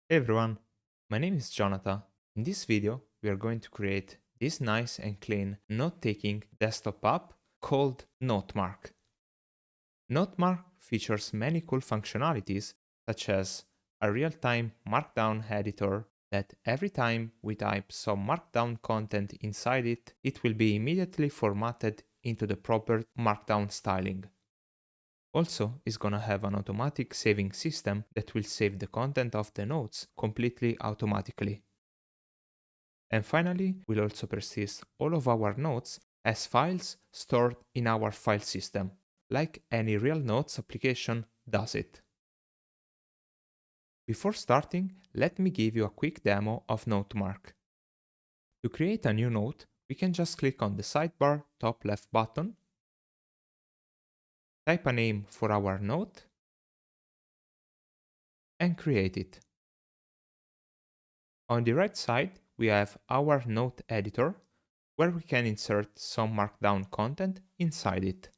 Hey everyone, my name is Jonathan. In this video, we are going to create this nice and clean note-taking desktop app called Notemark. Notemark features many cool functionalities such as a real-time markdown editor that every time we type some markdown content inside it, it will be immediately formatted into the proper markdown styling. Also, it's gonna have an automatic saving system that will save the content of the notes completely automatically. And finally, we'll also persist all of our notes as files stored in our file system, like any real notes application does it. Before starting, let me give you a quick demo of Notemark. To create a new note, we can just click on the sidebar top left button, type a name for our note, and create it. On the right side, we have our note editor, where we can insert some markdown content inside it.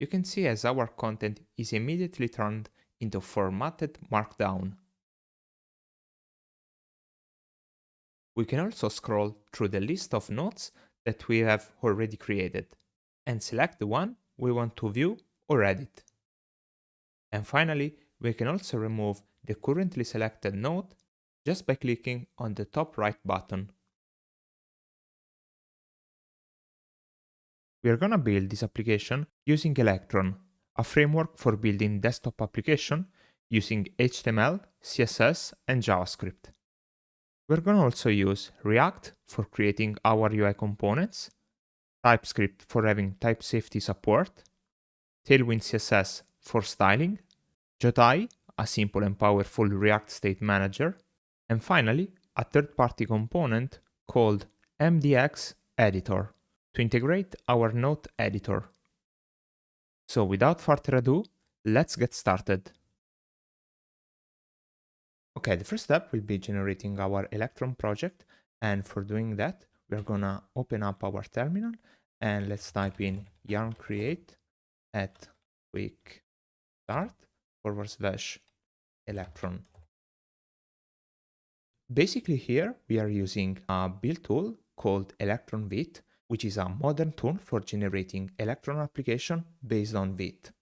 You can see as our content is immediately turned into formatted markdown. We can also scroll through the list of notes that we have already created and select the one we want to view or edit. And finally, we can also remove the currently selected note just by clicking on the top right button. We are gonna build this application using Electron, a framework for building desktop application using HTML, CSS, and JavaScript. We're gonna also use React for creating our UI components, Typescript for having type safety support, Tailwind CSS for styling, Jotai, a simple and powerful React state manager, and finally, a third-party component called MDX Editor to integrate our note editor. So without further ado, let's get started. Okay, the first step will be generating our Electron project, and for doing that, we're gonna open up our terminal and let's type in yarn create at quick start / Electron. Basically here we are using a build tool called Electronjs, which is a modern tool for generating Electron application based on Vite.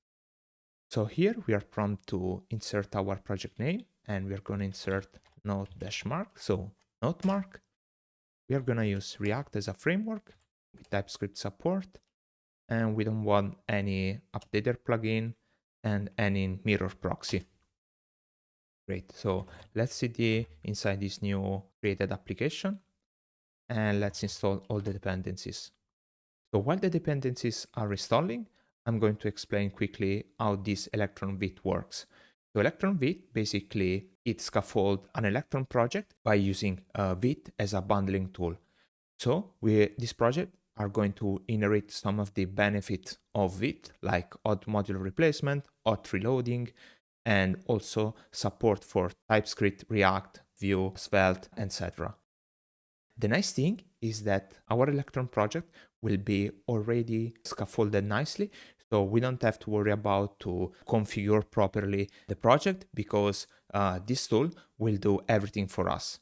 So here we are prompted to insert our project name, and we're going to insert note-mark, so Notemark. We are going to use React as a framework with TypeScript support, and we don't want any updater plugin and any mirror proxy. Great, so let's cd inside this new created application, and let's install all the dependencies. So while the dependencies are installing, I'm going to explain quickly how this Electronjs works. So Electronjs basically it scaffolds an Electron project by using Vite as a bundling tool. So this project are going to inherit some of the benefits of Vite, like odd module replacement, hot reloading, and also support for TypeScript, React, Vue, Svelte, etc. The nice thing is that our Electron project will be already scaffolded nicely, so we don't have to worry about to configure properly the project because this tool will do everything for us.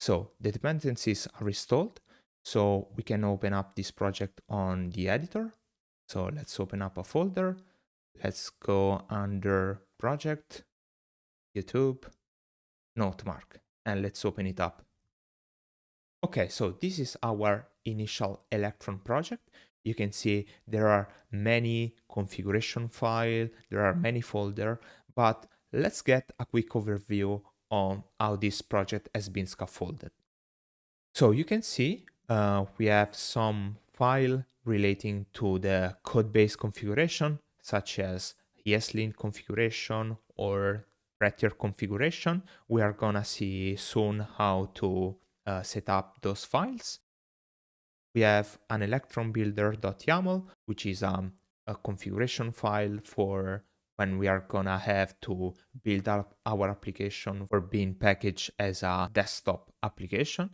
So the dependencies are installed, so we can open up this project on the editor. So let's open up a folder. Let's go under project, YouTube, Notemark, and let's open it up. Okay, so this is our initial Electron project. You can see there are many configuration files, there are many folders, but let's get a quick overview on how this project has been scaffolded. So you can see we have some file relating to the code base configuration, such as ESLint configuration or Prettier configuration. We are gonna see soon how to set up those files. We have an electron builder.yaml, which is a configuration file for when we are gonna have to build up our application for being packaged as a desktop application.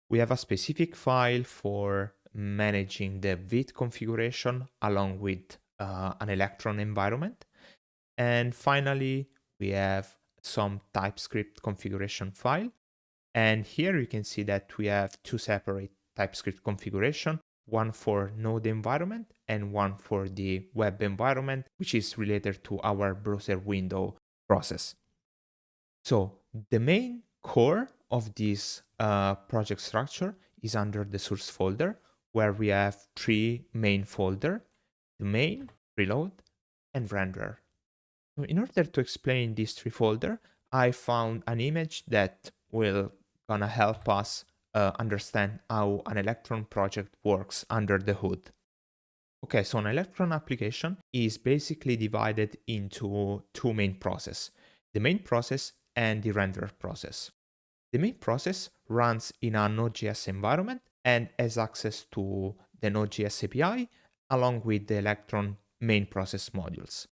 We have a specific file for managing the Vite configuration along with an Electron environment. And finally, we have some Typescript configuration file. And here you can see that we have two separate Typescript configuration, one for node environment and one for the web environment, which is related to our browser window process. So the main core of this project structure is under the source folder, where we have three main folders: the main, preload, and renderer. So in order to explain these three folders, I found an image that will gonna help us understand how an Electron project works under the hood. Okay, so an Electron application is basically divided into two main processes: the main process and the renderer process. The main process runs in a Node.js environment and has access to the Node.js API along with the Electron main process modules.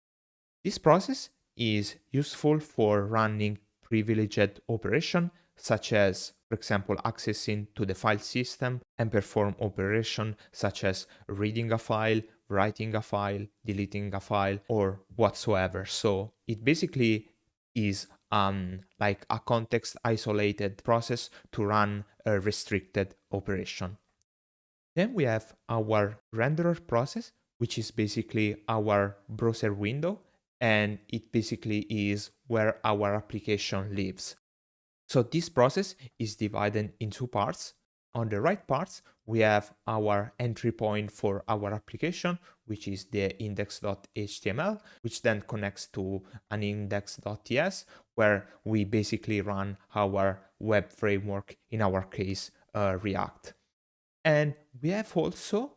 This process is useful for running privileged operation, such as, for example, accessing to the file system and perform operation such as reading a file, writing a file, deleting a file, or whatsoever. So it basically is like a context isolated process to run a restricted operation. Then we have our renderer process, which is basically our browser window, and it basically is where our application lives. So this process is divided in two parts. On the right parts, we have our entry point for our application, which is the index.html, which then connects to an index.ts, where we basically run our web framework, in our case, React. And we have also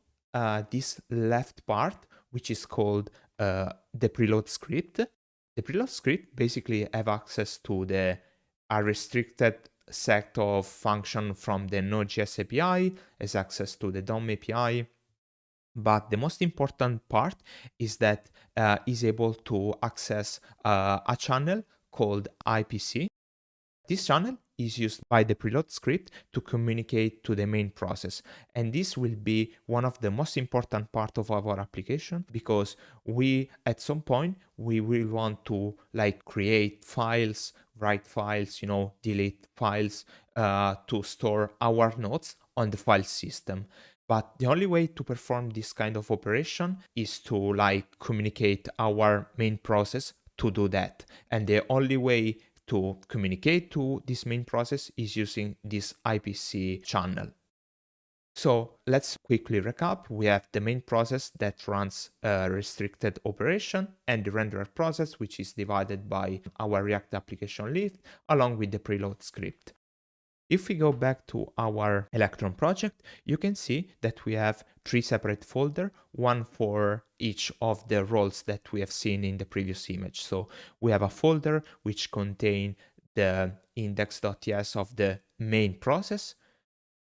this left part, which is called the preload script. The preload script basically have access to a restricted set of function from the Node.js API, has access to the DOM API. But the most important part is that is able to access a channel called IPC. This channel is used by the preload script to communicate to the main process. And this will be one of the most important part of our application, because we, at some point, we will want to like create files, write files, delete files to store our nodes on the file system. But the only way to perform this kind of operation is to like communicate our main process to do that. And the only way to communicate to this main process is using this IPC channel. So let's quickly recap. We have the main process that runs a restricted operation, and the renderer process, which is divided by our React application list along with the preload script. If we go back to our Electron project, you can see that we have three separate folders, one for each of the roles that we have seen in the previous image. So we have a folder which contains the index.ts of the main process.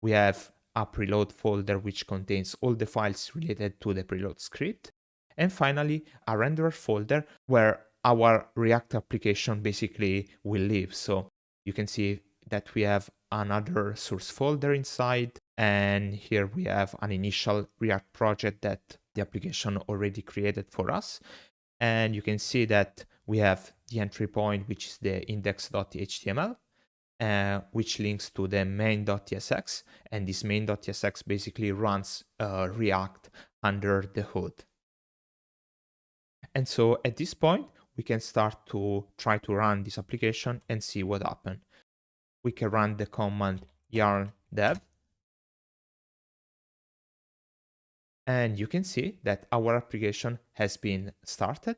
We have a preload folder which contains all the files related to the preload script. And finally, a renderer folder where our React application basically will live. So you can see that we have another source folder inside, and here we have an initial React project that the application already created for us. And you can see that we have the entry point, which is the index.html, which links to the main.tsx, and this main.tsx basically runs React under the hood. And so at this point, we can start to try to run this application and see what happens. We can run the command yarn dev, and you can see that our application has been started.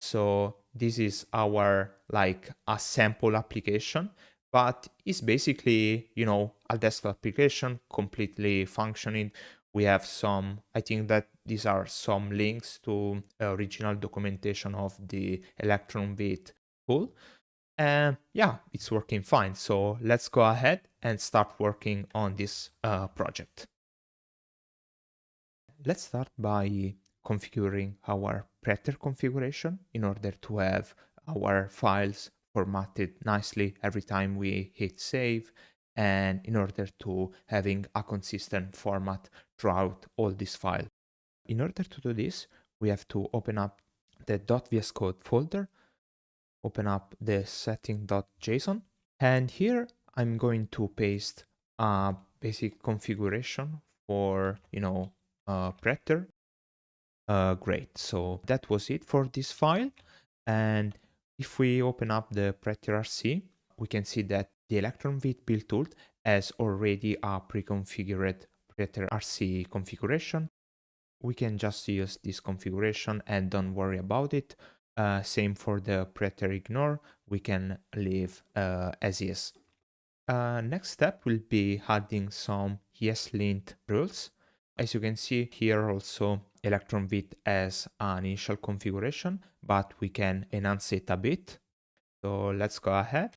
So this is our like a sample application, but it's basically, a desktop application completely functioning. We have some, I think that these are some links to original documentation of the Electronjs tool. And yeah, it's working fine. So let's go ahead and start working on this project. Let's start by configuring our Pretter configuration in order to have our files formatted nicely every time we hit save, and in order to having a consistent format throughout all this file. In order to do this, we have to open up the .vs Code folder, open up the setting.json, and here I'm going to paste a basic configuration for, Pretter. Great, so that was it for this file. And if we open up the Pretter RC, we can see that the Electronjs build tool has already a pre-configured Pretter RC configuration. We can just use this configuration and don't worry about it. Same for the Pretter ignore, we can leave as is. Next step will be adding some ESLint rules. As you can see here also, Electronjs has an initial configuration, but we can enhance it a bit. So let's go ahead.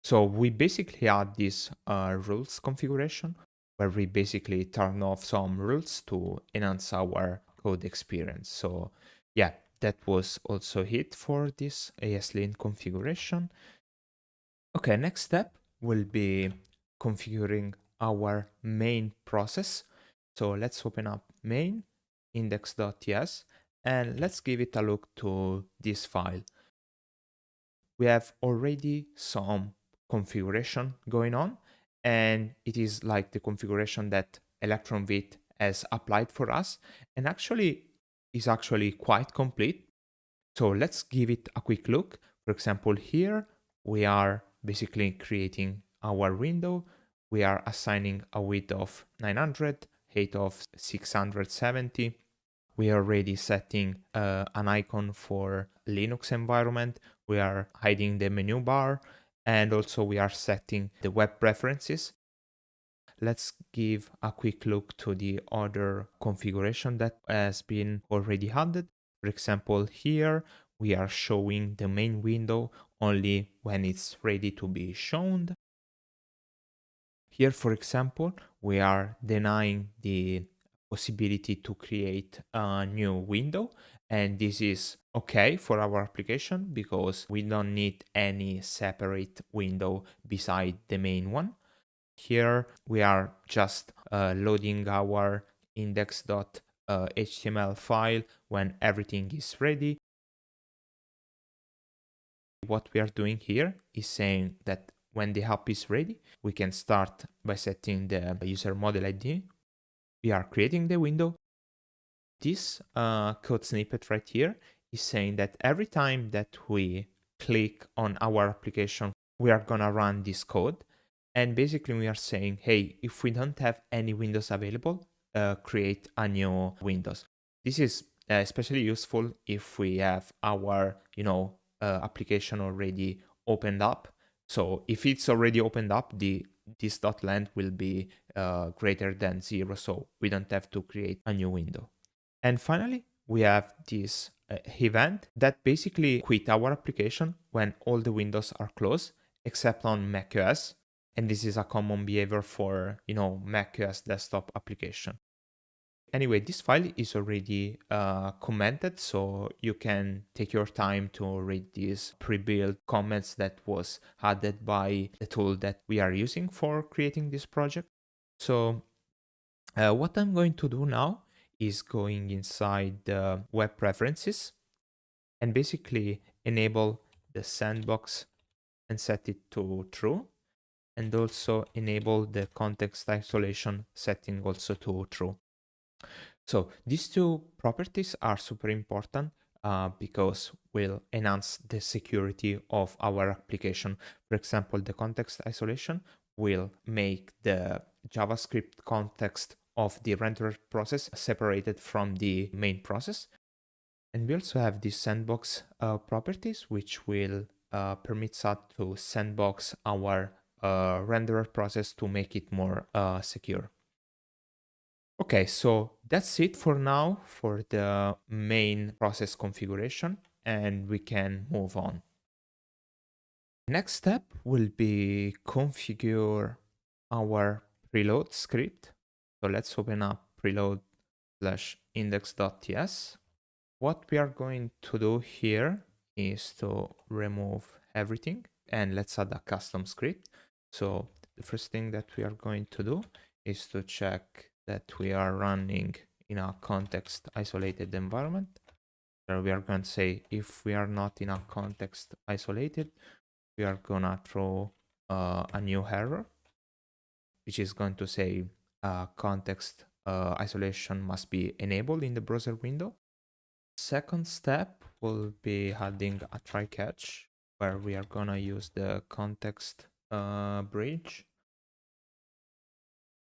So we basically add this rules configuration where we basically turn off some rules to enhance our code experience. So yeah, that was also it for this ESLint configuration. Okay, next step will be configuring our main process. So let's open up main index.ts and let's give it a look to this file. We have already some configuration going on, and it is like the configuration that Electronjs has applied for us, and actually is actually quite complete. So let's give it a quick look. For example, here we are basically creating our window. We are assigning a width of 900, height of 670. We are already setting an icon for Linux environment. We are hiding the menu bar, and also we are setting the web preferences. Let's give a quick look to the other configuration that has been already added. For example, here we are showing the main window only when it's ready to be shown. Here, for example, we are denying the possibility to create a new window, and this is okay for our application because we don't need any separate window beside the main one. Here we are just loading our index.html file when everything is ready. What we are doing here is saying that when the app is ready, we can start by setting the user model ID. We are creating the window. This code snippet right here is saying that every time that we click on our application, we are gonna run this code. And basically we are saying, hey, if we don't have any windows available, create a new windows. This is especially useful if we have our, application already opened up. So if it's already opened up, this dot length will be greater than 0, so we don't have to create a new window. And finally, we have this event that basically quit our application when all the windows are closed, except on macOS. And this is a common behavior for, macOS desktop application. Anyway, this file is already commented, so you can take your time to read these pre-built comments that was added by the tool that we are using for creating this project. So what I'm going to do now is going inside the web preferences and basically enable the sandbox and set it to true, and also enable the context isolation setting also to true. So these two properties are super important because will enhance the security of our application. For example, the context isolation will make the JavaScript context of the render process separated from the main process. And we also have these sandbox properties, which will permits us to sandbox our renderer process to make it more secure. Okay, so that's it for now for the main process configuration, and we can move on. Next step will be configure our preload script. So let's open up preload/index.ts. What we are going to do here is to remove everything, and let's add a custom script. So the first thing that we are going to do is to check that we are running in a context isolated environment. So we are going to say if we are not in a context isolated, we are gonna throw a new error, which is going to say context isolation must be enabled in the browser window. Second step will be adding a try catch, where we are gonna use the context bridge,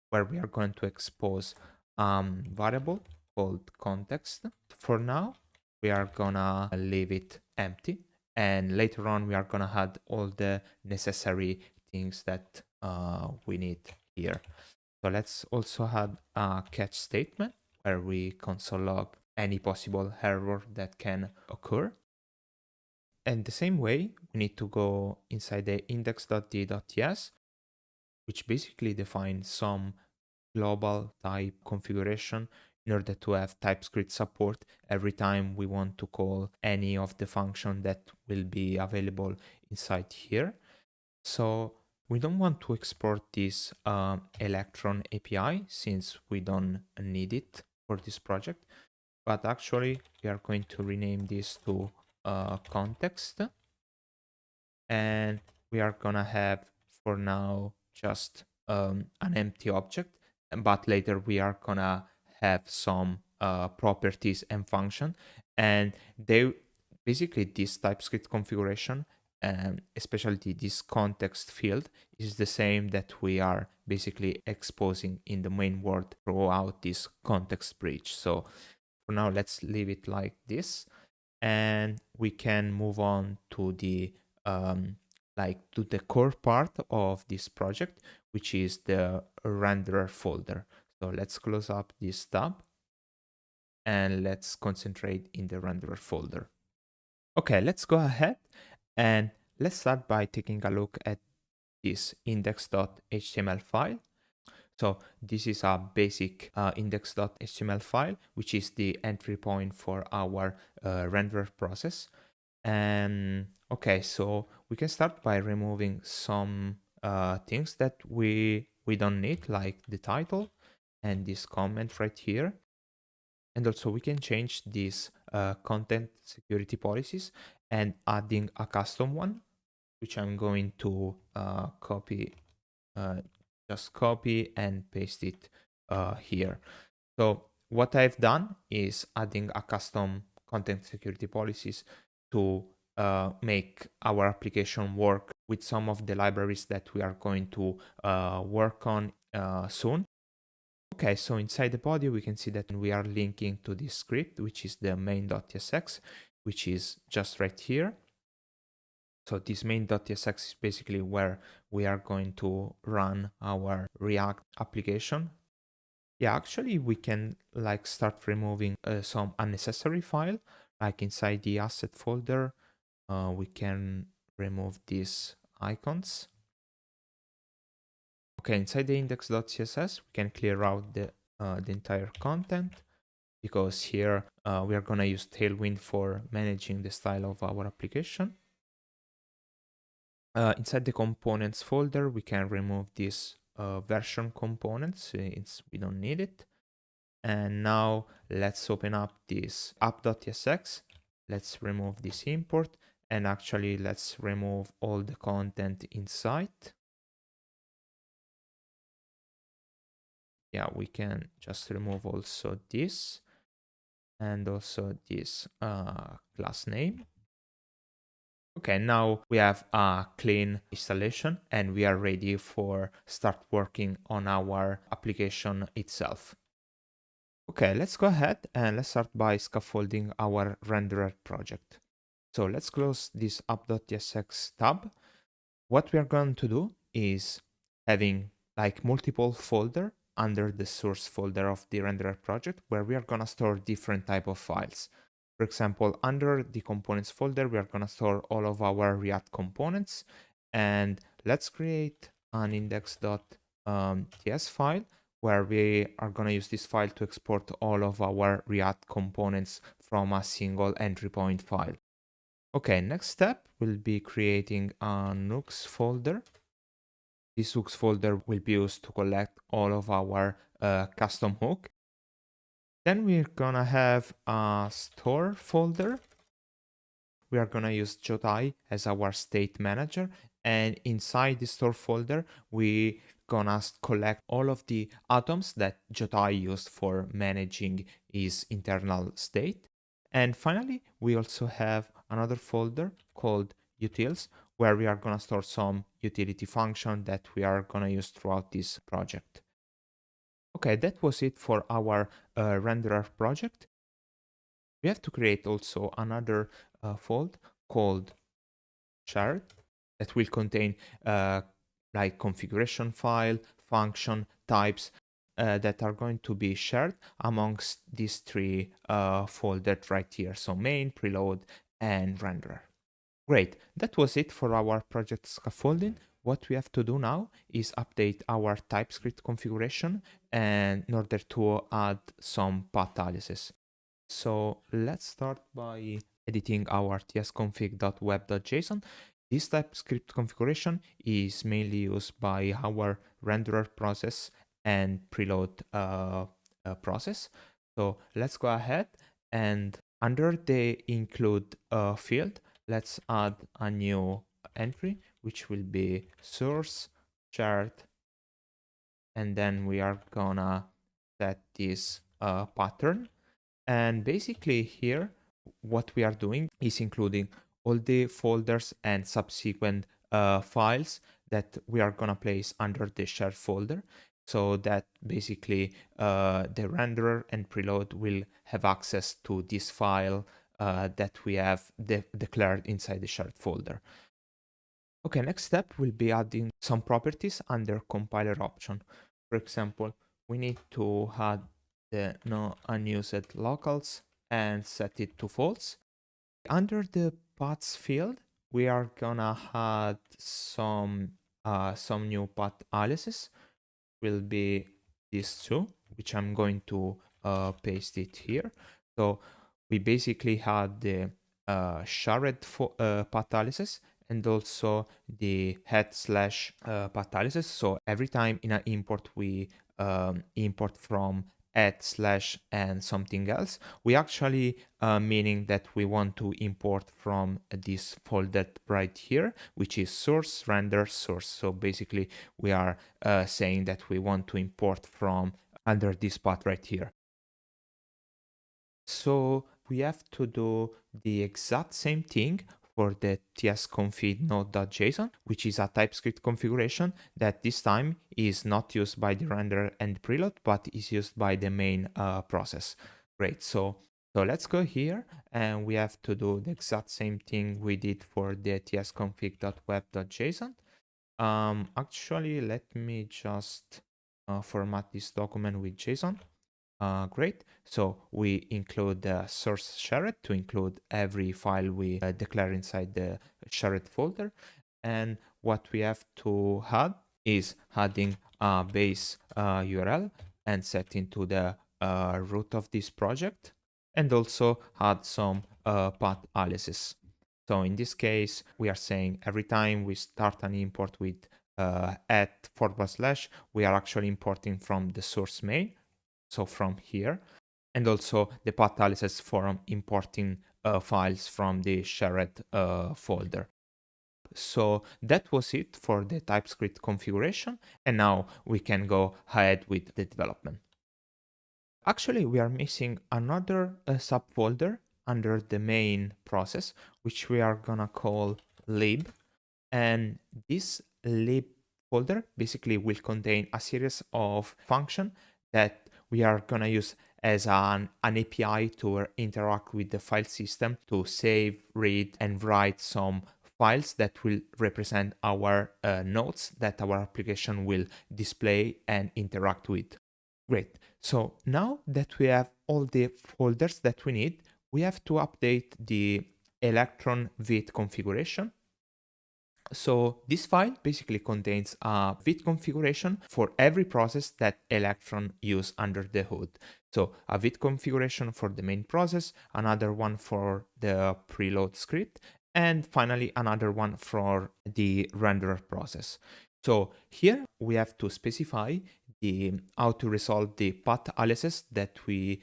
where we are going to expose variable called context. For now, we are gonna leave it empty, and later on we are gonna add all the necessary things that we need here. So let's also add a catch statement where we console log any possible error that can occur. And the same way, we need to go inside the index.d.ts, which basically defines some global type configuration in order to have Typescript support every time we want to call any of the function that will be available inside here. So we don't want to export this Electron API since we don't need it for this project, but actually we are going to rename this to context, and we are gonna have for now just an empty object, but later we are gonna have some properties and function, and they basically this TypeScript configuration, especially this context field, is the same that we are basically exposing in the main word throughout this context bridge. So for now, let's leave it like this, and we can move on to the to the core part of this project, which is the renderer folder. So let's close up this tab and let's concentrate in the renderer folder. Okay, let's go ahead and let's start by taking a look at this index.html file. So this is a basic index.html file, which is the entry point for our render process. And okay, so we can start by removing some things that we don't need, like the title and this comment right here. And also we can change these content security policies and adding a custom one, which I'm going to copy, just copy and paste it here. So what I've done is adding a custom content security policies to make our application work with some of the libraries that we are going to work on soon. Okay, so inside the body, we can see that we are linking to this script, which is the main.tsx, which is just right here. So this main.tsx is basically where we are going to run our React application. Yeah, actually, we can like start removing some unnecessary file, like inside the asset folder, we can remove these icons. Okay, inside the index.css, we can clear out the entire content, because here we are gonna use Tailwind for managing the style of our application. Inside the components folder, we can remove this version components since we don't need it. And now let's open up this app.tsx. Let's remove this import, and actually let's remove all the content inside. Yeah, we can just remove also this and also this class name. Okay, now we have a clean installation and we are ready for start working on our application itself. Okay, let's go ahead and let's start by scaffolding our renderer project. So let's close this app.tsx tab. What we are going to do is having like multiple folder under the source folder of the renderer project, where we are going to store different type of files. For example, under the components folder, we are going to store all of our React components, and let's create an index.ts file where we are going to use this file to export all of our React components from a single entry point file. Okay, next step will be creating a Nux folder. This Nux folder will be used to collect all of our custom hook. Then we're gonna have a store folder. We are gonna use Jotai as our state manager, and inside the store folder, we gonna collect all of the atoms that Jotai used for managing his internal state. And finally, we also have another folder called utils, where we are gonna store some utility function that we are gonna use throughout this project. Okay, that was it for our renderer project. We have to create also another fold called shared that will contain like configuration file, function, types that are going to be shared amongst these three folders right here. So main, preload, and renderer. Great, that was it for our project scaffolding. What we have to do now is update our Typescript configuration and in order to add some path aliases. So let's start by editing our tsconfig.web.json. This TypeScript configuration is mainly used by our renderer process and preload process. So let's go ahead and under the include field, let's add a new entry, which will be source chart. And then we are gonna set this pattern. And basically here, what we are doing is including all the folders and subsequent files that we are gonna place under the shared folder, so that basically the renderer and preload will have access to this file that we have declared inside the shared folder. Okay, next step will be adding some properties under compiler option. For example, we need to add the no unused locals and set it to false. Under the paths field, we are gonna add some new path aliases. Will be these two, which I'm going to paste it here. So we basically had the shared path aliases and also the head slash path aliases. So every time in an import we import from add slash and something else, we actually meaning that we want to import from this folder right here, which is source render source. So basically we are saying that we want to import from under this path right here. So we have to do the exact same thing for the tsconfig node.json, which is a TypeScript configuration that this time is not used by the renderer and preload, but is used by the main process. Great, so let's go here and we have to do the exact same thing we did for the tsconfig.web.json. Actually, let me just format this document with JSON. Great. So we include the source shared to include every file we declare inside the shared folder. And what we have to add is adding a base URL and set into the root of this project, and also add some path aliases. So in this case, we are saying every time we start an import with @/, we are actually importing from the source main, so from here, and also the path aliases for importing files from the shared folder. So that was it for the TypeScript configuration, and now we can go ahead with the development. Actually, we are missing another subfolder under the main process, which we are gonna call lib. And this lib folder basically will contain a series of functions that we are gonna use as an API to interact with the file system to save, read, and write some files that will represent our nodes that our application will display and interact with. Great. So now that we have all the folders that we need, we have to update the Electron Vite configuration. So this file basically contains a Vite configuration for every process that Electron use under the hood. So a Vite configuration for the main process, another one for the preload script, and finally another one for the renderer process. So here we have to specify how to resolve the path aliases that we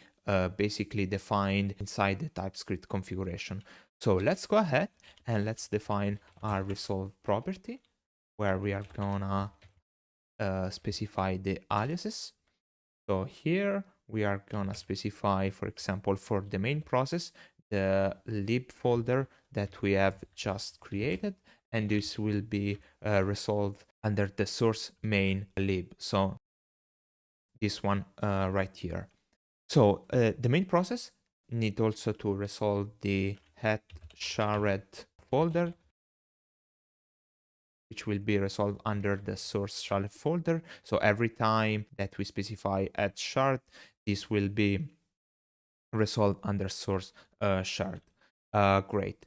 basically defined inside the TypeScript configuration. So let's go ahead and let's define our resolve property, where we are gonna specify the aliases. So here we are gonna specify, for example, for the main process, the lib folder that we have just created, and this will be resolved under the source main lib. So this one right here. So the main process need also to resolve the head shared folder, which will be resolved under the source shared folder. So every time that we specify add shard, this will be resolved under source shard. Great.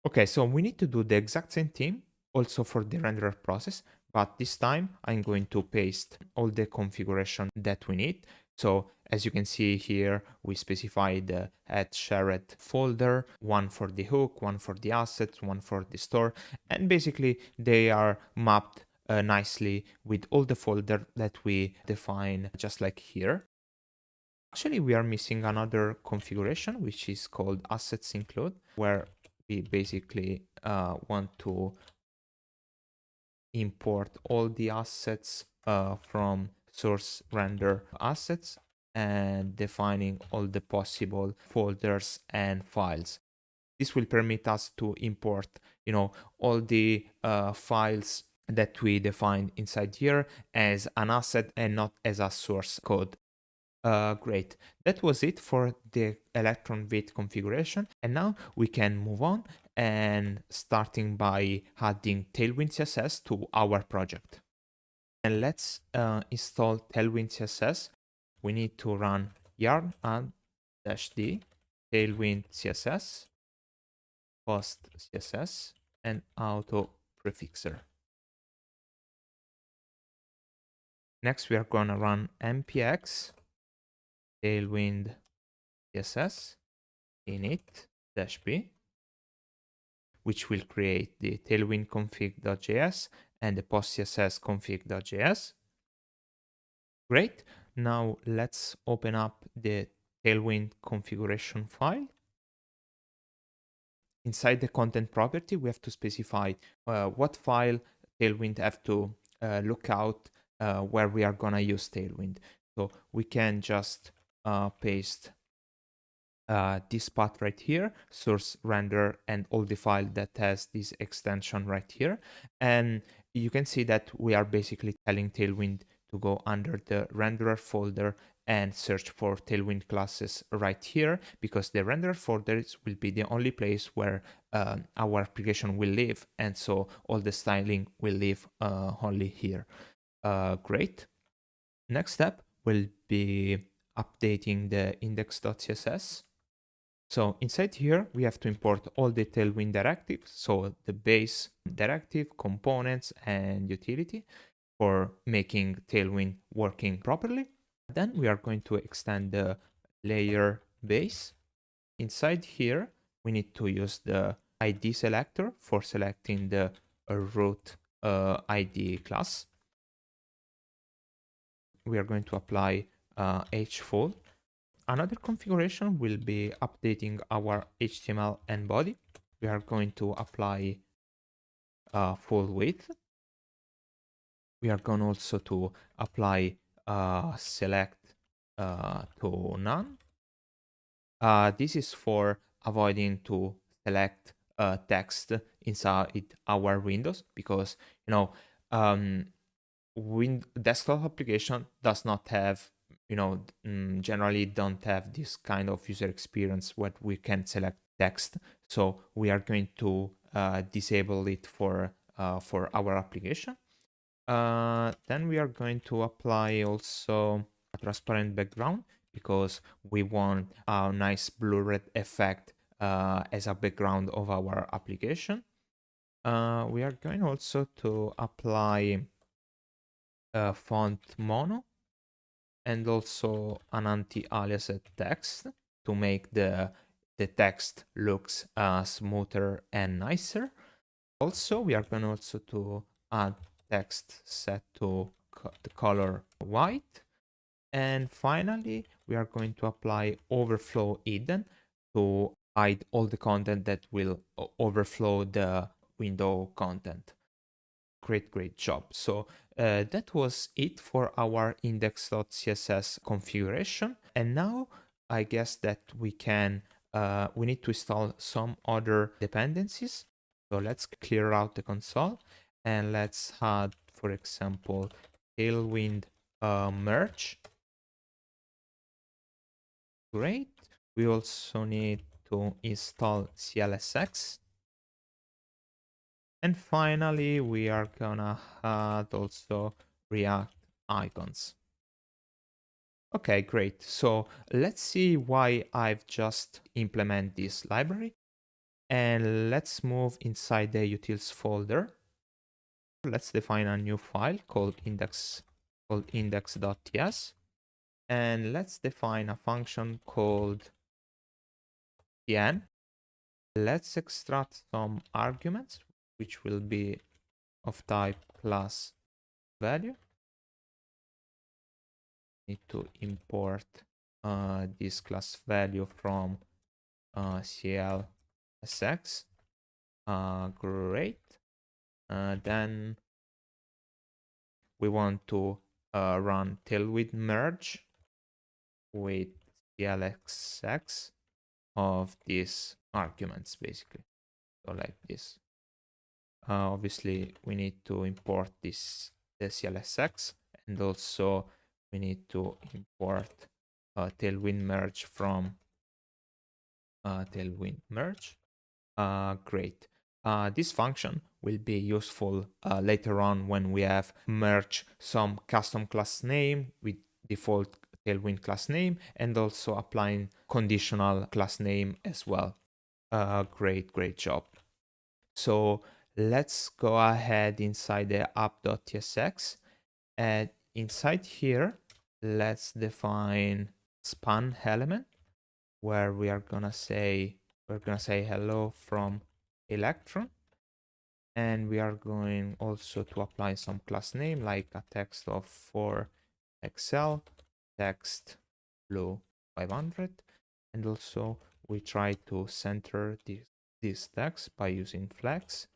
Okay, so we need to do the exact same thing also for the renderer process, but this time I'm going to paste all the configuration that we need. So as you can see here, we specified the add shared folder, one for the hook, one for the assets, one for the store, and basically they are mapped nicely with all the folder that we define, just like here. Actually, we are missing another configuration, which is called assets include, where we basically want to import all the assets from source render assets and defining all the possible folders and files. This will permit us to import, all the files that we defined inside here as an asset and not as a source code. Great. That was it for the Electron Vite configuration. And now we can move on and starting by adding Tailwind CSS to our project. And let's install Tailwind CSS. We need to run yarn add -d Tailwind CSS, post CSS, and auto prefixer. Next, we are going to run npx Tailwind CSS init-b, which will create the tailwind config.js and the post-css config.js. Great. Now let's open up the Tailwind configuration file. Inside the content property, we have to specify what file Tailwind have to look out where we are gonna use Tailwind. So we can just paste this path right here, source render, and all the file that has this extension right here. And you can see that we are basically telling Tailwind to go under the renderer folder and search for Tailwind classes right here, because the renderer folders will be the only place where our application will live, and so all the styling will live only here. Great. Next step will be updating the index.css. So inside here, we have to import all the Tailwind directives, so the base directive, components, and utility for making Tailwind working properly. Then we are going to extend the layer base. Inside here, we need to use the ID selector for selecting the root ID class. We are going to apply hfull. Another configuration will be updating our HTML and body. We are going to apply full width. We are going also to apply select to none. This is for avoiding to select text inside our windows, because desktop application does not have, generally don't have this kind of user experience where we can select text. So we are going to disable it for our application. Then we are going to apply also a transparent background, because we want a nice blurred effect as a background of our application. We are going also to apply font mono and also an anti-aliased text to make the text looks smoother and nicer. Also, we are going also to add text set to the color white. And finally, we are going to apply overflow hidden to hide all the content that will overflow the window content. Great job. So that was it for our index.css configuration. And now I guess that we need to install some other dependencies. So let's clear out the console and let's add, for example, Tailwind merge. Great. We also need to install CLSX. And finally, we are gonna add also React icons. Okay, great. So let's see why I've just implemented this library. And let's move inside the utils folder. Let's define a new file called index.ts. And let's define a function called tn. Let's extract some arguments, which will be of type class value. Need to import this class value from CLSX. Great. Then we want to run Tailwind merge with CLSX of these arguments, basically. So like this. Obviously, we need to import the CLSX, and also we need to import Tailwind merge from Tailwind merge. Great. This function will be useful later on when we have merged some custom class name with default Tailwind class name, and also applying conditional class name as well. Great job. So let's go ahead inside the app.tsx, and inside here, let's define span element, where we're gonna say hello from Electron, and we are going also to apply some class name like a text of for Excel text blue 500, and also we try to center this text by using flex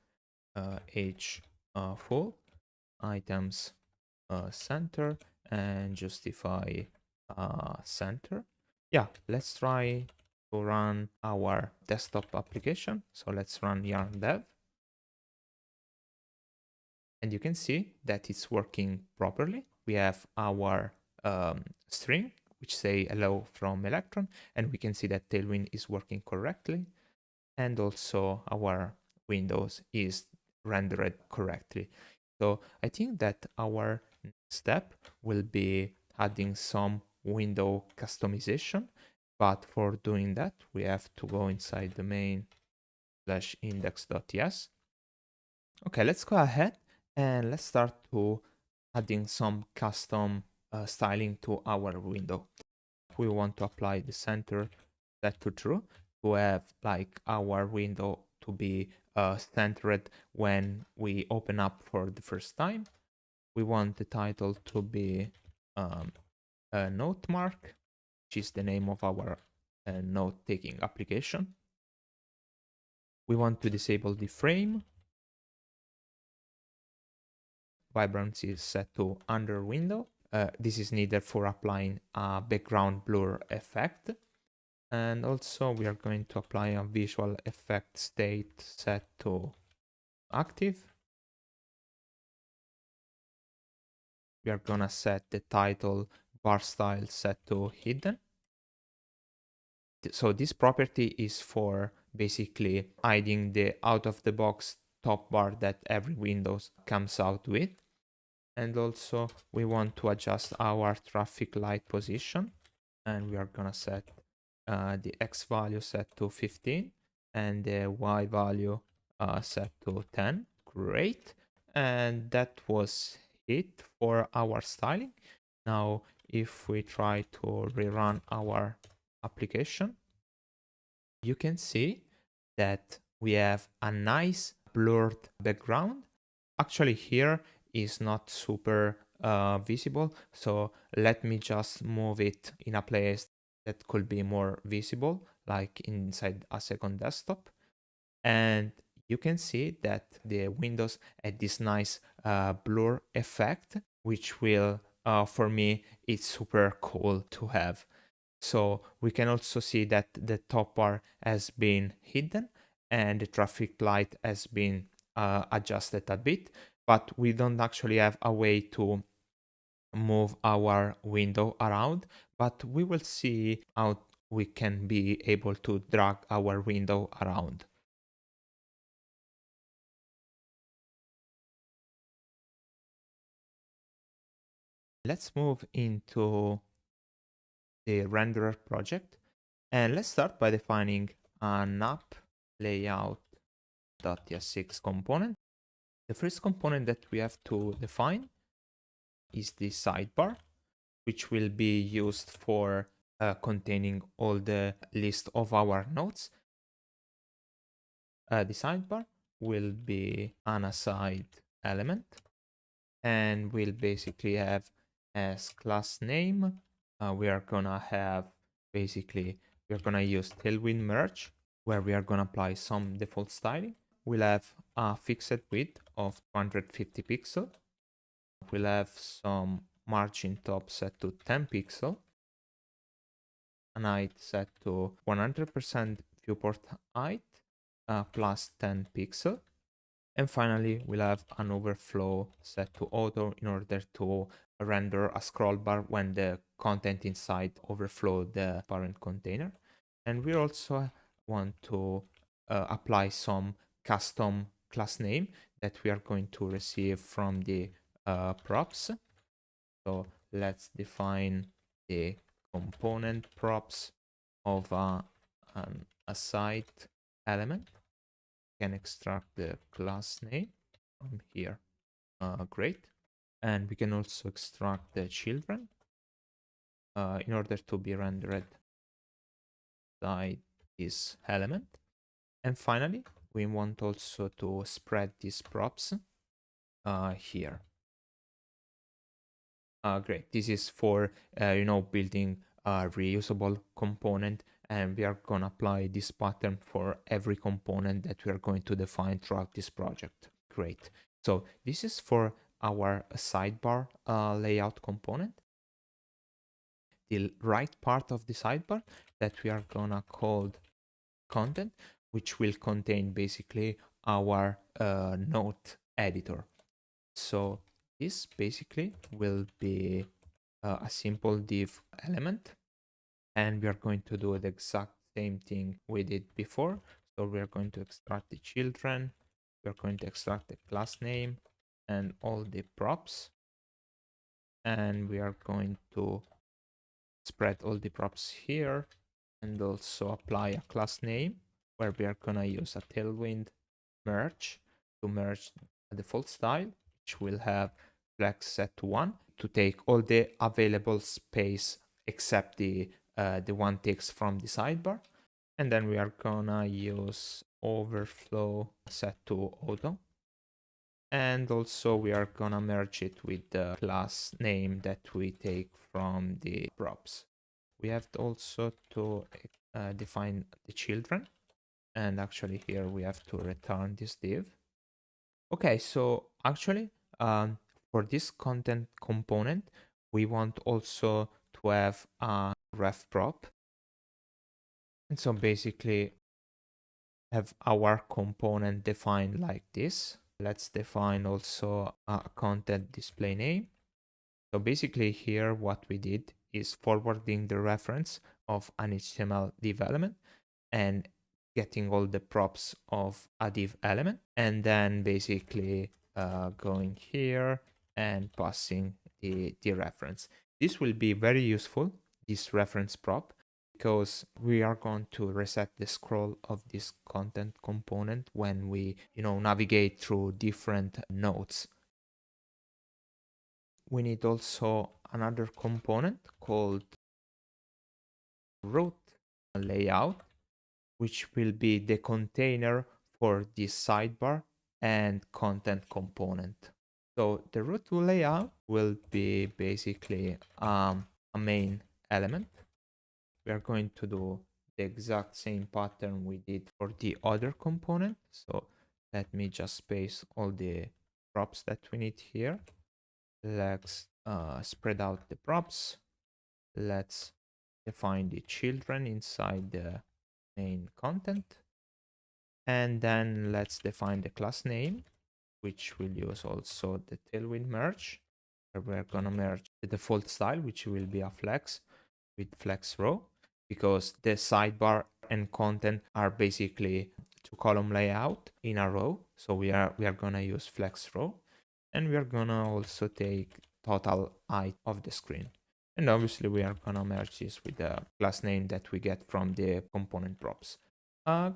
h full items center and justify center. Yeah, let's try to run our desktop application. So let's run yarn dev. And you can see that it's working properly. We have our string, which say hello from Electron, and we can see that Tailwind is working correctly. And also our Windows is rendered correctly. So I think that our next step will be adding some window customization. But for doing that, we have to go inside the main /index.ts. Okay, let's go ahead and let's start to adding some custom styling to our window. We want to apply the center set to true to have like our window to be centered when we open up for the first time. We want the title to be a note mark, which is the name of our note-taking application. We want to disable the frame. Vibrancy is set to under window. This is needed for applying a background blur effect. And also we are going to apply a visual effect state set to active. We are gonna set the title bar style set to hidden. So this property is for basically hiding the out of the box top bar that every Windows comes out with. And also we want to adjust our traffic light position, and we are gonna set the X value set to 15 and the Y value set to 10. Great. And that was it for our styling. Now, if we try to rerun our application, you can see that we have a nice blurred background. Actually, here is not super visible. So let me just move it in a place that could be more visible, like inside a second desktop. And you can see that the windows had this nice blur effect, which will, for me, it's super cool to have. So we can also see that the top bar has been hidden and the traffic light has been adjusted a bit, but we don't actually have a way to move our window around, but we will see how we can be able to drag our window around. Let's move into the renderer project, and let's start by defining an app layout.tsx component. The first component that we have to define is the sidebar, which will be used for containing all the list of our nodes. The sidebar will be an aside element and will basically have as class name. We are gonna have basically, we're gonna use Tailwind merge, where we are gonna apply some default styling. We'll have a fixed width of 250 pixel. We'll have some margin top set to 10 pixel, and height set to 100% viewport height plus 10 pixel. And finally, we'll have an overflow set to auto in order to render a scroll bar when the content inside overflow the parent container. And we also want to apply some custom class name that we are going to receive from the props. So let's define the component props of an aside element. Can extract the class name from here. Great. And we can also extract the children in order to be rendered inside this element. And finally, we want also to spread these props here. Great. This is for building a reusable component, and we are going to apply this pattern for every component that we are going to define throughout this project. Great. So this is for our sidebar layout component. The right part of the sidebar that we are going to call content, which will contain basically our node editor. So this basically will be a simple div element, and we are going to do the exact same thing we did before. So we are going to extract the children, we are going to extract the class name and all the props, and we are going to spread all the props here and also apply a class name where we are going to use a Tailwind merge to merge a default style, which will have flex set to 1 to take all the available space except the one text from the sidebar. And then we are gonna use overflow set to auto. And also we are gonna merge it with the class name that we take from the props. We have also to define the children. And actually here we have to return this div. Okay, so actually for this content component, we want also to have a ref prop. And so basically have our component defined like this. Let's define also a content display name. So basically here what we did is forwarding the reference of an HTML div element and getting all the props of a div element, and then basically going here and passing the reference. This will be very useful, this reference prop, because we are going to reset the scroll of this content component when we navigate through different nodes. We need also another component called root layout, which will be the container for this sidebar and content component. So the root layout will be basically a main element. We are going to do the exact same pattern we did for the other component. So let me just paste all the props that we need here. Let's spread out the props. Let's define the children inside the main content. And then let's define the class name, which will use also the Tailwind merge, where we're gonna merge the default style, which will be a flex with flex row, because the sidebar and content are basically two column layout in a row. So we are gonna use flex row, and we are gonna also take total height of the screen. And obviously we are gonna merge this with the class name that we get from the component props.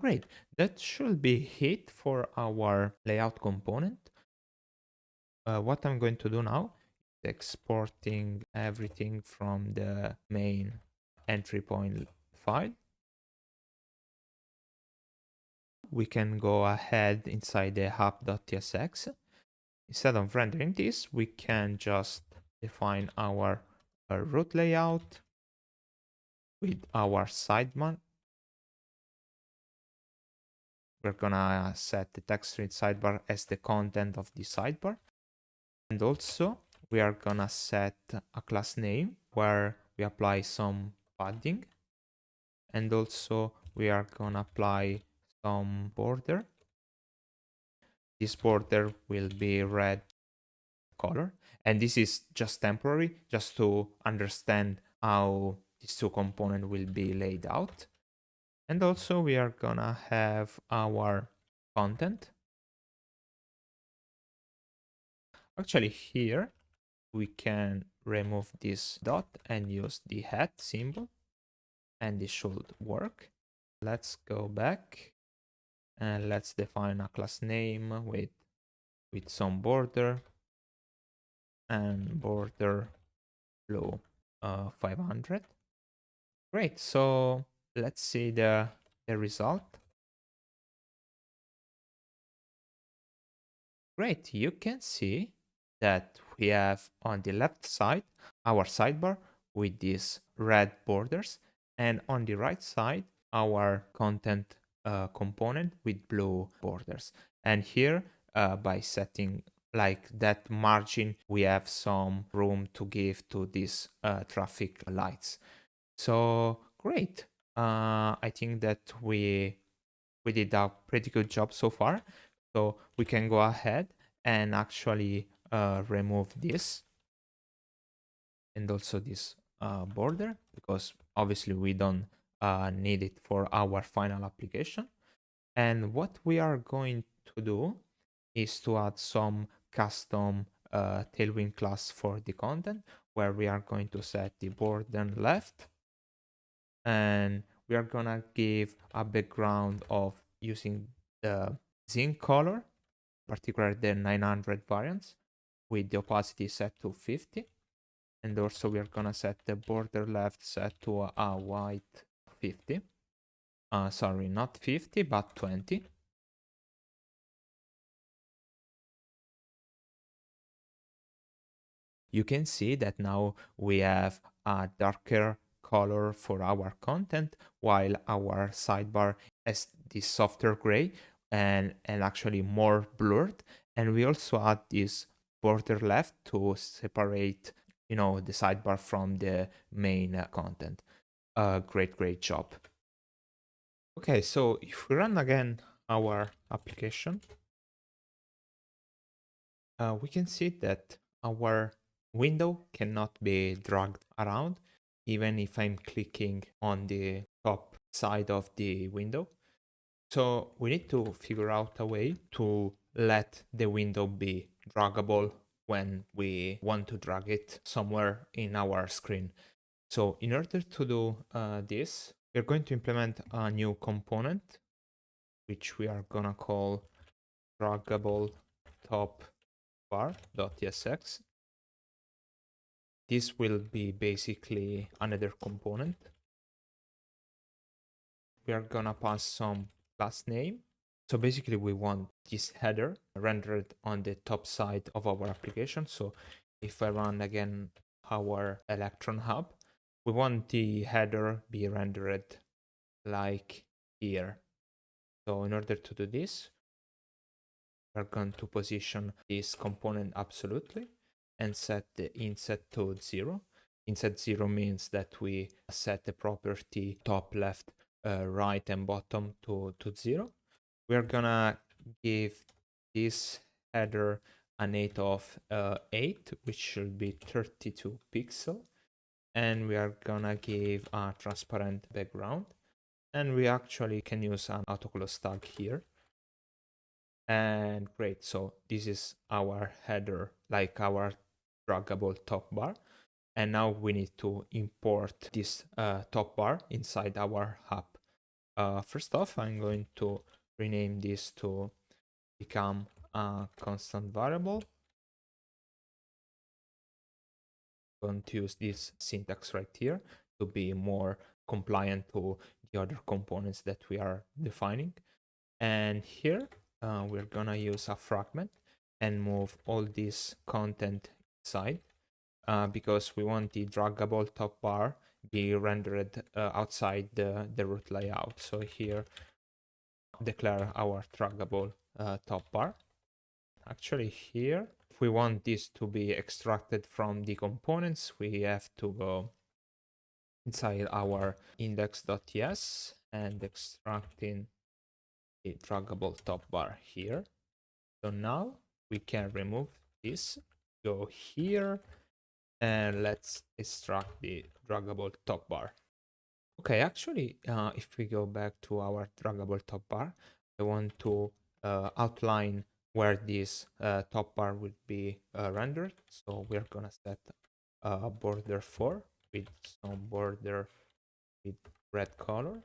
Great, that should be it for our layout component. What I'm going to do now is exporting everything from the main entry point file. We can go ahead inside the app.tsx. Instead of rendering this, we can just define our root layout with our sidebar. We're gonna set the text read sidebar as the content of the sidebar. And also we are gonna set a class name where we apply some padding. And also we are gonna apply some border. This border will be red color. And this is just temporary, just to understand how these two components will be laid out. And also we are gonna have our content. Actually here we can remove this dot and use the hat symbol, and this should work. Let's go back and let's define a class name with some border, and border blue 500. Great, so let's see the result. Great, you can see that we have on the left side our sidebar with these red borders, and on the right side our content component with blue borders. And here by setting like that margin, we have some room to give to these traffic lights. So great. I think that we did a pretty good job so far. So we can go ahead and actually remove this and also this border, because obviously we don't need it for our final application. And what we are going to do is to add some custom Tailwind class for the content, where we are going to set the border left, and we are gonna give a background of using the zinc color, particularly the 900 variants, with the opacity set to 50. And also we are gonna set the border left set to a white 50. Sorry, not 50, but 20. You can see that now we have a darker color for our content, while our sidebar has this softer gray and actually more blurred. And we also add this border left to separate, you know, the sidebar from the main content. Great job. Okay, so if we run again our application, we can see that our window cannot be dragged around, even if I'm clicking on the top side of the window. So we need to figure out a way to let the window be draggable when we want to drag it somewhere in our screen. So in order to do this, we're going to implement a new component, which we are gonna call draggable top bar.tsx. This will be basically another component. We are gonna pass some class name, So basically we want this header rendered on the top side of our application. So if I run again our Electron hub, we want the header be rendered like here. So in order to do this, we're going to position this component absolutely and set the inset to 0. Inset 0 means that we set the property top, left, right, and bottom to 0. We're gonna give this header an height of 8, which should be 32 pixel. And we are gonna give a transparent background. And we actually can use an autoclose tag here. And great, so this is our header, like our draggable top bar. And now we need to import this top bar inside our hub. First off, I'm going to rename this to become a constant variable. I'm going to use this syntax right here to be more compliant to the other components that we are defining. And here we're gonna use a fragment and move all this content inside because we want the draggable top bar be rendered outside the root layout. So here declare our draggable top bar. Actually here, if we want this to be extracted from the components, we have to go inside our index.ts and extracting the draggable top bar here. So now we can remove this, go here, and let's extract the draggable top bar. Okay, actually, if we go back to our draggable top bar, I want to outline where this top bar would be rendered. So we're gonna set a border 4 with some border with red color.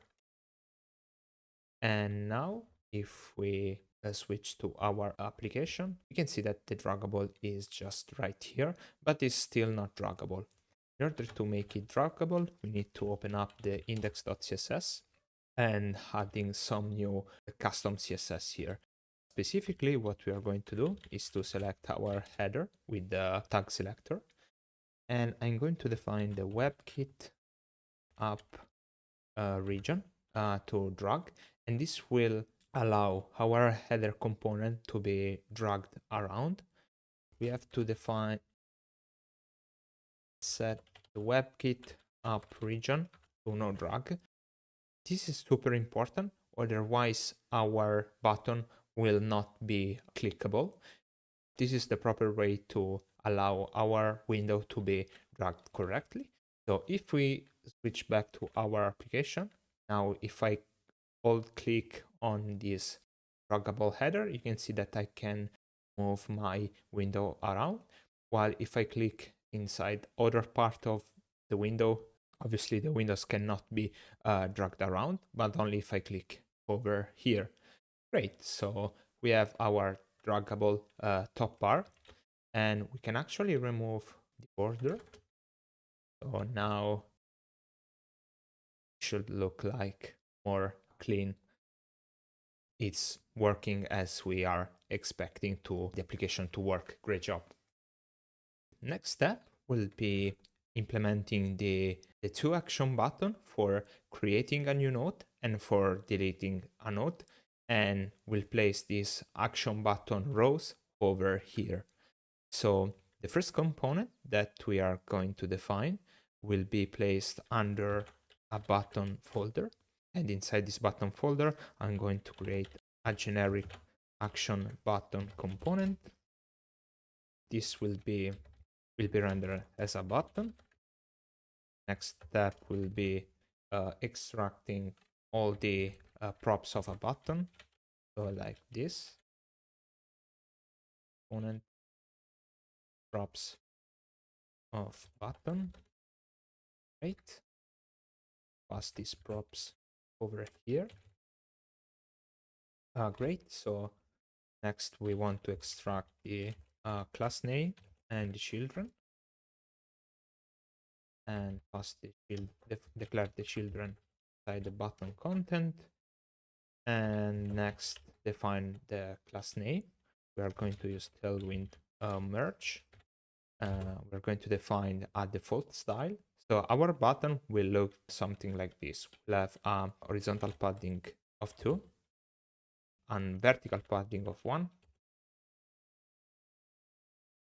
And now if we switch to our application, you can see that the draggable is just right here, but it's still not draggable. In order to make it draggable, we need to open up the index.css and adding some new custom CSS here. Specifically, what we are going to do is to select our header with the tag selector. And I'm going to define the WebKit app region to drag. And this will allow our header component to be dragged around. We have to define set the WebKit app region to no drag. This is super important, otherwise our button will not be clickable. This is the proper way to allow our window to be dragged correctly. So if we switch back to our application, now if I hold click on this draggable header, you can see that I can move my window around. While if I click inside other part of the window, obviously the windows cannot be dragged around, but only if I click over here. Great, so we have our draggable top bar, and we can actually remove the border. So now it should look like more clean. It's working as we are expecting to the application to work. Great job. Next step will be implementing the to action button for creating a new node and for deleting a node. And we'll place this action button rows over here. So the first component that we are going to define will be placed under a button folder. And inside this button folder, I'm going to create a generic action button component. This will be rendered as a button. Next step will be extracting all the props of a button. So like this. Component props of button. Right. Pass these props over here. Great. So next we want to extract the class name and the children, and pass declare the children inside the button content. And next define the class name, we are going to use Tailwind merge. We're going to define a default style. So our button will look something like this. We'll have a horizontal padding of 2 and vertical padding of 1.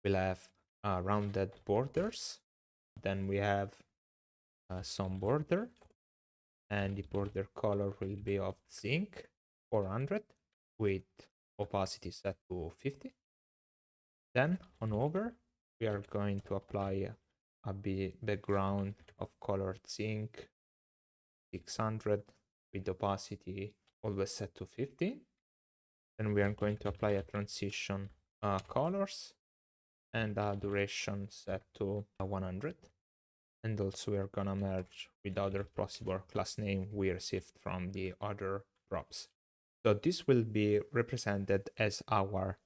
We'll have rounded borders. Then we have some border, and the border color will be of zinc 400 with opacity set to 50. Then on over, we are going to apply a background of colored zinc 600 with opacity always set to 50. Then we are going to apply a transition colors and a duration set to 100. And also we are gonna merge with other possible class name we received from the other props. So this will be represented as our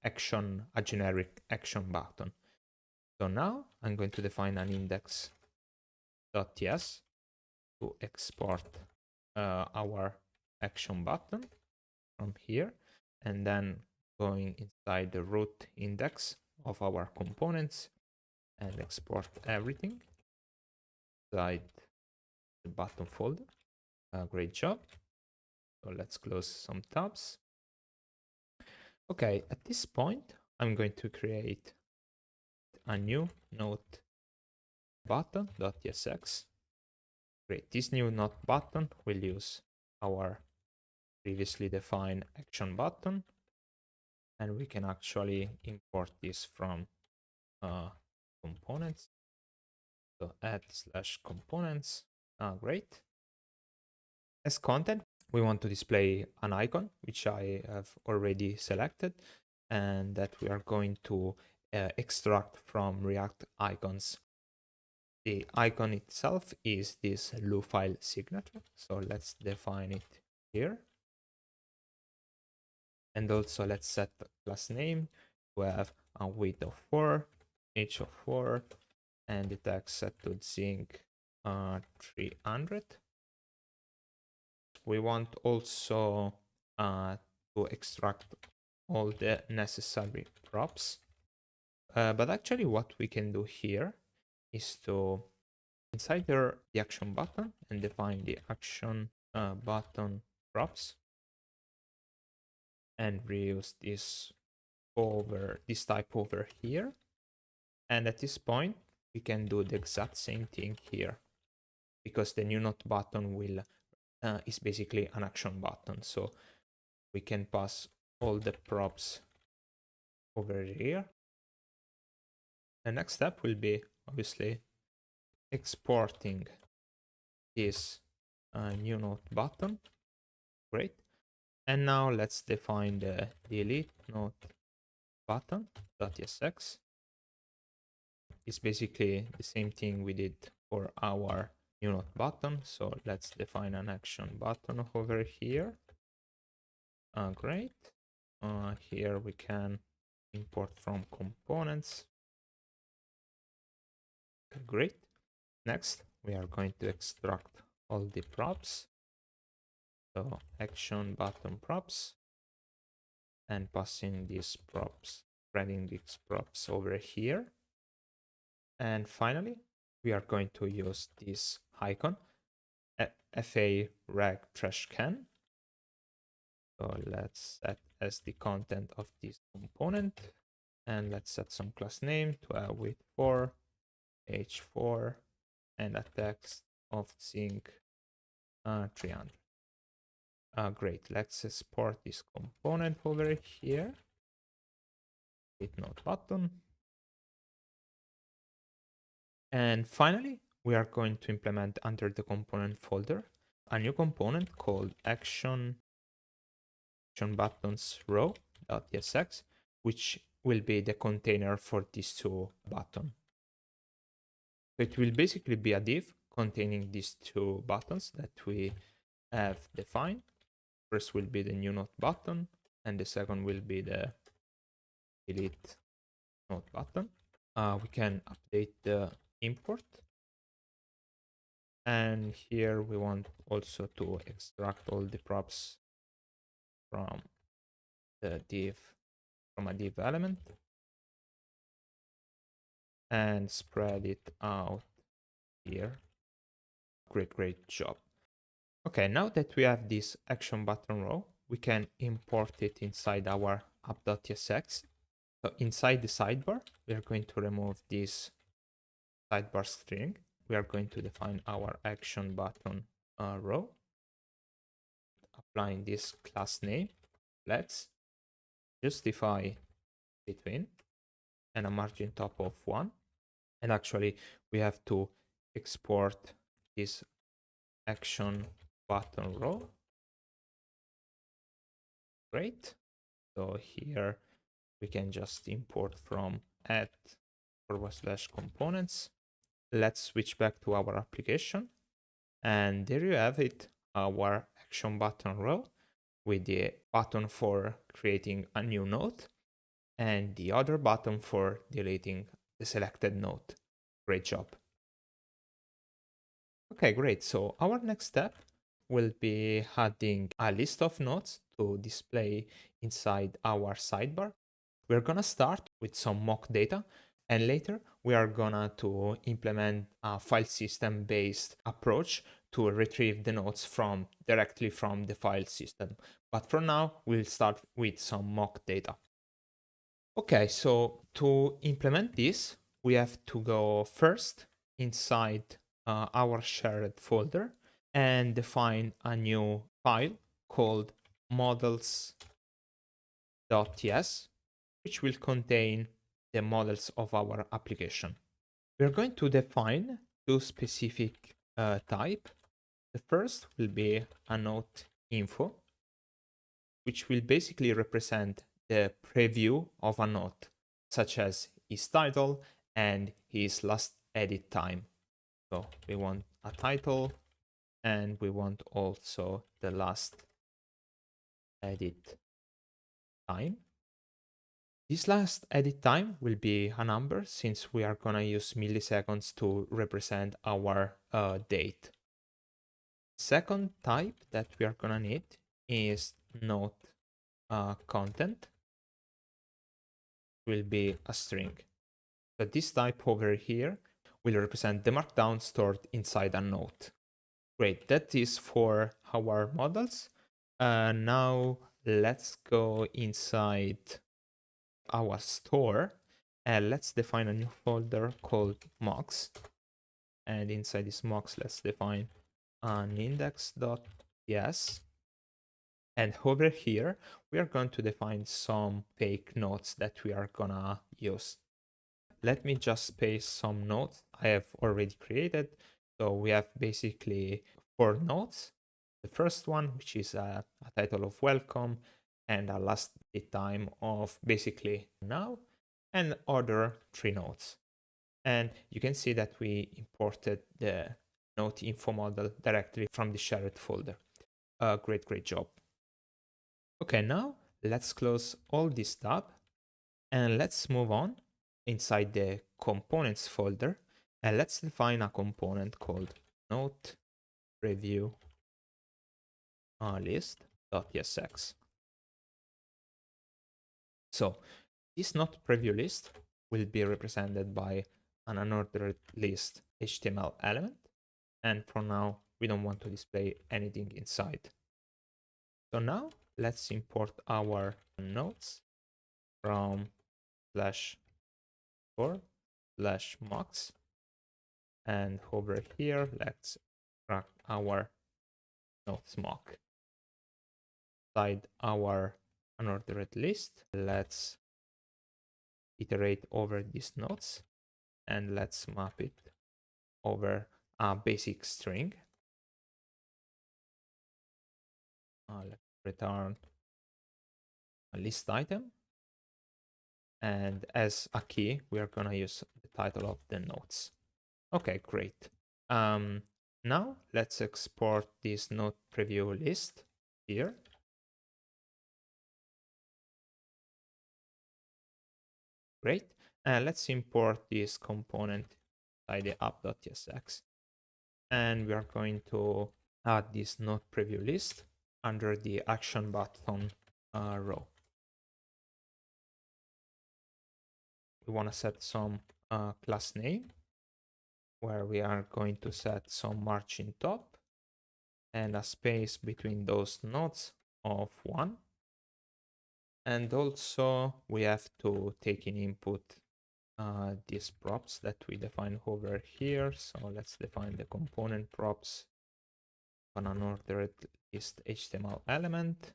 action, a generic action button. So now I'm going to define an index.ts to export our action button from here, and then going inside the root index of our components and export everything inside the button folder. Great job. So let's close some tabs. Okay, at this point, I'm going to create a new node button.tsx. Great. This new node button will use our previously defined action button, and we can actually import this from components. So add/components. Great. As content, we want to display an icon, which I have already selected, and that we are going to extract from React icons. The icon itself is this Lua file signature. So let's define it here. And also let's set the class name to have a width of 4, age of 4, and the text set to zinc 300. We want also to extract all the necessary props. But actually what we can do here is to inside the action button and define the action button props and reuse this type over here. And at this point, we can do the exact same thing here, because the new node button will is basically an action button. So we can pass all the props over here. The next step will be obviously exporting this new node button. Great. And now let's define the delete node button.tsx. It's basically the same thing we did for our new node button. So let's define an action button over here. Great. Here we can import from components. Okay, great. Next, we are going to extract all the props. So action button props, and passing these props, spreading these props over here. And finally, we are going to use this icon, FA rag trash can. So let's set as the content of this component, and let's set some class name to width 4, age 4, and a text of zinc 300. Great. Let's export this component over here. Hit node button. And finally, we are going to implement under the component folder a new component called action buttons row.tsx, which will be the container for these two buttons. So it will basically be a div containing these two buttons that we have defined. First will be the new node button, and the second will be the delete node button. We can update the import. And here we want also to extract all the props from the div, from a div element, and spread it out here. Great job. Okay, now that we have this action button row, we can import it inside our app.tsx. So inside the sidebar, we are going to remove this sidebar string. We are going to define our action button row, applying this class name. Let's justify between and a margin top of 1. And actually, we have to export this action button row. Great. So here we can just import from @/components. Let's switch back to our application. And there you have it, our action button row with the button for creating a new node and the other button for deleting the selected node. Great job. Okay, great. So our next step will be adding a list of nodes to display inside our sidebar. We're gonna start with some mock data, and later we are gonna to implement a file system based approach to retrieve the nodes directly from the file system. But for now, we'll start with some mock data. Okay, so to implement this, we have to go first inside our shared folder and define a new file called models.ts, which will contain the models of our application. We're going to define two specific types. The first will be a node info, which will basically represent the preview of a node, such as his title and his last edit time. So we want a title and we want also the last edit time. This last edit time will be a number since we are gonna use milliseconds to represent our date. Second type that we are gonna need is node content. Will be a string. So this type over here will represent the markdown stored inside a node. Great, that is for our models. Now let's go inside our store and let's define a new folder called mocks. And inside this mocks, let's define an index.ts. And over here, we are going to define some fake nodes that we are gonna use. Let me just paste some nodes I have already created. So we have basically 4 nodes. The first one, which is a title of welcome and a last date time of basically now, and other 3 nodes. And you can see that we imported the node info model directly from the shared folder. Great job. Okay, now let's close all this tab and let's move on inside the components folder and let's define a component called node preview list.tsx. So this node preview list will be represented by an unordered list HTML element, and for now we don't want to display anything inside. So now let's import our nodes from /store/mocks, and over here let's extract our nodes mock. Inside our unordered list, let's iterate over these nodes and let's map it over a basic string. Let's return a list item, and as a key we are gonna use the title of the nodes. Okay, great. Now let's export this node preview list here. Great. And let's import this component by the app.tsx. And we are going to add this node preview list under the action button row. We want to set some class name where we are going to set some margin top and a space between those nodes of 1. And also we have to take in input these props that we define over here. So let's define the component props on an ordered list HTML element.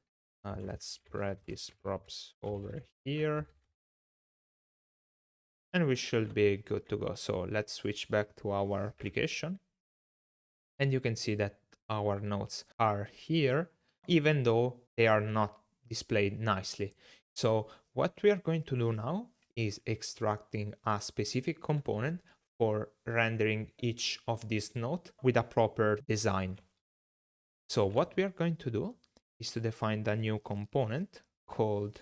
Let's spread these props over here. And we should be good to go. So let's switch back to our application. And you can see that our nodes are here, even though they are not displayed nicely. So what we are going to do now is extracting a specific component for rendering each of these nodes with a proper design. So what we are going to do is to define a new component called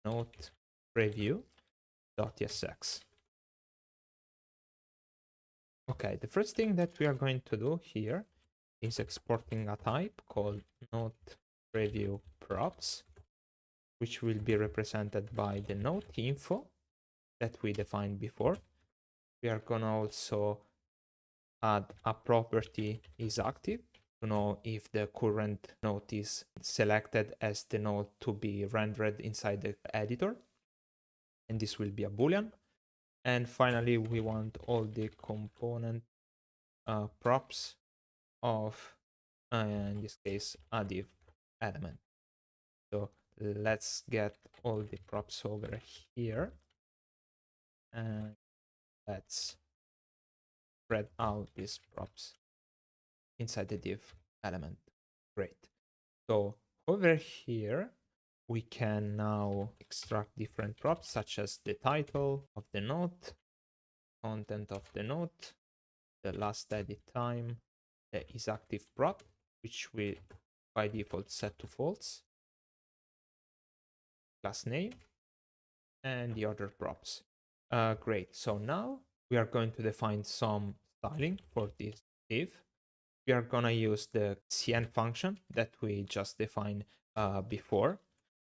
node preview.tsx. Okay, the first thing that we are going to do here is exporting a type called node preview props, which will be represented by the node info that we defined before. We are gonna also add a property is active to know if the current node is selected as the node to be rendered inside the editor. And this will be a boolean. And finally, we want all the component props of, in this case, a div element. So let's get all the props over here. And let's spread out these props inside the div element. Great. So over here, we can now extract different props such as the title of the node, content of the node, the last edit time, the isActive prop, which we by default set to false, class name, and the other props. Great. So now we are going to define some styling for this div. We are gonna use the cn function that we just defined before,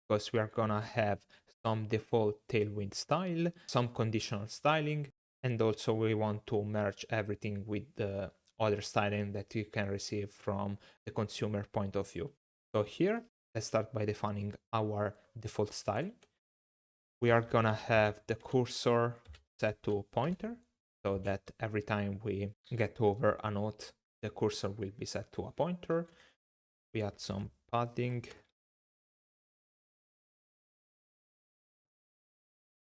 because we are gonna have some default Tailwind style, some conditional styling, and also we want to merge everything with the other styling that you can receive from the consumer point of view. So here, let's start by defining our default style. We are gonna have the cursor set to pointer, so that every time we get over a node, the cursor will be set to a pointer. We add some padding,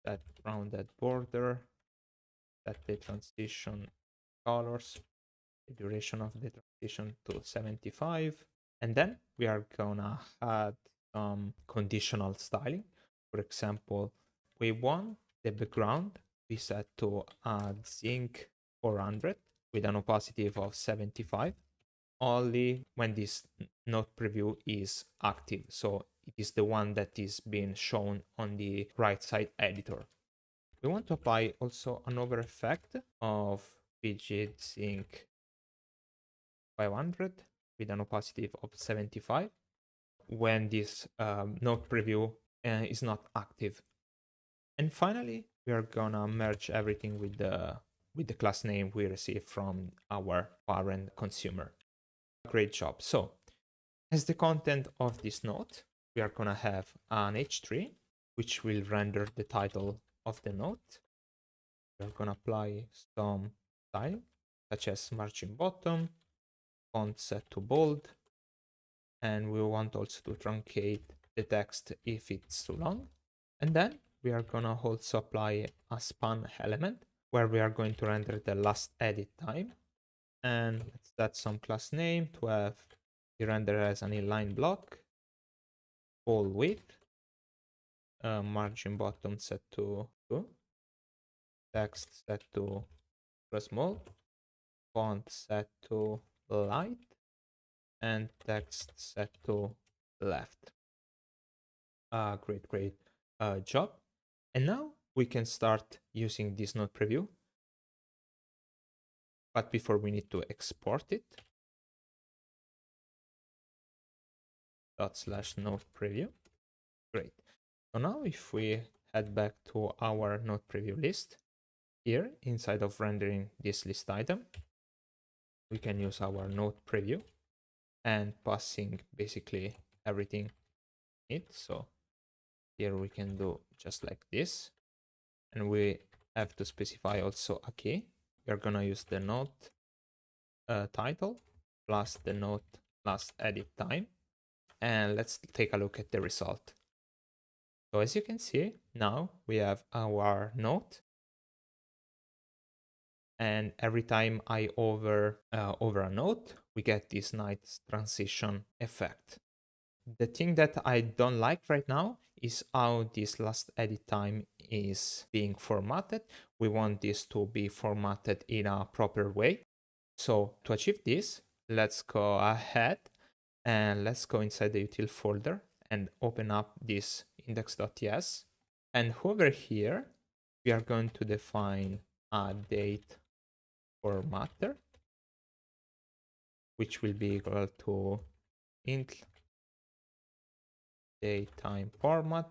that rounded border, set the transition colors, the duration of the transition to 75. And then we are gonna add some conditional styling. For example, we want the background be set to add zinc 400 with an opacity of 75 only when this node preview is active. So it is the one that is being shown on the right side editor. We want to apply also another effect of widget zinc 500 with an opacity of 75 when this node preview is not active. And finally, we are gonna merge everything with the class name we received from our parent consumer. Great job. So as the content of this node, we are gonna have an h3, which will render the title of the node. We're gonna apply some style, such as margin bottom, font set to bold, and we want also to truncate the text if it's too long. And then we are gonna also apply a span element where we are going to render the last edit time. And let's set some class name to have the render as an inline block, full width, margin bottom set to 2, text set to small, font set to light, and text set to left. Great job. And now we can start using this node preview. But before, we need to export it. /node preview. Great. So now if we head back to our node preview list, here inside of rendering this list item, we can use our node preview and passing basically everything in it. So here we can do just like this, and we have to specify also a key. We're gonna use the node title plus the node plus edit time, and let's take a look at the result. So as you can see, now we have our node, and every time I over a node, we get this nice transition effect. The thing that I don't like right now is how this last edit time is being formatted. We want this to be formatted in a proper way. So to achieve this, let's go ahead and let's go inside the util folder and open up this index.ts. And over here, we are going to define a date formatter, which will be equal to int datetime format.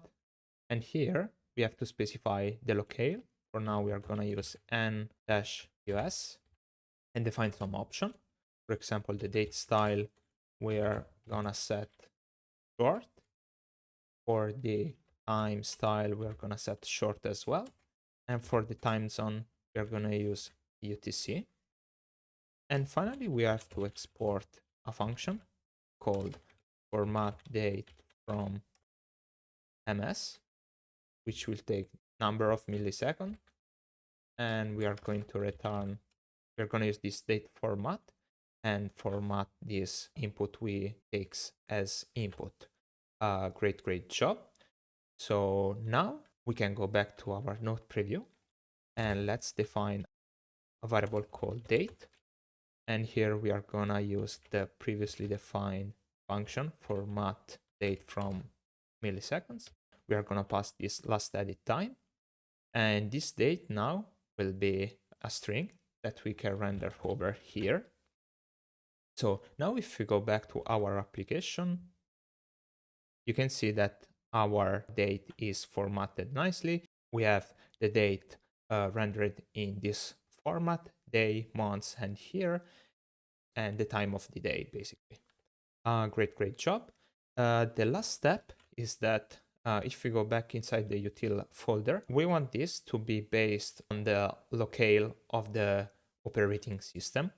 And here we have to specify the locale. For now, we are going to use n-us and define some option. For example, the date style, we're going to set short. For the time style, we're going to set short as well. And for the time zone, we're going to use UTC. And finally, we have to export a function called format date from ms, which will take number of milliseconds, and we are going to return, we're going to use this date format and format this input we takes as input. Great job. So now we can go back to our node preview and let's define a variable called date. And here we are gonna use the previously defined function format date from milliseconds. We are gonna pass this last edit time, and this date now will be a string that we can render over here. So now if we go back to our application, you can see that our date is formatted nicely. We have the date rendered in this format, day, months, and here, and the time of the day, basically. Great job. The last step is that if we go back inside the util folder, we want this to be based on the locale of the operating system.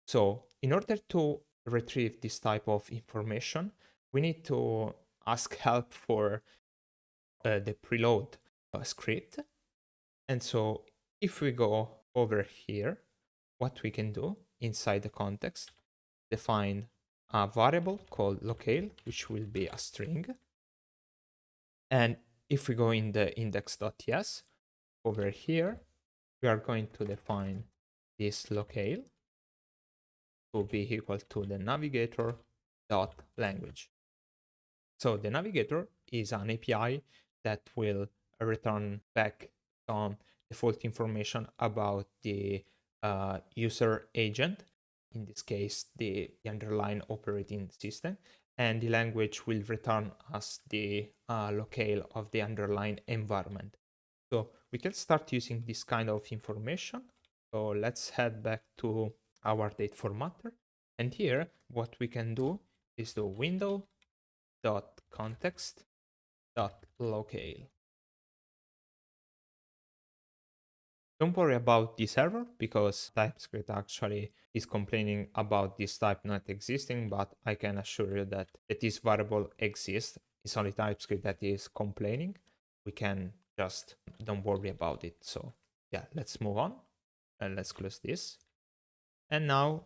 So in order to retrieve this type of information, we need to ask help for the preload script. And so if we go over here, what we can do inside the context, define a variable called locale, which will be a string. And if we go in the index.ts over here, we are going to define this locale to be equal to the navigator.language. So the navigator is an API that will return back some default information about the user agent, in this case, the underlying operating system, and the language will return us the locale of the underlying environment. So we can start using this kind of information. So let's head back to our date formatter. And here, what we can do is do window.context.locale. Don't worry about this error because Typescript actually is complaining about this type not existing, but I can assure you that this variable exists. It's only Typescript that is complaining. We can just don't worry about it. So yeah, let's move on and let's close this. And now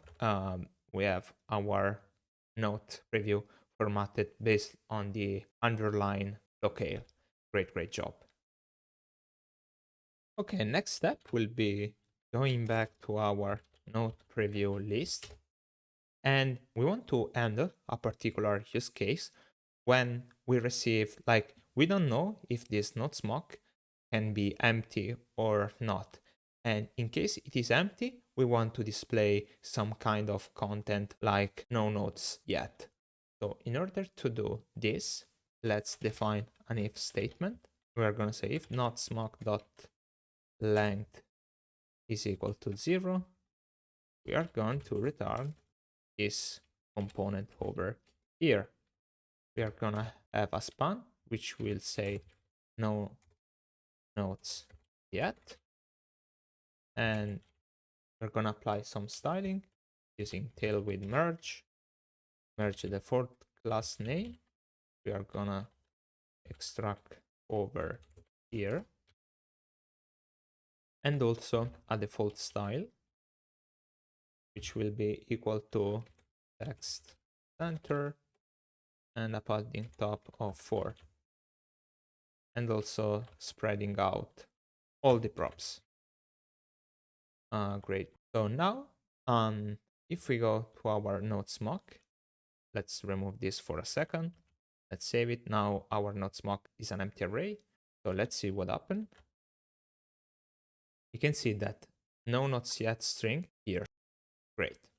we have our node preview formatted based on the underlying locale. Great job. Okay, next step will be going back to our node preview list. And we want to handle a particular use case when we receive, like, we don't know if this node smoke can be empty or not. And in case it is empty, we want to display some kind of content like no nodes yet. So in order to do this, let's define an if statement. We're going to say if not smoke.length is equal to 0, we are going to return this component over here. We are going to have a span, which will say no nodes yet. And we're going to apply some styling using Tailwind merge the default class name. We are going to extract over here. And also a default style, which will be equal to text center and a padding top of 4. And also spreading out all the props. Great. So now, if we go to our node smoke, let's remove this for a second. Let's save it. Now our node smoke is an empty array. So let's see what happened. You can see that no nodes yet string here. Great.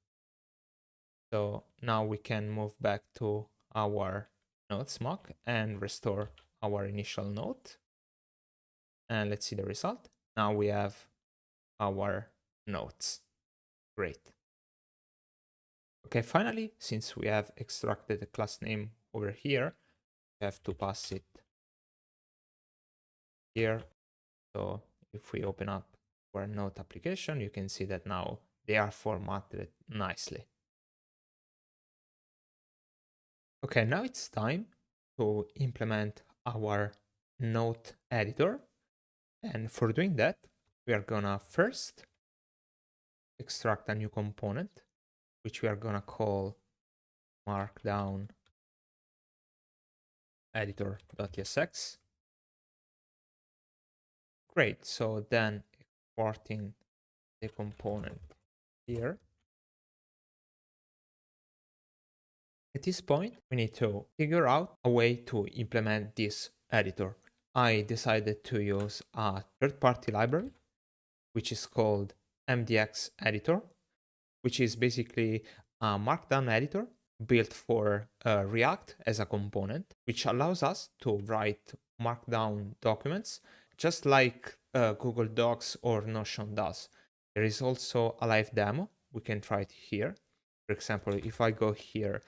So now we can move back to our node smoke and restore our initial node. And let's see the result. Now we have our nodes. Great. Okay, finally, since we have extracted the class name over here, we have to pass it here. So if we open up our node application, you can see that now they are formatted nicely. Okay, now it's time to implement our node editor. And for doing that, we are gonna first extract a new component, which we are gonna call markdown editor.tsx. Great, so then exporting the component here. At this point, we need to figure out a way to implement this editor. I decided to use a third-party library, which is called MDX editor, which is basically a markdown editor built for React as a component, which allows us to write markdown documents, just like Google Docs or Notion does. There is also a live demo. We can try it here. For example, if I go here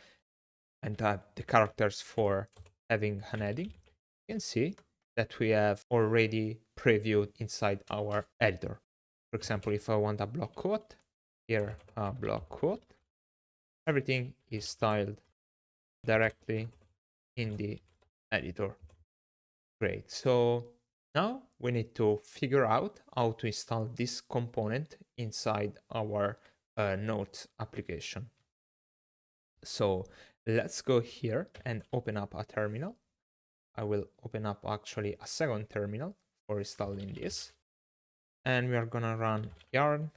and type the characters for having an heading, you can see that we have already previewed inside our editor. For example, if I want a block quote, here a block quote, everything is styled directly in the editor. Great. So now we need to figure out how to install this component inside our Notes application. So let's go here and open up a terminal. I will open up actually a second terminal for installing this. And we are gonna run yarn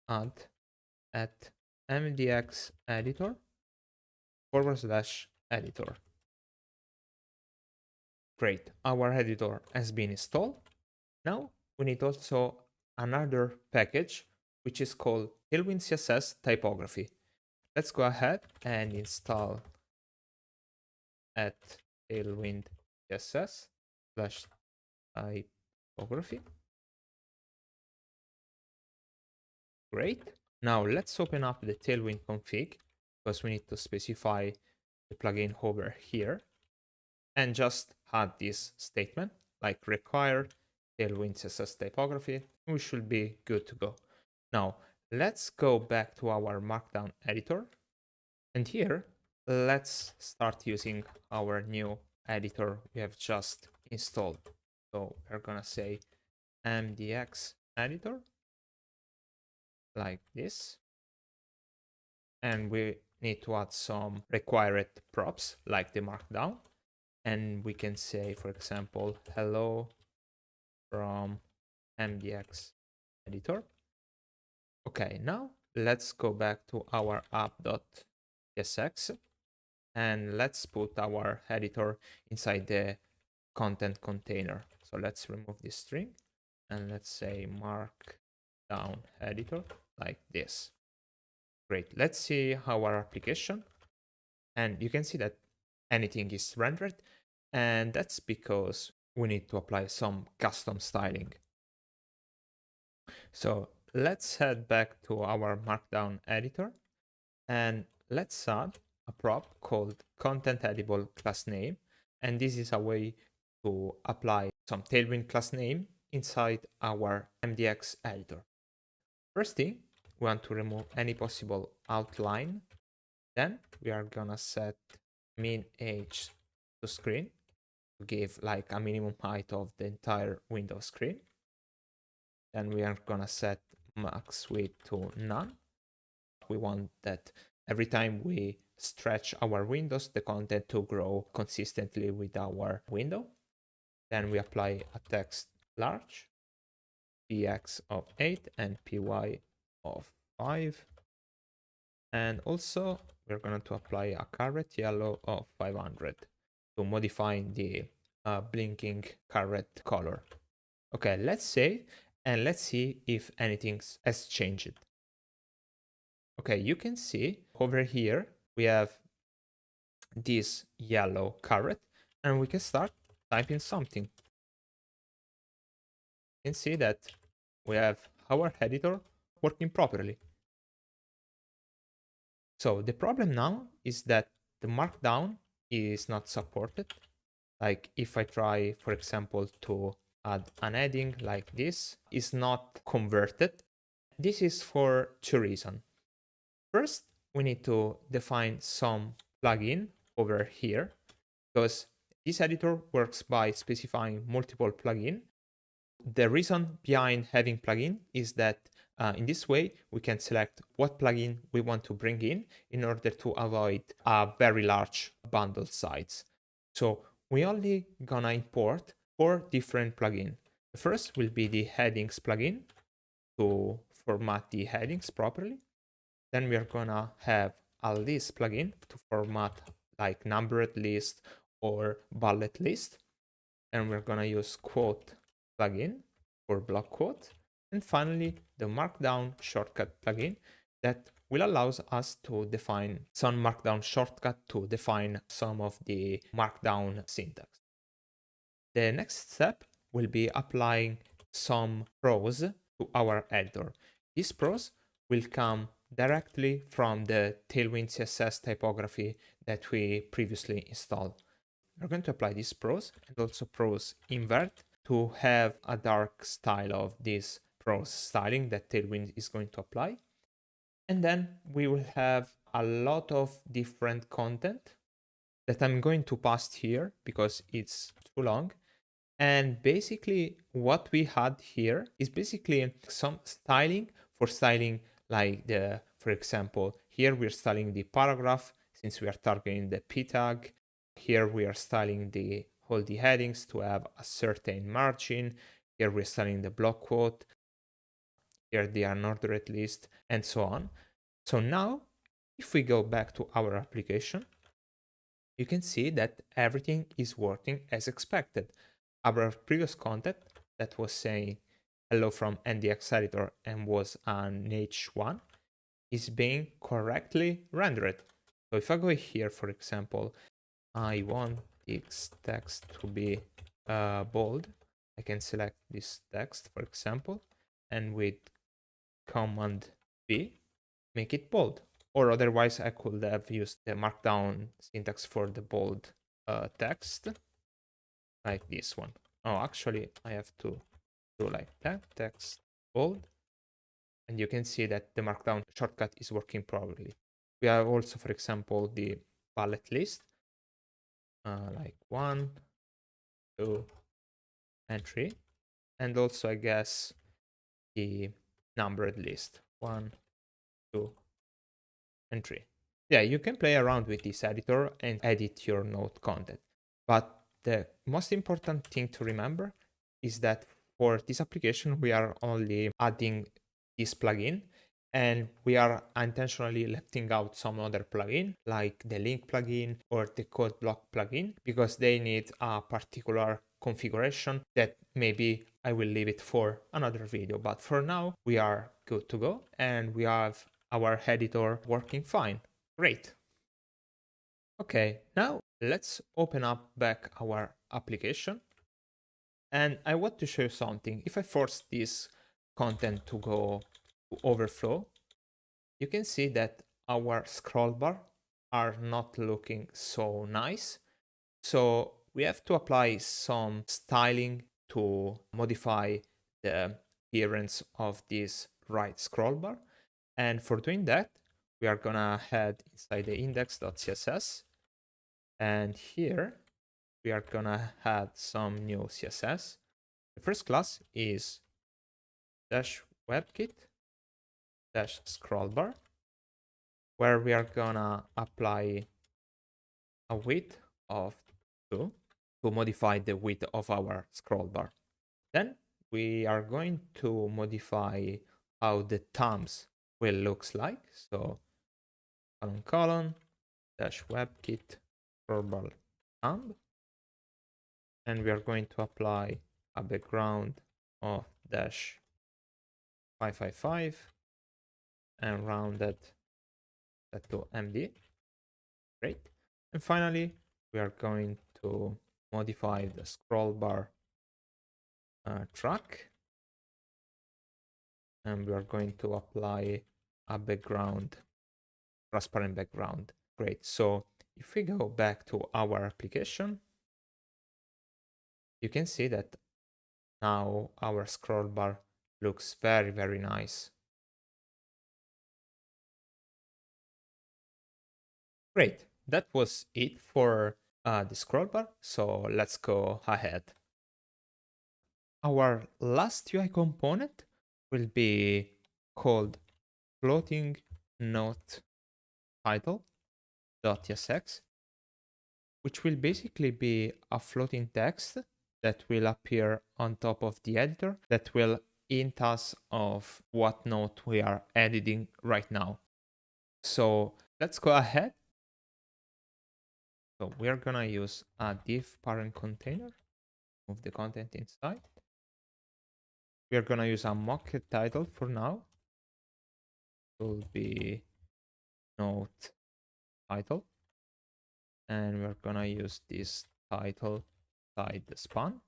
add at mdx editor /editor. Great, our editor has been installed. Now we need also another package, which is called Tailwind CSS typography. Let's go ahead and install at Tailwind CSS /typography. Great. Now let's open up the Tailwind config, because we need to specify the plugin over here and just add this statement like require Tailwind CSS typography. We should be good to go. Now let's go back to our markdown editor, and here let's start using our new editor we have just installed. So we're gonna say mdx editor like this, and we need to add some required props like the markdown, and we can say, for example, hello from mdx editor. Okay, now let's go back to our app.tsx and let's put our editor inside the content container. So let's remove this string and let's say markdown editor like this. Great, let's see our application, and you can see that anything is rendered And that's because we need to apply some custom styling. So let's head back to our Markdown editor and let's add a prop called content edible class name. And this is a way to apply some Tailwind class name inside our MDX editor. First thing, we want to remove any possible outline. Then we are gonna set min age to screen to give like a minimum height of the entire window screen. Then we are gonna set max width to none. We want that every time we stretch our windows, the content to grow consistently with our window. Then we apply a text large, px of 8 and py of 5. And also we're going to apply a caret yellow of 500 to modify the blinking caret color. Okay, let's save and let's see if anything has changed. Okay, you can see over here we have this yellow caret and we can start typing something. You can see that we have our editor working properly. So the problem now is that the markdown is not supported. Like if I try, for example, to add an heading like this, is not converted. This is for two reasons. First, we need to define some plugin over here because this editor works by specifying multiple plugins. The reason behind having plugin is that in this way, we can select what plugin we want to bring in order to avoid a very large bundle size. So we only gonna import 4 different plugins. The first will be the headings plugin to format the headings properly. Then we are gonna have a list plugin to format like numbered list or bullet list. And we're gonna use quote plugin for block quote. And finally, the Markdown shortcut plugin that will allow us to define some Markdown shortcut to define some of the Markdown syntax. The next step will be applying some prose to our editor. These prose will come directly from the Tailwind CSS typography that we previously installed. We're going to apply this prose and also prose invert to have a dark style of this prose styling that Tailwind is going to apply. And then we will have a lot of different content that I'm going to paste here because it's too long. And basically what we had here is basically some styling for styling like for example, here we're styling the paragraph since we are targeting the p tag. Here we are styling all the headings to have a certain margin. Here we're styling the block quote. Here the unordered list and so on. So now if we go back to our application, you can see that everything is working as expected. Our previous content that was saying hello from NDX editor and was an H1 is being correctly rendered. So if I go here, for example, I want this text to be bold. I can select this text, for example, and with Command B, make it bold. Or otherwise, I could have used the Markdown syntax for the bold text, like this one. Oh, actually, I have to do like that, text bold. And you can see that the Markdown shortcut is working properly. We have also, for example, the bullet list, like 1, 2, and 3. And also, I guess, the numbered list, 1, 2, and 3. Yeah, you can play around with this editor and edit your node content. But the most important thing to remember is that for this application, we are only adding this plugin and we are intentionally leaving out some other plugin like the link plugin or the code block plugin because they need a particular configuration that maybe I will leave it for another video. But for now, we are good to go and we have our editor working fine. Great. Okay, now let's open up back our application. And I want to show you something. If I force this content to go to overflow, you can see that our scroll bar are not looking so nice. So we have to apply some styling to modify the appearance of this right scroll bar. And for doing that, we are gonna head inside the index.css. And here we are gonna add some new CSS. The first class is dash webkit dash scrollbar, where we are gonna apply a width of 2 to modify the width of our scrollbar. Then we are going to modify how the thumbs will looks like. So colon dash webkit scrollbar thumb, and we are going to apply a background of dash 555 and rounded that to MD. Great. And finally, we are going to modify the scroll bar track, and we are going to apply a background, transparent background. Great. So if we go back to our application, you can see that now our scroll bar looks very, very nice. Great. That was it for the scroll bar. So let's go ahead. Our last UI component will be called floating note title.tsx, which will basically be a floating text that will appear on top of the editor that will hint us of what note we are editing right now. So let's go ahead. So we are gonna use a div parent container, move the content inside. We are gonna use a mock title for now. It will be note title, and we're gonna use this title inside the span.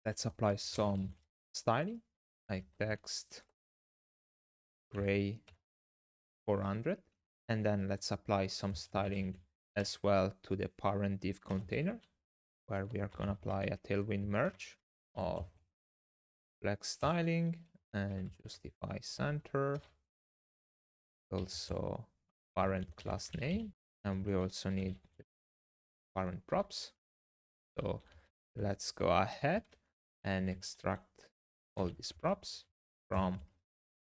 Let's apply some styling like text gray 400, and then let's apply some styling as well to the parent div container, where we are gonna apply a tailwind merge of black styling and justify center, also parent class name, and we also need parent props. So let's go ahead and extract all these props from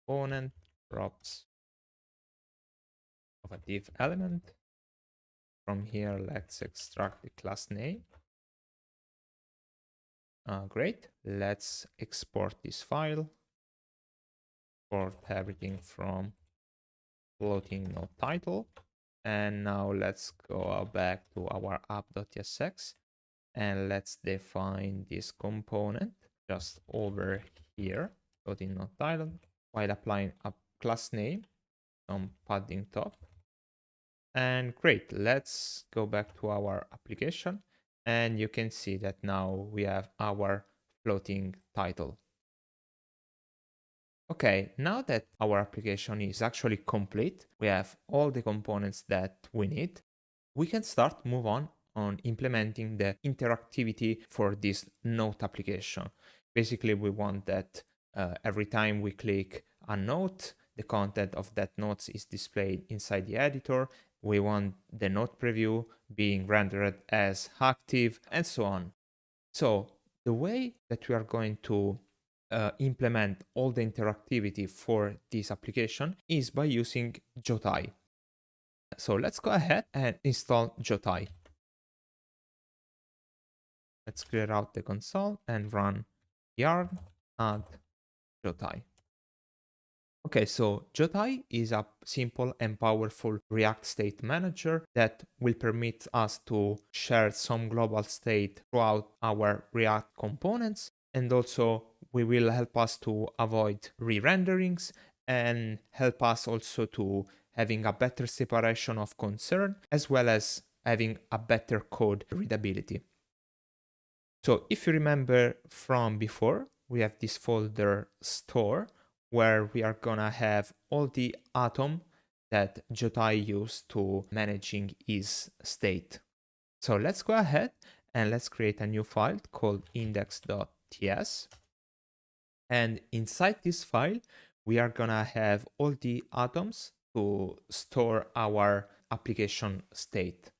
component props of a div element. From here, let's extract the class name. Great. Let's export this file. Export everything from floating note title. And now let's go back to our app.tsx and let's define this component just over here, floating note title, while applying a class name, some padding top. And great, let's go back to our application, and you can see that now we have our floating title. Okay, now that our application is actually complete, we have all the components that we need, we can start move on implementing the interactivity for this note application. Basically, we want that every time we click a note, the content of that note is displayed inside the editor. We want the note preview being rendered as active and so on. So the way that we are going to implement all the interactivity for this application is by using Jotai. So let's go ahead and install Jotai. Let's clear out the console and run yarn add Jotai. Okay, so Jotai is a simple and powerful React state manager that will permit us to share some global state throughout our React components, and also we will help us to avoid re-renderings and help us also to having a better separation of concern, as well as having a better code readability. So if you remember from before, we have this folder store where we are gonna have all the atom that Jotai used to managing his state. So let's go ahead and let's create a new file called index.ts. And inside this file, we are gonna have all the atoms to store our application state.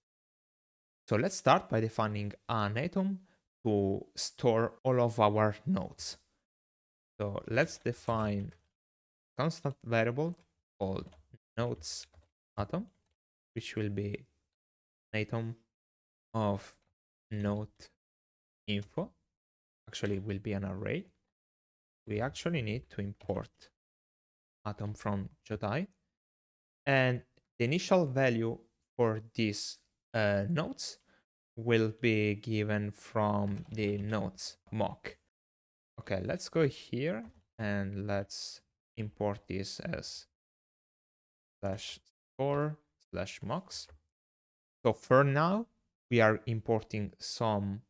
So let's start by defining an atom to store all of our nodes. So let's define constant variable called nodes atom, which will be an atom of node info. Actually, will be an array. We actually need to import atom from Jotai, and the initial value for these nodes will be given from the nodes mock. Okay, let's go here and let's import this as /store/mocks. So for now, we are importing some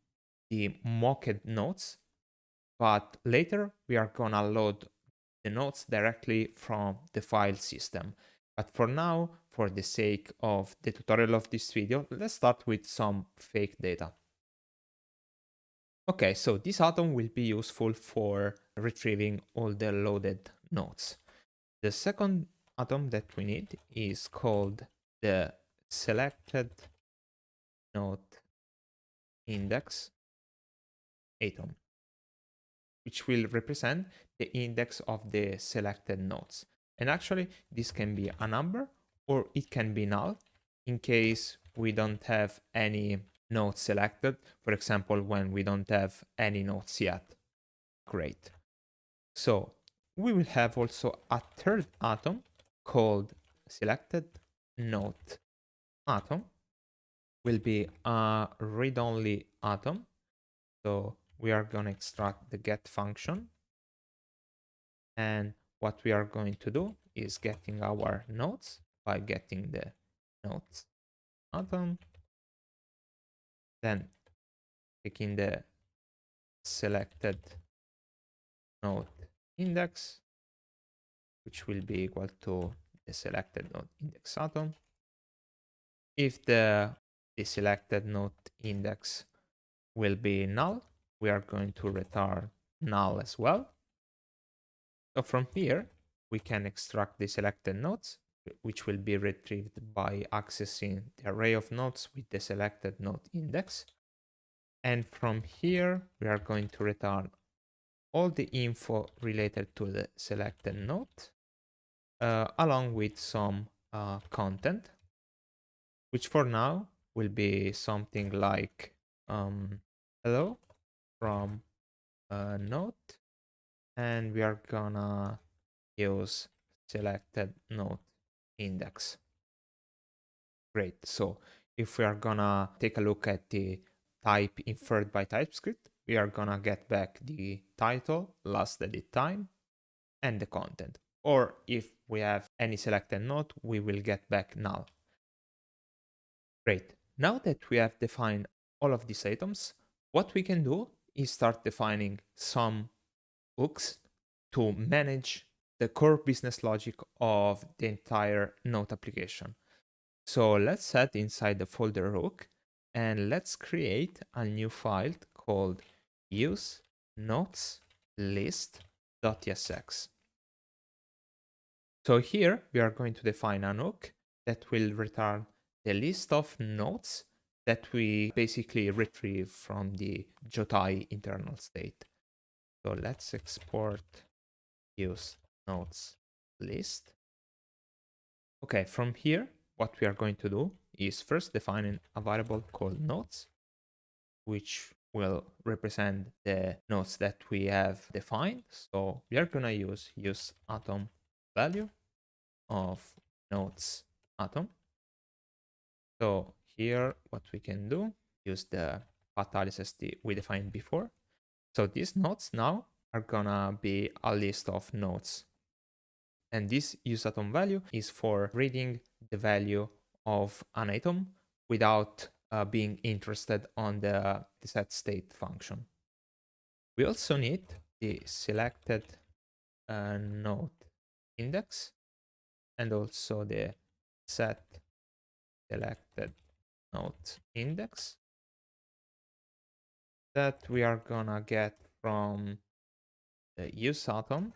the mocked nodes, but later we are gonna load the nodes directly from the file system. But for now, for the sake of the tutorial of this video, let's start with some fake data. Okay, so this atom will be useful for retrieving all the loaded nodes. The second atom that we need is called the selected node index atom, which will represent the index of the selected nodes. And actually, this can be a number or it can be null in case we don't have any nodes selected. For example, when we don't have any nodes yet. Great. So we will have also a third atom called selected node atom. Will be a read-only atom. So we are going to extract the get function. And what we are going to do is getting our nodes by getting the nodes atom, then taking the selected node index, which will be equal to the selected node index atom. If the selected node index will be null, we are going to return null as well. So from here, we can extract the selected nodes, which will be retrieved by accessing the array of nodes with the selected node index. And from here, we are going to return all the info related to the selected node, along with some content, which for now will be something like hello from a node, and we are gonna use selected node index. Great. So if we are gonna take a look at the type inferred by Typescript, we are gonna get back the title, last edit time, and the content. Or if we have any selected node, we will get back null. Great. Now that we have defined all of these items, what we can do is start defining some hooks to manage the core business logic of the entire node application. So let's set inside the folder hook and let's create a new file called use nodes list.tsx. So here we are going to define an hook that will return the list of nodes that we basically retrieve from the Jotai internal state. So let's export use nodes list. Okay, from here, what we are going to do is first define a variable called nodes, which will represent the nodes that we have defined. So we are going to use atom value of nodes atom. So here, what we can do, use the path aliases we defined before. So these nodes now are gonna be a list of nodes. And this useAtom value is for reading the value of an item without being interested on the set state function. We also need the selected node index and also the set selected node index that we are gonna get from the use atom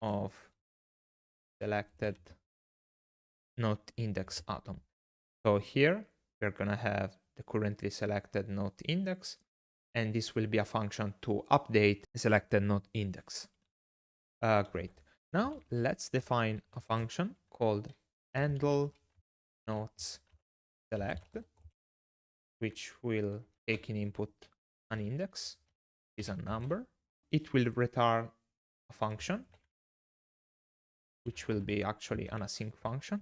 of selected node index atom. So here we're gonna have the currently selected node index, and this will be a function to update the selected node index. Great. Now let's define a function called handle nodes select, which will take in input an index, is a number. It will return a function, which will be actually an async function.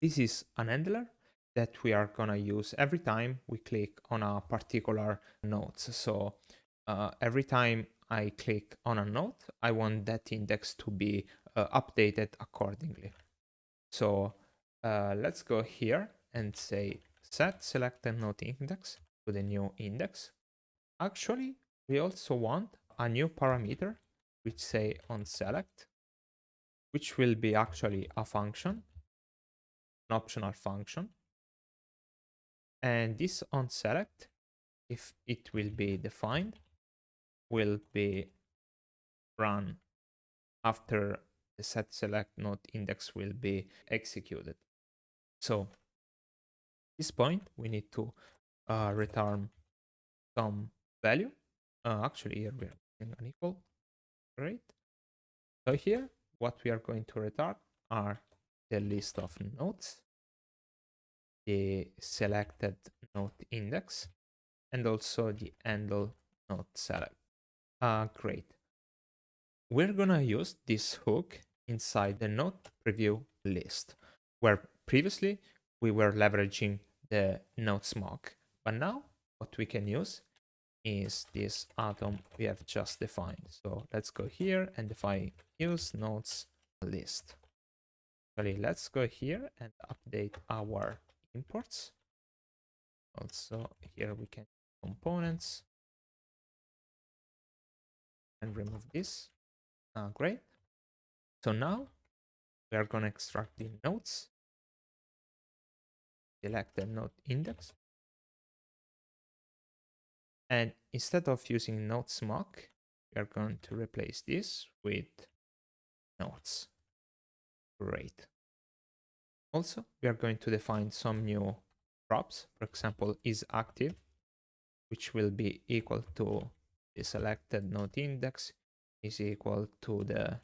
This is an handler that we are gonna use every time we click on a particular node. So every time I click on a node, I want that index to be updated accordingly. So let's go here and say set selected node index to the new index. Actually, we also want a new parameter which say on select, which will be actually a function, an optional function. And this on select, if it will be defined, will be run after the set select node index will be executed. So at this point, we need to return some value. Actually, here we're using an equal. Great. So here, what we are going to return are the list of nodes, the selected node index, and also the handle node select. Great. We're gonna use this hook inside the node preview list, where previously we were leveraging the nodes mock, but now what we can use is this atom we have just defined. So let's go here and define use nodes list. Actually, let's go here and update our imports. Also here we can components and remove this. Great. So now we are going to extract the nodes, select the node index, and instead of using nodes mock, we are going to replace this with nodes. Great. Also, we are going to define some new props. For example, is active, which will be equal to the selected node index is equal to the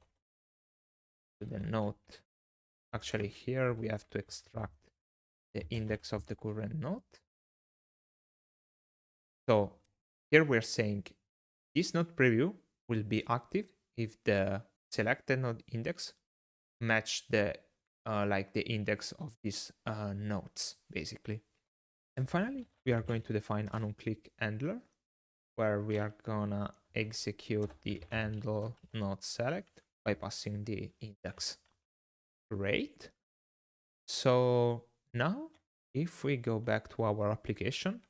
node. Actually, here we have to extract the index of the current node. So here we're saying this node preview will be active if the selected node index match the like the index of these nodes, basically. And finally, we are going to define an on-click handler, where we are gonna execute the handle node select by passing the index. Great. So now, if we go back to our application,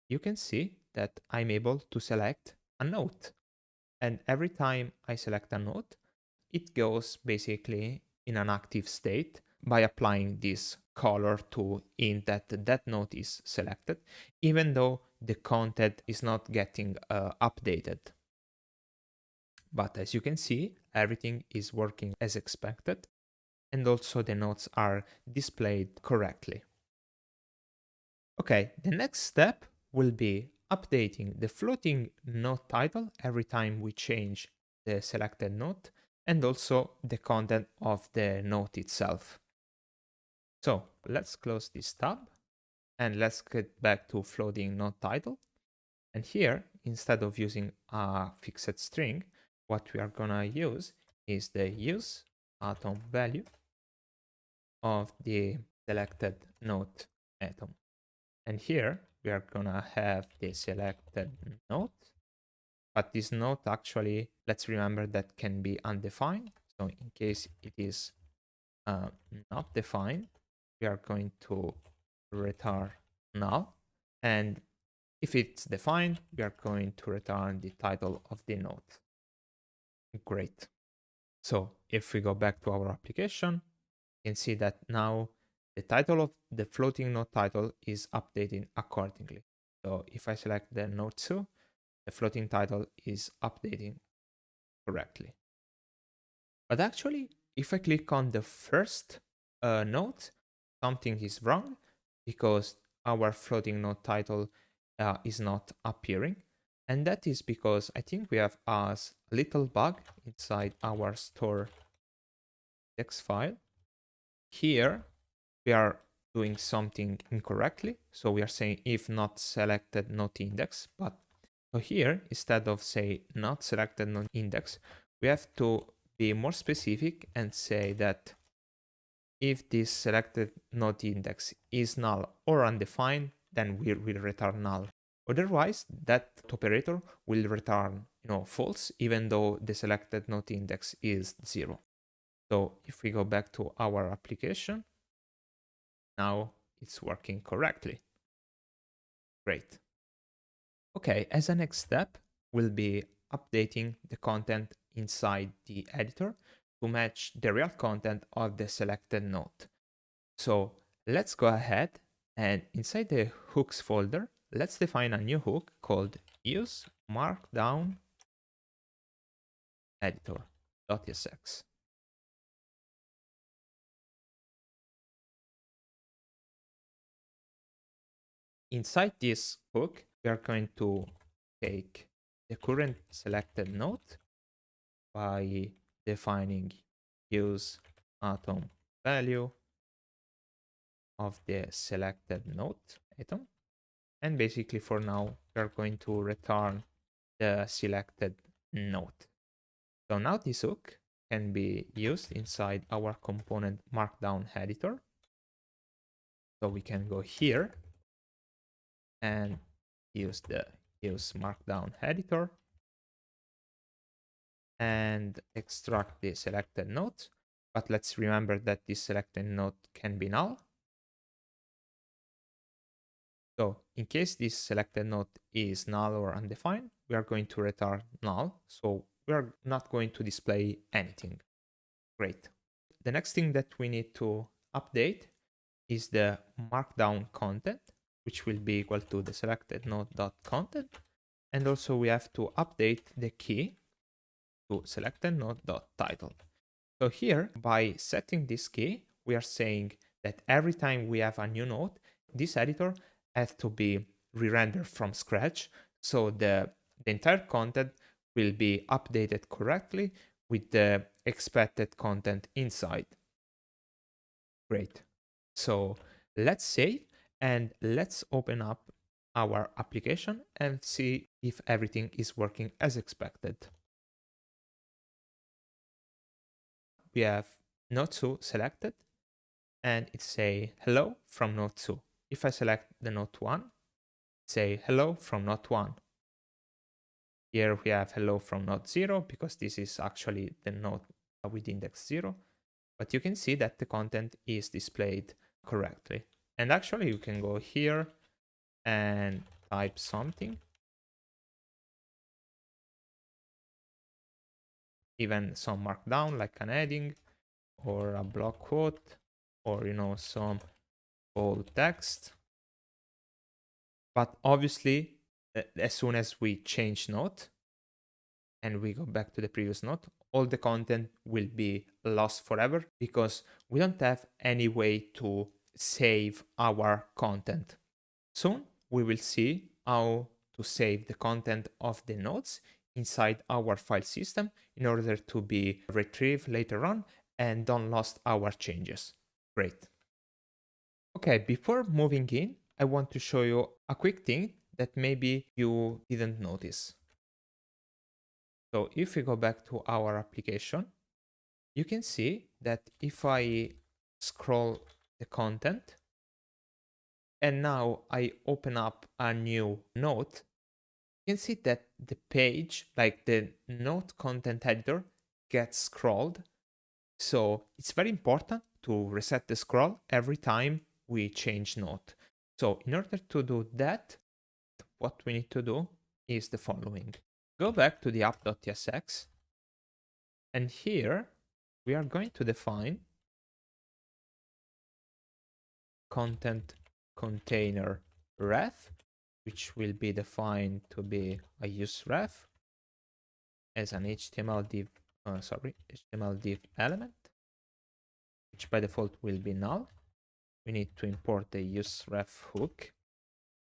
you can see that I'm able to select a node. And every time I select a node, it goes basically in an active state by applying this color to in that node is selected, even though the content is not getting updated. But as you can see, everything is working as expected, and also the nodes are displayed correctly. Okay, the next step will be updating the floating node title every time we change the selected node, and also the content of the node itself. So let's close this tab and let's get back to floating node title. And here, instead of using a fixed string, what we are gonna use is the use atom value of the selected node atom. And here we are gonna have the selected node, but this node actually, let's remember that can be undefined. So in case it is not defined, we are going to return null. And if it's defined, we are going to return the title of the node. Great. So if we go back to our application, you can see that now the title of the floating node title is updating accordingly. So if I select the node 2, the floating title is updating correctly. But actually, if I click on the first node, something is wrong because our floating node title is not appearing. And that is because I think we have a little bug inside our store text file. Here, we are doing something incorrectly. So we are saying if not selected not index, but so here, instead of say not selected not index, we have to be more specific and say that if this selected node index is null or undefined, then we will return null. Otherwise, that operator will return false, even though the selected node index is 0. So if we go back to our application, now it's working correctly. Great. Okay, as a next step, we'll be updating the content inside the editor to match the real content of the selected node. So let's go ahead and inside the hooks folder, let's define a new hook called use markdown editor.tsx. Inside this hook, we are going to take the current selected node by defining use atom value of the selected node item. And basically for now, we are going to return the selected node. So now this hook can be used inside our component markdown editor. So we can go here and use the use markdown editor and extract the selected node. But let's remember that this selected node can be null. So in case this selected node is null or undefined, we are going to return null. So we are not going to display anything. Great. The next thing that we need to update is the markdown content, which will be equal to the selected node.content. And also we have to update the key to selected node.title. So here, by setting this key, we are saying that every time we have a new node, this editor has to be re-rendered from scratch. So the entire content will be updated correctly with the expected content inside. Great. So let's save and let's open up our application and see if everything is working as expected. We have node 2 selected and it say hello from node 2. If I select the node 1, say hello from node 1. Here we have hello from node 0 because this is actually the node with index 0. But you can see that the content is displayed correctly. And actually you can go here and type something. Even some markdown like an heading or a block quote or some bold text. But obviously as soon as we change node and we go back to the previous node, all the content will be lost forever because we don't have any way to save our content. Soon we will see how to save the content of the nodes inside our file system in order to be retrieved later on and don't lose our changes. Great. Okay, before moving in, I want to show you a quick thing that maybe you didn't notice. So if we go back to our application, you can see that if I scroll the content and now I open up a new node, you can see that the page, like the node content editor, gets scrolled. So it's very important to reset the scroll every time we change node. So in order to do that, what we need to do is the following. Go back to the app.tsx, and here we are going to define content container ref, which will be defined to be a useRef as an HTML div element, which by default will be null. We need to import the useRef hook,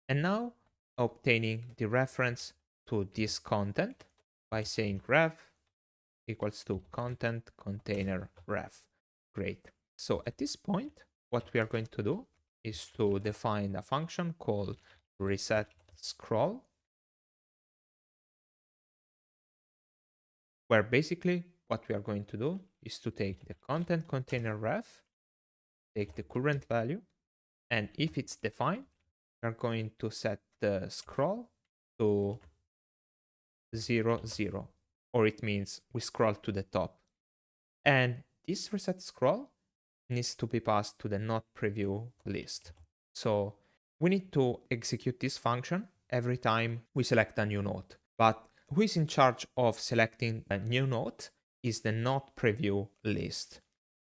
and now obtaining the reference to this content by saying ref equals to content container ref. Great. So at this point, what we are going to do is to define a function called reset scroll, where basically what we are going to do is to take the content container ref, take the current value, and if it's defined, we are going to set the scroll to 0, 0, or it means we scroll to the top. And this reset scroll needs to be passed to the node preview list. So we need to execute this function every time we select a new node. But who is in charge of selecting a new node is the node preview list.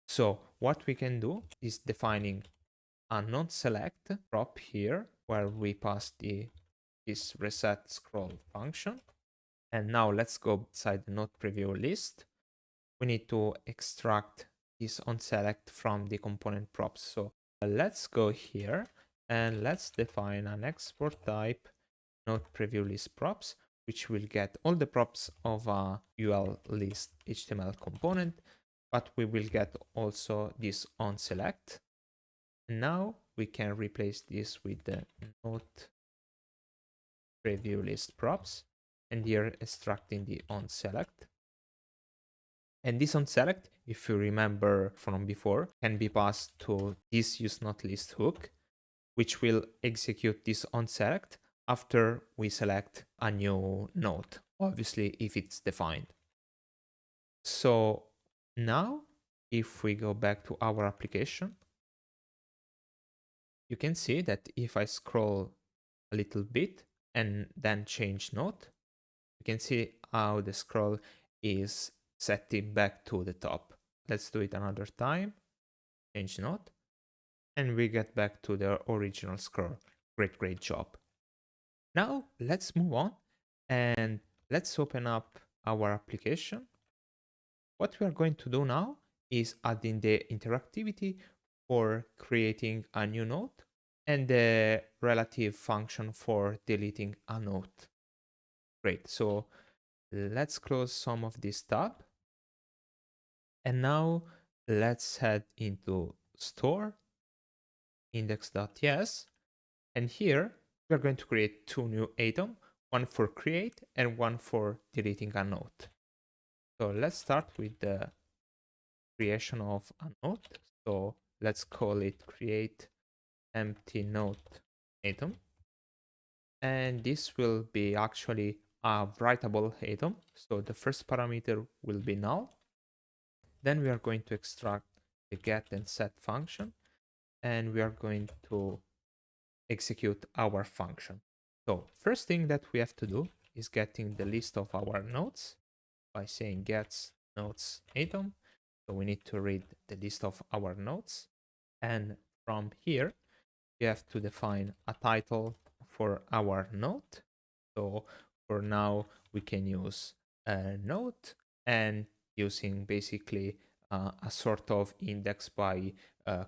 So what we can do is defining a node select prop here, where we pass this reset scroll function. And now let's go inside the node preview list. We need to extract this onSelect from the component props. So let's go here and let's define an export type node preview list props, which will get all the props of a UL list HTML component, but we will get also this onSelect. Now we can replace this with the node preview list props, and here extracting the onSelect. And this onSelect, if you remember from before, can be passed to this useNodeList hook, which will execute this onSelect after we select a new node, obviously if it's defined. So now, if we go back to our application, you can see that if I scroll a little bit and then change node, you can see how the scroll is setting back to the top. Let's do it another time. Change node, and we get back to the original scroll. Great job. Now let's move on and let's open up our application. What we are going to do now is adding the interactivity for creating a new node and the relative function for deleting a node. Great, so let's close some of this tab. And now let's head into store, index.ts, and here we're going to create two new items, one for create and one for deleting a node. So let's start with the creation of a node. So let's call it create empty node item. And this will be actually a writable item. So the first parameter will be null. Then we are going to extract the get and set function, and we are going to execute our function. So first thing that we have to do is getting the list of our nodes by saying gets nodes item. So we need to read the list of our nodes, and from here we have to define a title for our node. So for now we can use a node, and using basically a sort of index by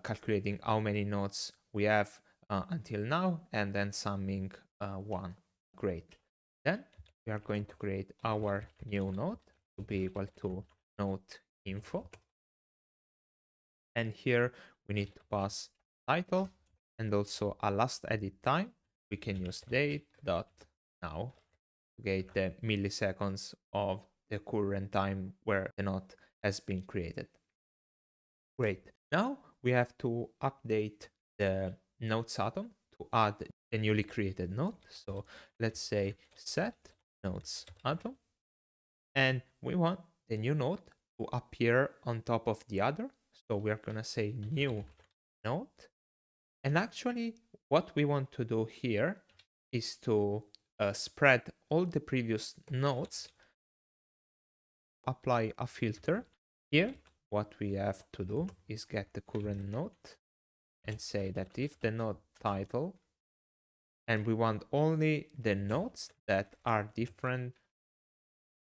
calculating how many nodes we have until now, and then summing 1. Great. Then we are going to create our new node to be equal to node info. And here we need to pass title and also a last edit time. We can use date.now to get the milliseconds of the current time where the node has been created. Great. Now we have to update the nodes atom to add the newly created node. So let's say set nodes atom, and we want the new node to appear on top of the other. So we are going to say new node. And actually, what we want to do here is to spread all the previous nodes, apply a filter. Here, what we have to do is get the current node and say that if the node title, and we want only the nodes that are different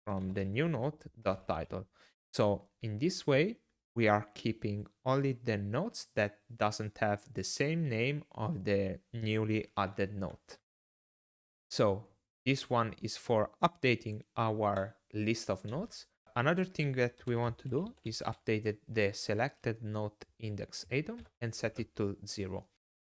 from the new node dot title. So in this way, we are keeping only the nodes that doesn't have the same name of the newly added node. So this one is for updating our list of nodes. Another thing that we want to do is update the selected node index atom and set it to 0.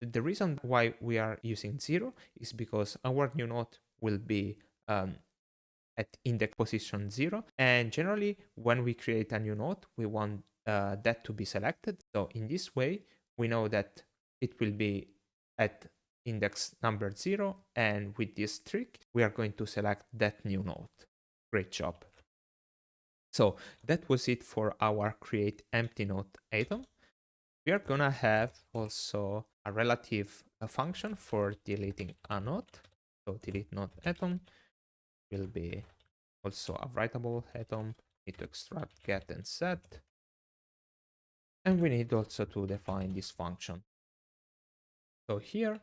The reason why we are using 0 is because our new node will be at index position 0. And generally, when we create a new node, we want that to be selected. So in this way, we know that it will be at index number 0. And with this trick, we are going to select that new node. Great job. So that was it for our create empty node atom. We are gonna have also a relative function for deleting a node. So delete node atom will be also a writable atom. Need to extract get and set. And we need also to define this function. So here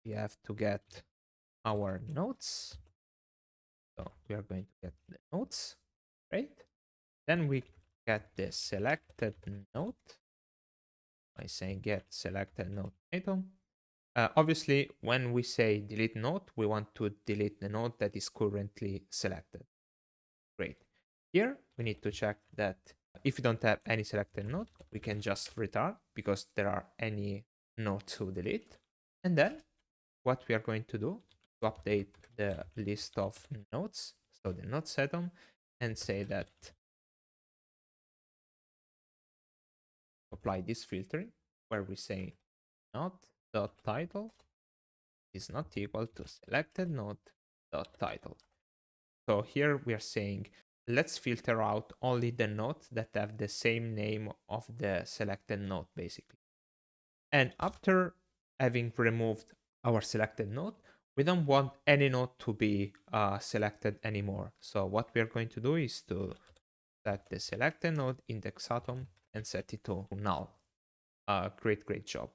we have to get our nodes. So we are going to get the nodes, right? Then we get the selected node by saying get selected node atom. Obviously, when we say delete node, we want to delete the node that is currently selected. Great. Here, we need to check that if we don't have any selected node, we can just return because there are any nodes to delete. And then what we are going to do to update the list of nodes, so the node atom, and say that apply this filtering where we say node.title is not equal to selected node.title. So here we are saying, let's filter out only the nodes that have the same name of the selected node, basically. And after having removed our selected node, we don't want any node to be selected anymore. So what we are going to do is to set the selected node index atom and set it to null. Great job.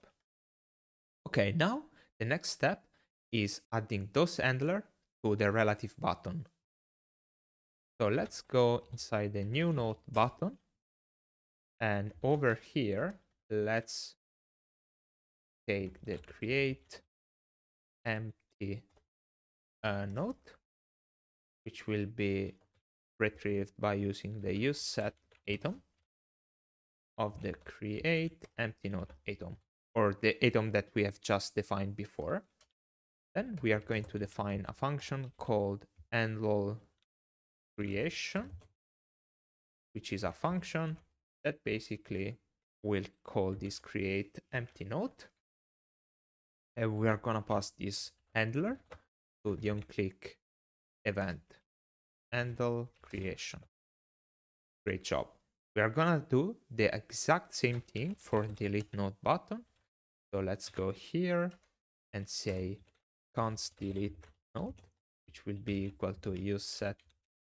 Okay, now the next step is adding those handler to the relative button. So let's go inside the new node button, and over here, let's take the create empty node, which will be retrieved by using the use set atom of the create empty node atom, or the atom that we have just defined before. Then we are going to define a function called handle creation, which is a function that basically will call this create empty node. And we are gonna pass this handler to the onClick event handle creation. Great job. We are gonna do the exact same thing for delete node button. So let's go here and say const delete node, which will be equal to use set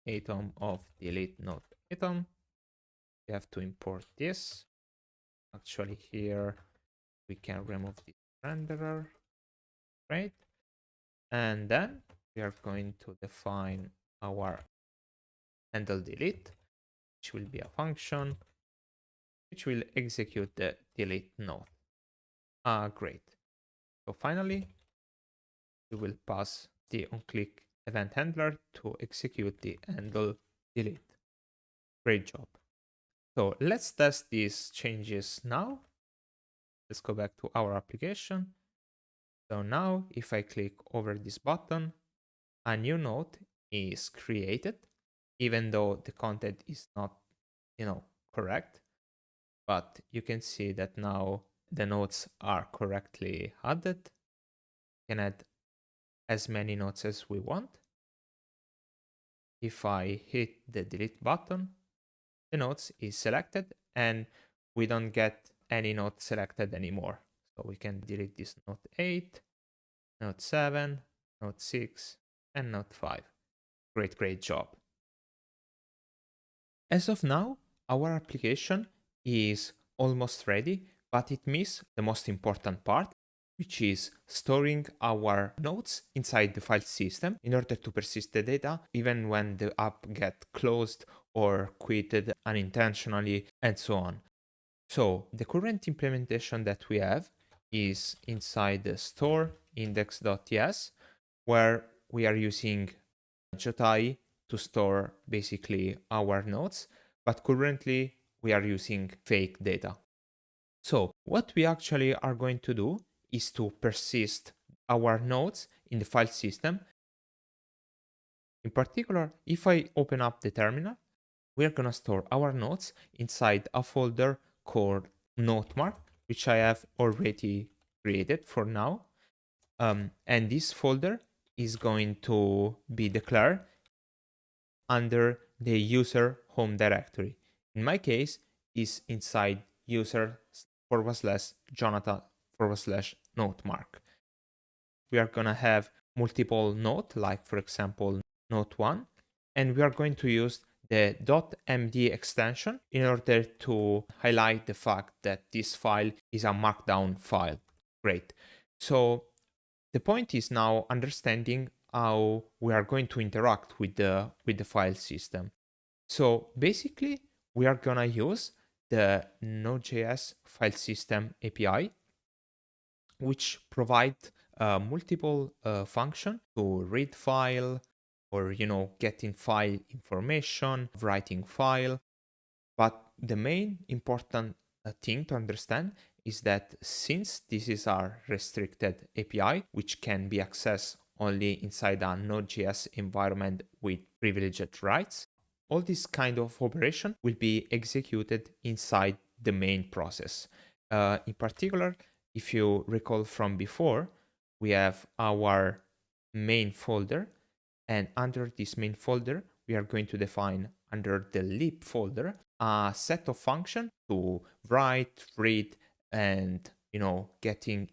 atom of delete node atom. We have to import this. Actually, here we can remove the renderer, right? And then we are going to define our handle delete, which will be a function which will execute the delete node. Great. So finally, we will pass the onClick event handler to execute the handle delete. Great job. So let's test these changes now. Let's go back to our application. So now if I click over this button, a new node is created, even though the content is not, correct. But you can see that now the nodes are correctly added. We can add as many nodes as we want. If I hit the delete button, the nodes is selected, and we don't get any node selected anymore. So we can delete this node 8, node 7, node 6, and node 5. Great job. As of now, our application is almost ready, but it misses the most important part, which is storing our nodes inside the file system in order to persist the data even when the app gets closed or quitted unintentionally and so on. So the current implementation that we have is inside the store index.ts, where we are using Jotai to store basically our nodes, but currently we are using fake data. So what we actually are going to do is to persist our nodes in the file system. In particular, if I open up the terminal, we're going to store our nodes inside a folder called notemark, which I have already created for now. And this folder is going to be declared under the user home directory. In my case, is inside user/Jonathan/notemark. We are going to have multiple nodes, like for example, node 1, and we are going to use the .md extension in order to highlight the fact that this file is a markdown file. Great. So the point is now understanding how we are going to interact with the file system. So basically, we are gonna use the Node.js file system API, which provide multiple function to read file or getting file information, writing file. But the main important thing to understand is that since this is our restricted API, which can be accessed only inside a Node.js environment with privileged rights, all this kind of operation will be executed inside the main process. In particular, if you recall from before, we have our main folder, and under this main folder, we are going to define under the lib folder a set of functions to write, read, and getting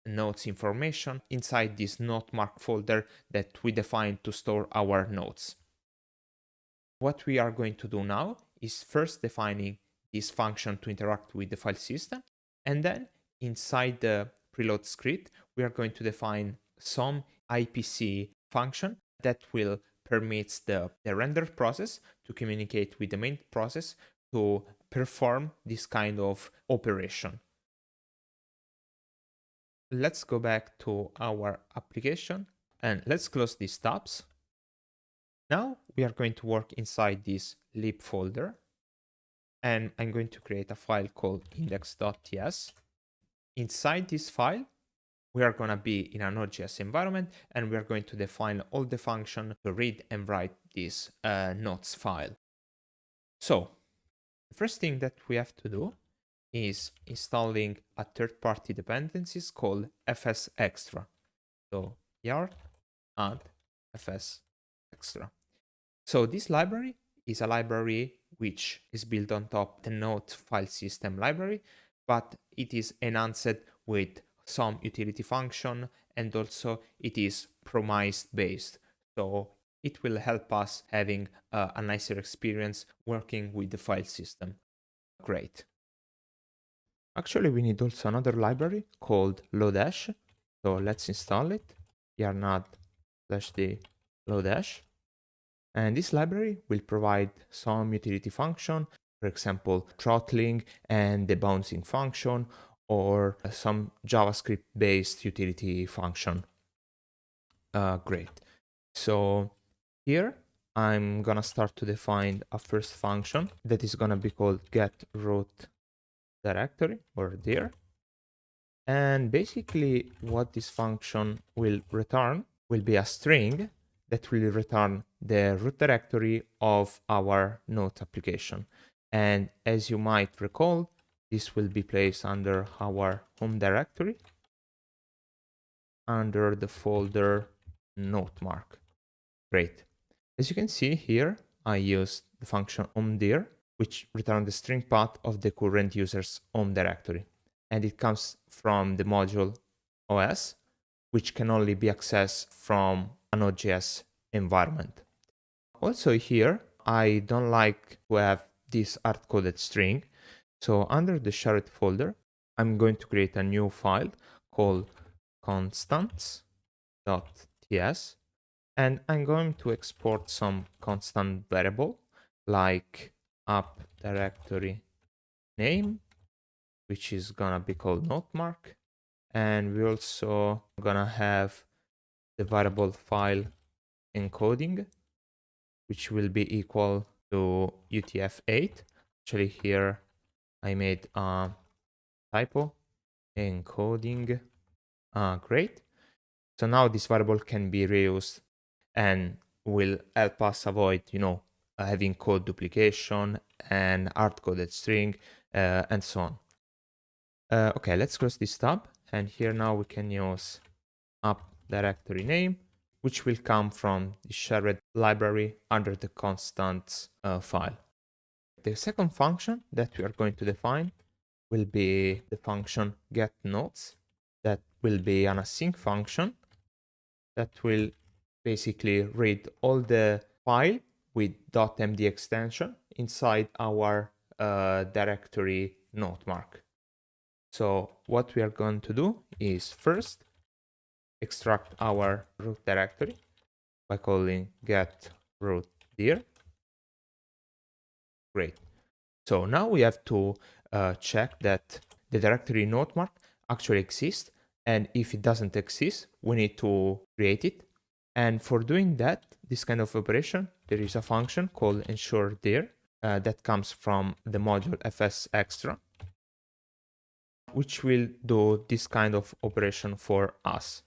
nodes information inside this notemark folder that we define to store our nodes. What we are going to do now is first defining this function to interact with the file system, and then inside the preload script, we are going to define some IPC function that will permit the render process to communicate with the main process to perform this kind of operation. Let's go back to our application and let's close these tabs. Now we are going to work inside this lib folder, and I'm going to create a file called index.ts. Inside this file, we are going to be in a Node.js environment, and we are going to define all the function to read and write this nodes file. So the first thing that we have to do is installing a third-party dependencies called fsextra. So yard add fsextra. So this library is a library which is built on top of the Node file system library, but it is enhanced with some utility function, and also it is promise based. So it will help us having a nicer experience working with the file system. Great. Actually, we need also another library called Lodash. So let's install it. yarn-add/d Lodash. And this library will provide some utility function, for example, throttling and debouncing function, or some JavaScript-based utility function. Great. So here I'm gonna start to define a first function that is gonna be called getRoot_directory or dir. And basically what this function will return will be a string that will return the root directory of our Node application. And as you might recall, this will be placed under our home directory under the folder notemark. Great. As you can see here, I used the function omdir which returns the string path of the current user's home directory. And it comes from the module OS, which can only be accessed from a Node.js environment. Also here, I don't like to have this hard-coded string. So under the shared folder, I'm going to create a new file called constants.ts, and I'm going to export some constant variable like app directory name, which is gonna be called notemark. And we're also gonna have the variable file encoding, which will be equal to UTF-8. Actually here I made a typo, encoding. Great. So now this variable can be reused and will help us avoid, having code duplication and hard-coded string and so on. Okay, let's close this tab. And here now we can use app directory name, which will come from the shared library under the constants file. The second function that we are going to define will be the function getNotes. That will be an async function that will basically read all the file with .md extension inside our directory notemark. So what we are going to do is first extract our root directory by calling get root dir. Great. So now we have to check that the directory notemark actually exists, and if it doesn't exist, we need to create it. And for doing that, this kind of operation, there is a function called ensure dir that comes from the module fsextra, which will do this kind of operation for us.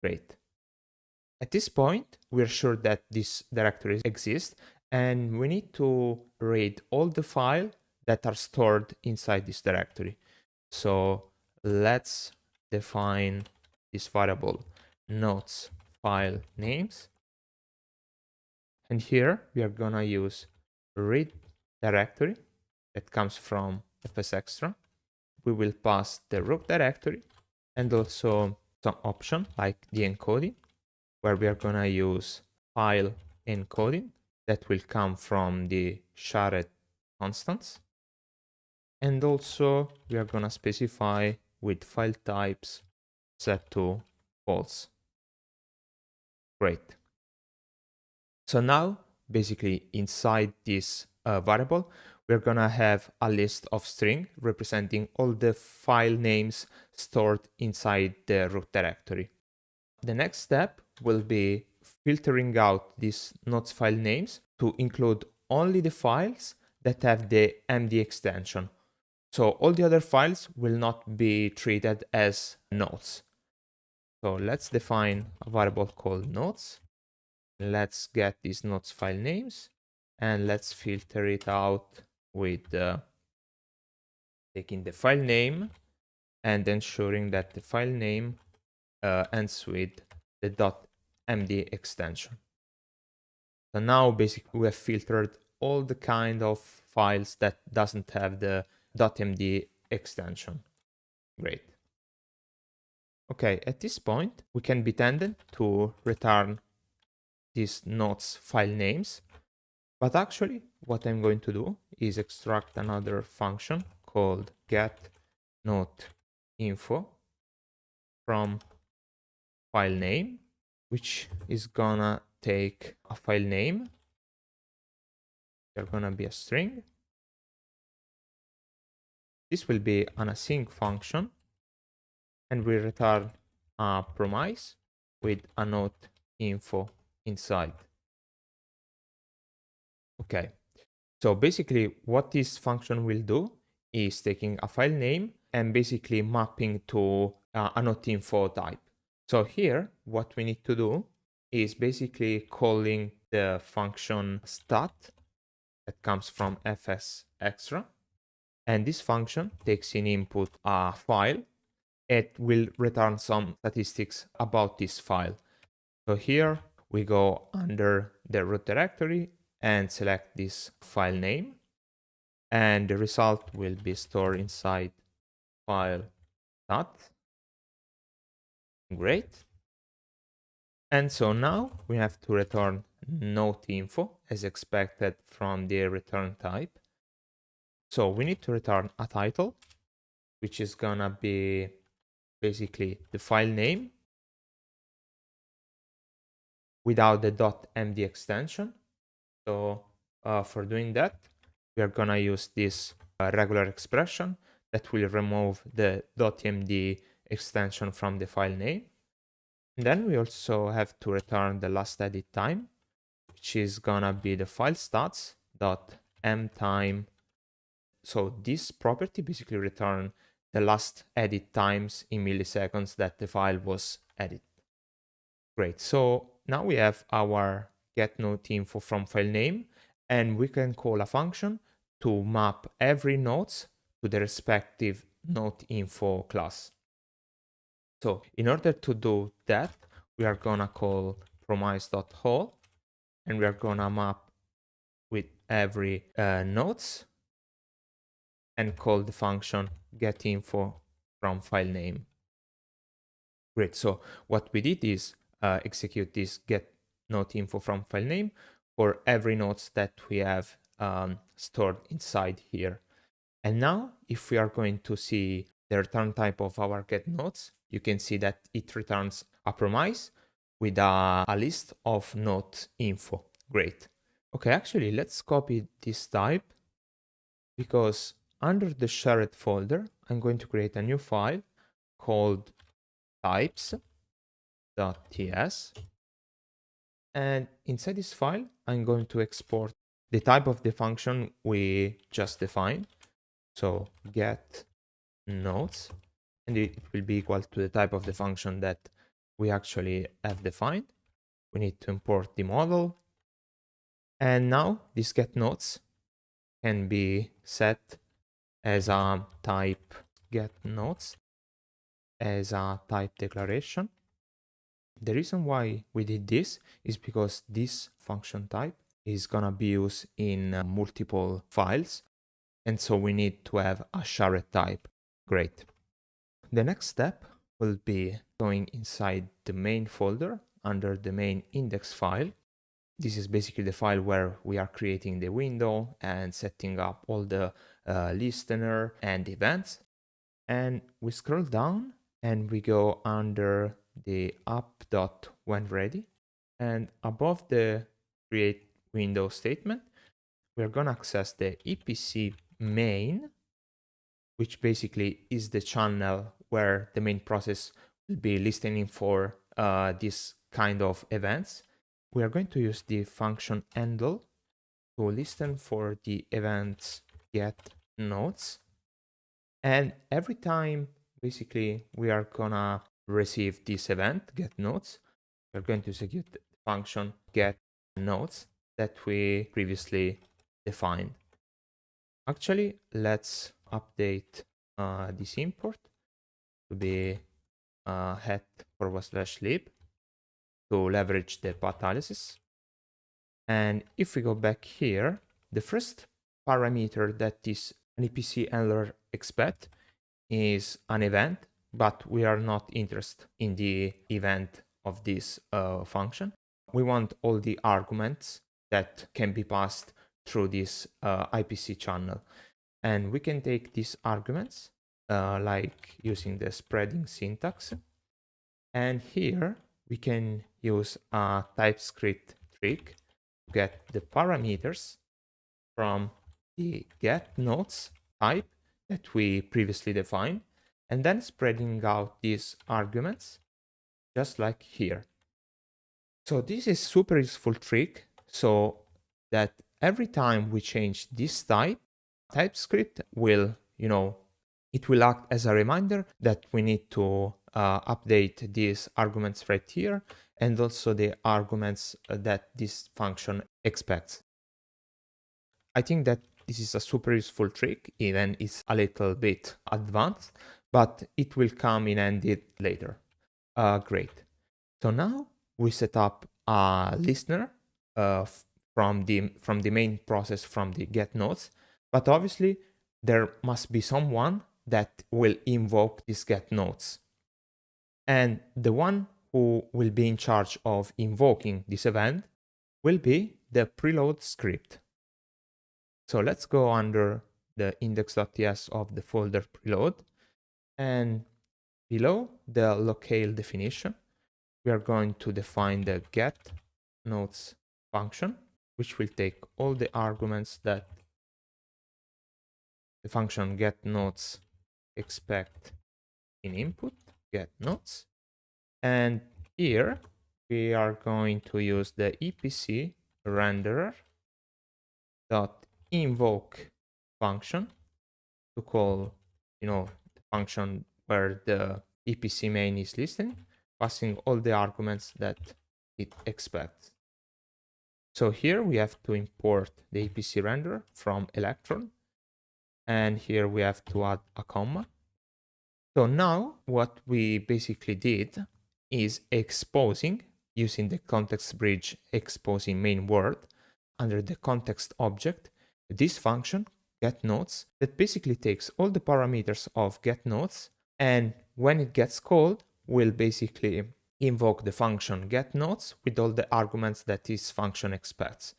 Great. At this point, we're sure that this directory exists, and we need to read all the files that are stored inside this directory. So let's define this variable notes file names. And here we are gonna use read directory that comes from fsextra. We will pass the root directory and also some option like the encoding, where we are gonna use file encoding that will come from the shared constants. And also we are gonna specify with file types set to false. Great. So now basically inside this variable, we're gonna have a list of string representing all the file names stored inside the root directory. The next step will be filtering out these notes file names to include only the files that have the MD extension. So all the other files will not be treated as notes. So let's define a variable called notes. Let's get these notes file names and let's filter it out with taking the file name and ensuring that the file name ends with the .md extension. So now basically we have filtered all the kind of files that doesn't have the .md extension. Great. Okay, at this point, we can be tempted to return these notes file names, but actually what I'm going to do is extract another function called get note info from file name, which is gonna take a file name. They're gonna be a string. This will be an async function, and we return a promise with a note info inside. Okay, so basically what this function will do is taking a file name and basically mapping to a note info type. So here, what we need to do is basically calling the function stat that comes from fsextra. And this function takes in input a file. It will return some statistics about this file. So here we go under the root directory and select this file name. and the result will be stored inside file dot. Great. And so now we have to return note info as expected from the return type. So we need to return a title, which is gonna be basically the file name without the .md extension. So for doing that, we are gonna use this regular expression that will remove the .md extension from the file name. And then we also have to return the last edit time, which is gonna be the file stats.mtime. So this property basically returns the last edit times in milliseconds that the file was edited. Great. So now we have our get note info from file name, and we can call a function to map every nodes to the respective note info class. So in order to do that, we are gonna call promise.whole, and we are gonna map with every nodes and call the function getInfo from file name. Great. So what we did is execute this get note info from file name for every nodes that we have stored inside here. And now if we are going to see the return type of our get nodes, you can see that it returns a promise with a list of note info. Great. Okay, actually, let's copy this type, because under the shared folder, I'm going to create a new file called types.ts. And inside this file, I'm going to export the type of the function we just defined. So get nodes, and it will be equal to the type of the function that we actually have defined. We need to import the model. And now this get nodes can be set as a type get nodes as a type declaration. The reason why we did this is because this function type is gonna be used in multiple files, and so we need to have a shared type. Great. The next step will be going inside the main folder under the main index file. This is basically the file where we are creating the window and setting up all the listener and events. And we scroll down and we go under the app.whenReady, and above the create window statement, we're going to access the EPC main, which basically is the channel where the main process will be listening for this kind of events. We are going to use the function handle to listen for the events get nodes. And every time basically we are gonna receive this event get nodes, we're going to execute the function get nodes that we previously defined. Actually, let's update this import to be het/lib to leverage the path analysis. And if we go back here, the first parameter that this EPC handler expect is an event, but we are not interested in the event of this function. We want all the arguments that can be passed through this IPC channel. And we can take these arguments like using the spreading syntax. And here we can use a Typescript trick to get the parameters from the get nodes type that we previously defined, and then spreading out these arguments just like here. So this is super useful trick, so that every time we change this type, Typescript will, it will act as a reminder that we need to update these arguments right here, and also the arguments that this function expects. I think that this is a super useful trick, even it's a little bit advanced, but it will come in handy later. Great. So now we set up a listener from the main process from the get nodes, But obviously, there must be someone that will invoke these get nodes. And the one who will be in charge of invoking this event will be the preload script. So let's go under the index.ts of the folder preload, and below the locale definition, we are going to define the get nodes function, which will take all the arguments that the function get nodes expect in input, get nodes. And here we are going to use the EPC renderer dot invoke function to call, the function where the EPC main is listening, passing all the arguments that it expects. So here we have to import the EPC renderer from Electron, and here we have to add a comma. So now what we basically did is exposing, using the context bridge exposing main word under the context object, this function getNodes that basically takes all the parameters of getNodes, and when it gets called will basically invoke the function getNodes with all the arguments that this function expects.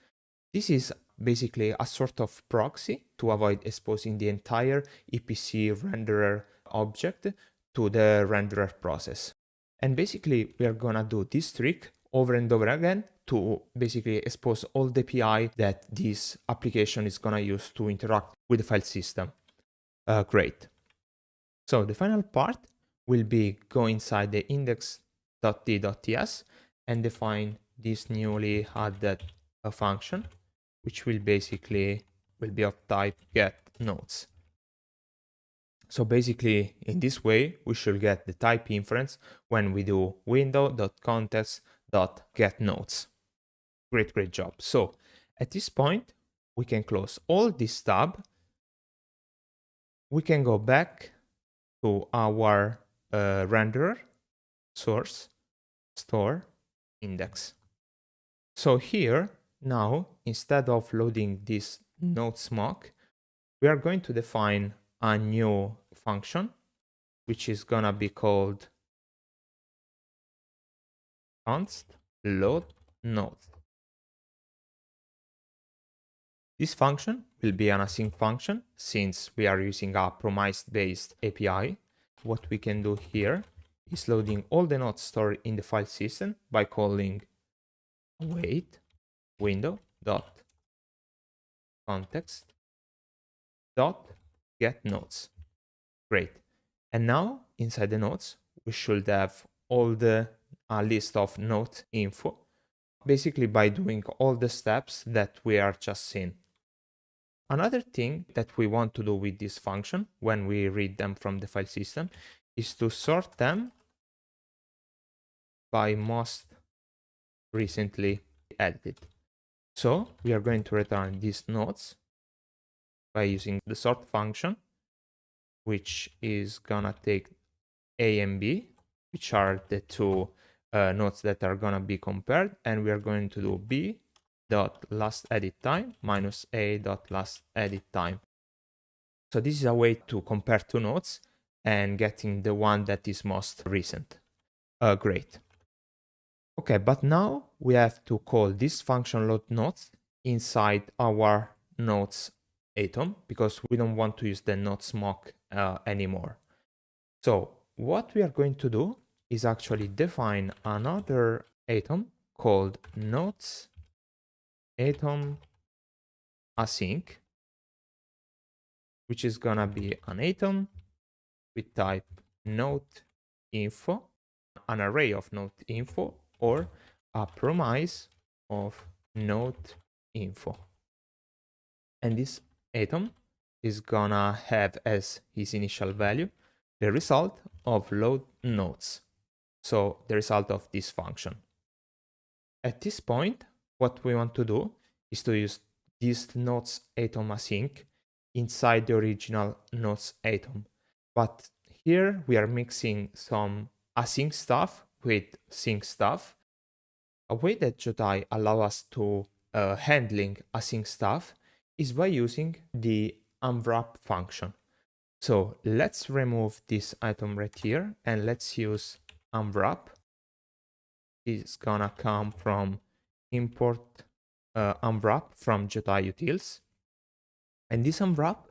This is basically a sort of proxy to avoid exposing the entire EPC renderer object to the renderer process. And basically we are gonna do this trick over and over again to basically expose all the API that this application is gonna use to interact with the file system. Great. So the final part will be go inside the index.d.ts and define this newly added function, which will basically be of type getNodes. So basically, in this way, we should get the type inference when we do window.context.getNodes. Great job. So at this point, we can close all this tab. We can go back to our renderer, source, store, index. So here, now, instead of loading this nodes mock, we are going to define a new function, which is gonna be called const load nodes. This function will be an async function since we are using a promise-based API. What we can do here is loading all the nodes stored in the file system by calling await window dot context dot get nodes. Great. And now inside the nodes, we should have all the list of node info, basically by doing all the steps that we are just seeing. Another thing that we want to do with this function when we read them from the file system is to sort them by most recently edited. So we are going to return these nodes by using the sort function, which is gonna take A and B, which are the two nodes that are gonna be compared, and we are going to do B dot last edit time minus A dot last edit time. So this is a way to compare two nodes and getting the one that is most recent. Great. Okay, but now we have to call this function load nodes inside our nodes atom because we don't want to use the nodes mock anymore. So what we are going to do is actually define another atom called nodes atom async, which is gonna be an atom with type node info, an array of node info, or a promise of node info. And this atom is gonna have as his initial value the result of load nodes, so the result of this function. At this point, what we want to do is to use this nodes atom async inside the original nodes atom. But here we are mixing some async stuff with sync stuff. A way that Jotai allows us to handling async stuff is by using the unwrap function. So let's remove this item right here and let's use unwrap. It's gonna come from import unwrap from Jotai utils. And this unwrap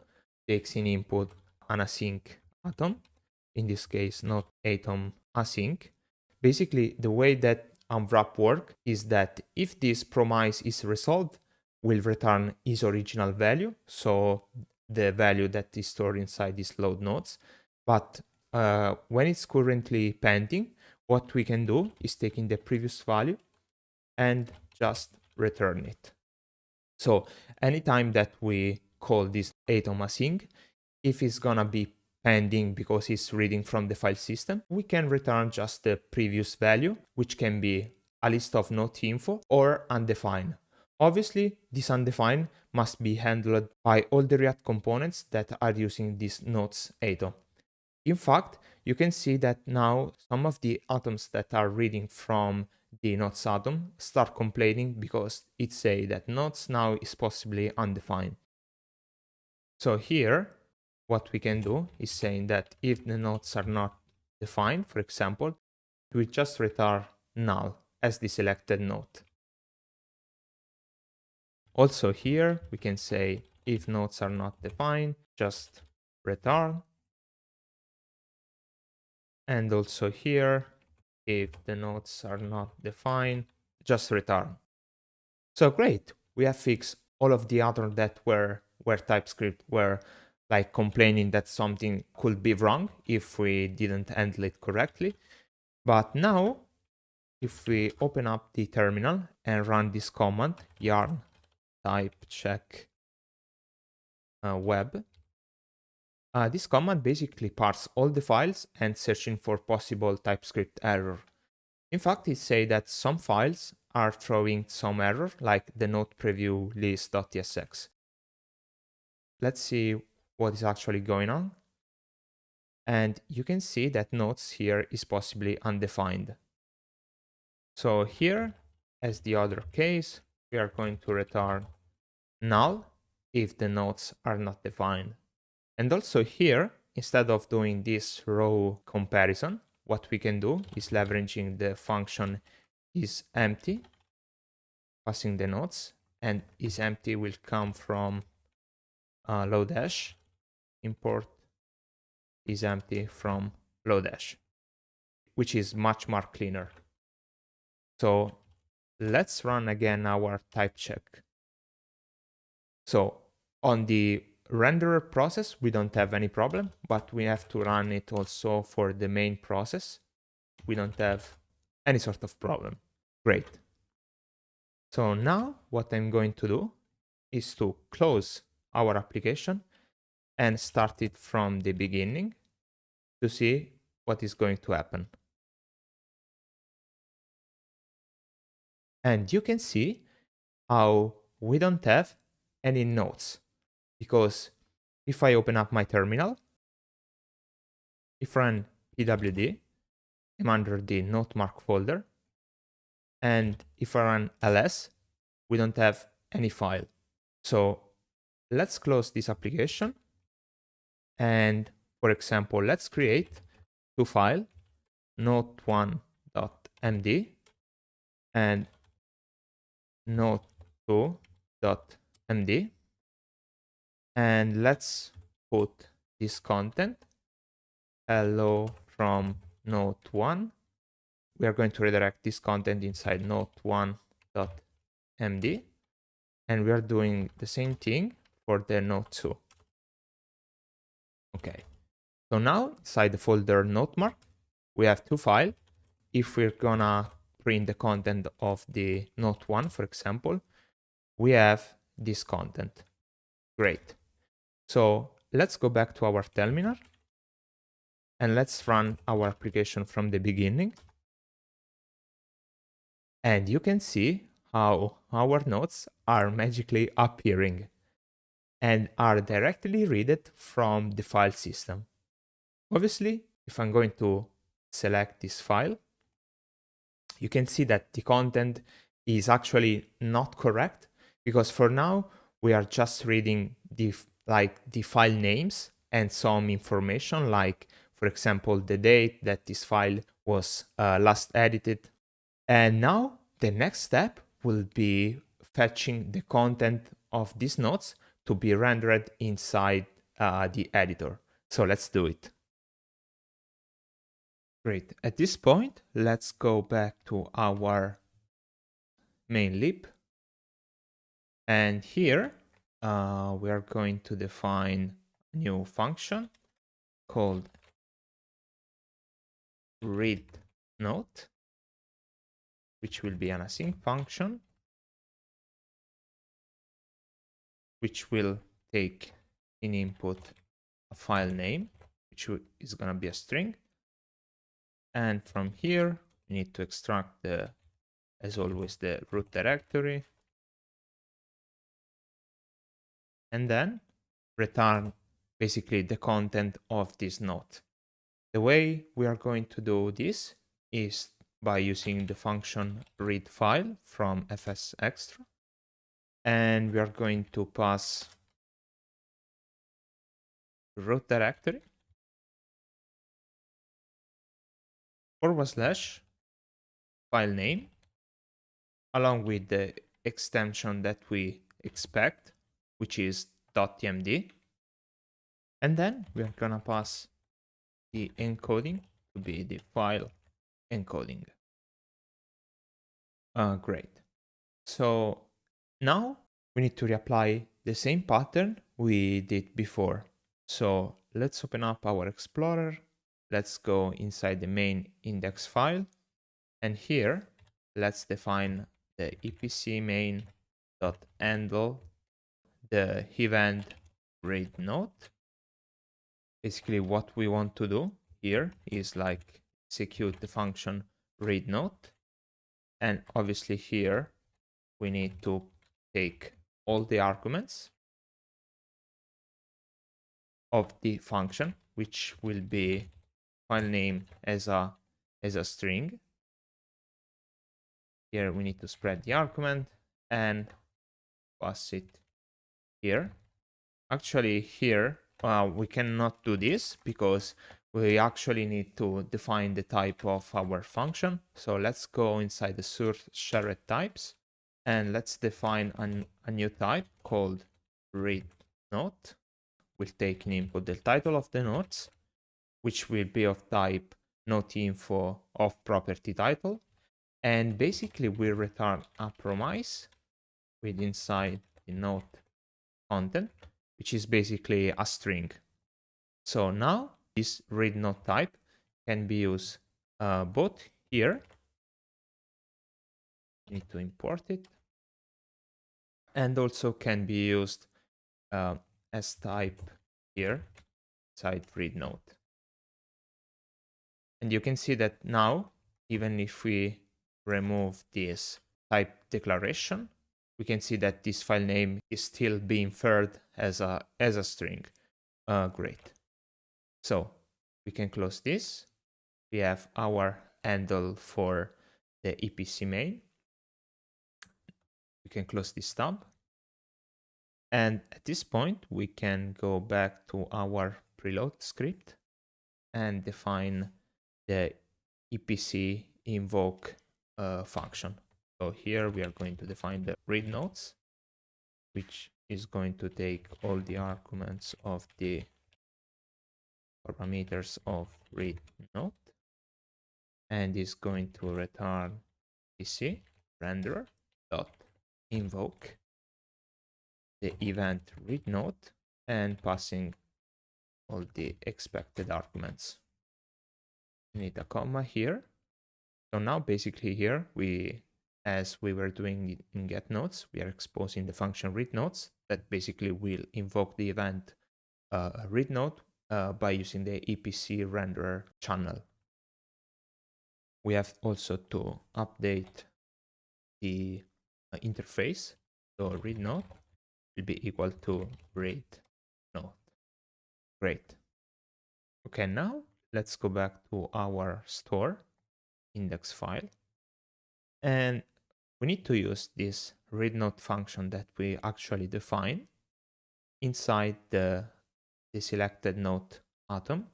takes in input an async atom, in this case not atom async. Basically, the way that unwrap work is that if this promise is resolved, will return its original value, so the value that is stored inside these load nodes. But when it's currently pending, what we can do is take in the previous value and just return it. So anytime that we call this atom async, if it's gonna be pending because it's reading from the file system, we can return just the previous value, which can be a list of node info or undefined. Obviously, this undefined must be handled by all the React components that are using this nodes atom. In fact, you can see that now some of the atoms that are reading from the nodes atom start complaining because it says that nodes now is possibly undefined. So here, what we can do is saying that if the nodes are not defined, for example, we just return null as the selected node. Also here, we can say if nodes are not defined, just return. And also here, if the nodes are not defined, just return. So great, we have fixed all of the atoms that were Typescript were like complaining that something could be wrong if we didn't handle it correctly. But now, if we open up the terminal and run this command, yarn type check web, this command basically parses all the files and searching for possible Typescript error. In fact, it says that some files are throwing some error, like the node preview list.tsx. Let's see what is actually going on. And you can see that nodes here is possibly undefined. So here, as the other case, we are going to return null if the nodes are not defined. And also here, instead of doing this row comparison, what we can do is leveraging the function isEmpty, passing the nodes, and isEmpty will come from Lodash, import isEmpty from Lodash, which is much more cleaner. So let's run again our type check. So on the renderer process, we don't have any problem, but we have to run it also for the main process. We don't have any sort of problem. Great. So now what I'm going to do is to close our application and start it from the beginning to see what is going to happen. And you can see how we don't have any nodes, because if I open up my terminal, if I run pwd, I'm under the notemark folder, and if I run ls, we don't have any file. So let's close this application, and for example, let's create two files, note1.md and note2.md, and let's put this content, hello from note1. We are going to redirect this content inside note1.md, and we are doing the same thing for the note2. Okay, so now inside the folder notemark, we have two files. If we're gonna print the content of the note1, for example, we have this content. Great. So let's go back to our terminal and let's run our application from the beginning. And you can see how our nodes are magically appearing and are directly read from the file system. Obviously, if I'm going to select this file, you can see that the content is actually not correct, because for now we are just reading the like the file names and some information, like, for example, the date that this file was last edited. And now the next step will be fetching the content of these nodes to be rendered inside the editor. So let's do it. Great. At this point, let's go back to our main lib. And here we are going to define a new function called read node, which will be an async function, which will take in input a file name, which is going to be a string. And from here, we need to extract as always, the root directory, and then return basically the content of this node. The way we are going to do this is by using the function read file from fsextra, and we are going to pass root directory / file name along with the extension that we expect, which is .tmd, and then we are gonna pass the encoding to be the file encoding. Great. So now we need to reapply the same pattern we did before. So let's open up our Explorer. Let's go inside the main index file. And here, let's define the EPC main.handle the event read node. Basically, what we want to do here is like execute the function read node. And obviously here, we need to take all the arguments of the function, which will be file name as a string. Here we need to spread the argument and pass it here. Actually here we cannot do this because we actually need to define the type of our function. So let's go inside the source shared types and let's define a new type called read node. We'll take in input the title of the nodes, which will be of type node_info of property title. And basically we'll return a promise with inside the node content, which is basically a string. So now this read node type can be used both here. Need to import it. And also can be used as type here inside read node. And you can see that now, even if we remove this type declaration, we can see that this file name is still being inferred as a string. Great. So we can close this. We have our handle for the EPC main. We can close this tab. And at this point, we can go back to our preload script and define the EPC invoke function. So here we are going to define the read nodes, which is going to take all the arguments of the parameters of read node and is going to return EPC renderer dot invoke the event read node and passing all the expected arguments. We need a comma here. So now basically here as we were doing in get nodes, we are exposing the function read nodes that basically will invoke the event read node by using the EPC renderer channel. We have also to update the interface. So read node will be equal to read node. Great. Okay, now let's go back to our store index file. And we need to use this read node function that we actually define. inside the selected node atom,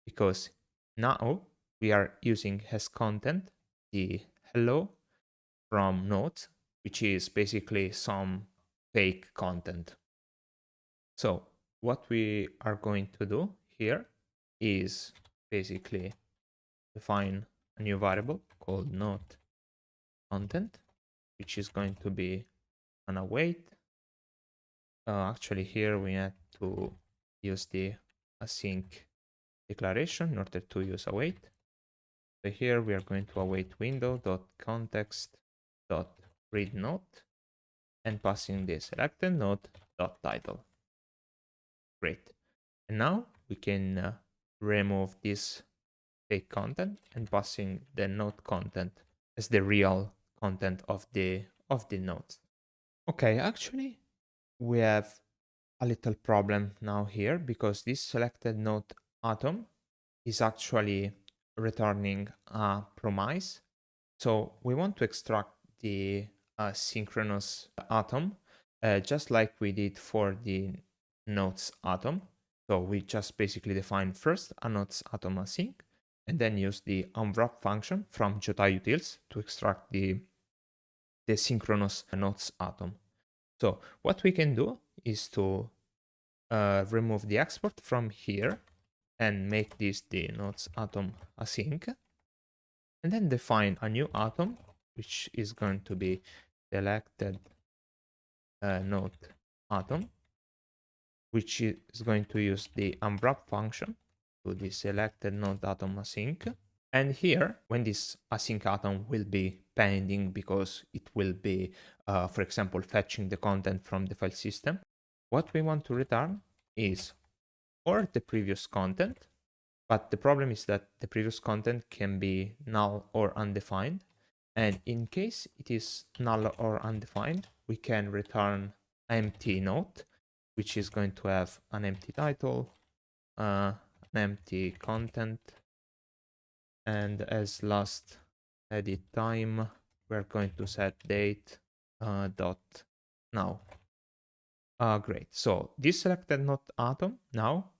because now we are using as content the hello from nodes, which is basically some fake content. So what we are going to do here is basically define a new variable called node content, which is going to be an await. Actually, here we have to use the async declaration in order to use await. So here we are going to await window.context.read node and passing the selected node.title. Great. And now we can remove this fake content and passing the node content as the real content of the nodes. Okay, actually we have a little problem now here, because this selected node atom is actually returning a promise. So we want to extract the synchronous atom just like we did for the nodes atom. So we just basically define first a nodes atom async and then use the unwrap function from Jotai utils to extract the synchronous nodes atom. So what we can do is to remove the export from here and make this the nodes atom async, and then define a new atom which is going to be selected node atom, which is going to use the unwrap function to the selected node atom async. And here, when this async atom will be pending because it will be, for example, fetching the content from the file system, what we want to return is or the previous content, but the problem is that the previous content can be null or undefined. And in case it is null or undefined, we can return empty node, which is going to have an empty title, an empty content, and as last edit time, we're going to set date dot now. Great. So this selected node atom now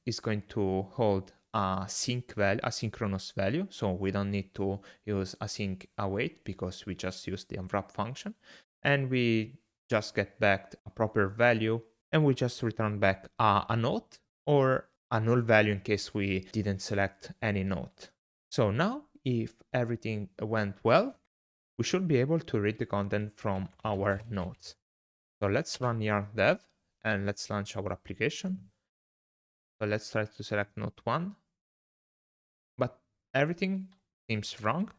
is going to hold a synchronous value. So we don't need to use async await because we just use the unwrap function, and we just get back a proper value, and we just return back a node or a null value in case we didn't select any node. So now, if everything went well, we should be able to read the content from our nodes. So let's run yarn dev and let's launch our application. So let's try to select node 1, but everything seems wrong.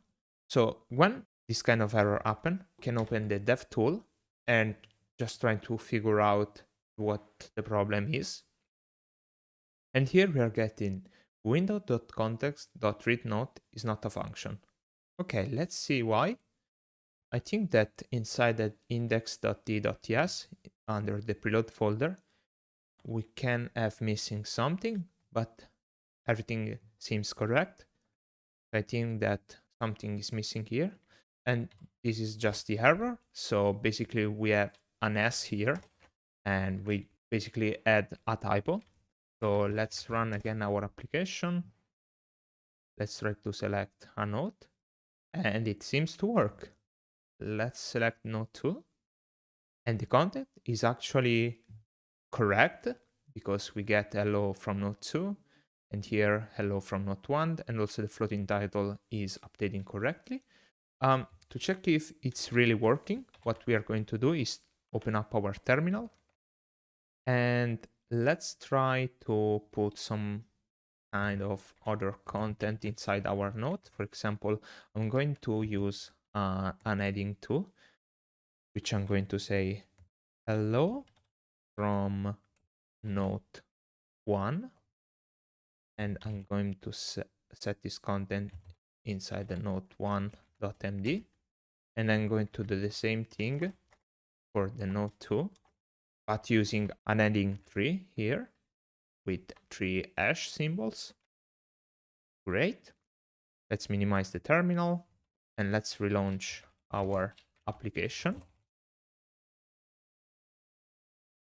So when this kind of error happens, you can open the dev tool and just try to figure out what the problem is. And here we are getting window.context.readNode is not a function. Okay, let's see why. I think that inside the index.d.ts under the preload folder, we can have missing something, but everything seems correct. I think that something is missing here, and this is just the error. So basically we have an S here, and we basically add a typo. So let's run again our application. Let's try to select a node, and it seems to work. Let's select node 2, and the content is actually correct because we get hello from node 2, and here hello from node 1, and also the floating title is updating correctly. To check if it's really working, what we are going to do is open up our terminal, and let's try to put some kind of other content inside our node. For example, I'm going to use an adding to, which I'm going to say hello from node 1, and I'm going to set this content inside the node 1.md, and I'm going to do the same thing for the node 2, but using an adding tree here with 3 hash symbols. Great. Let's minimize the terminal and let's relaunch our application.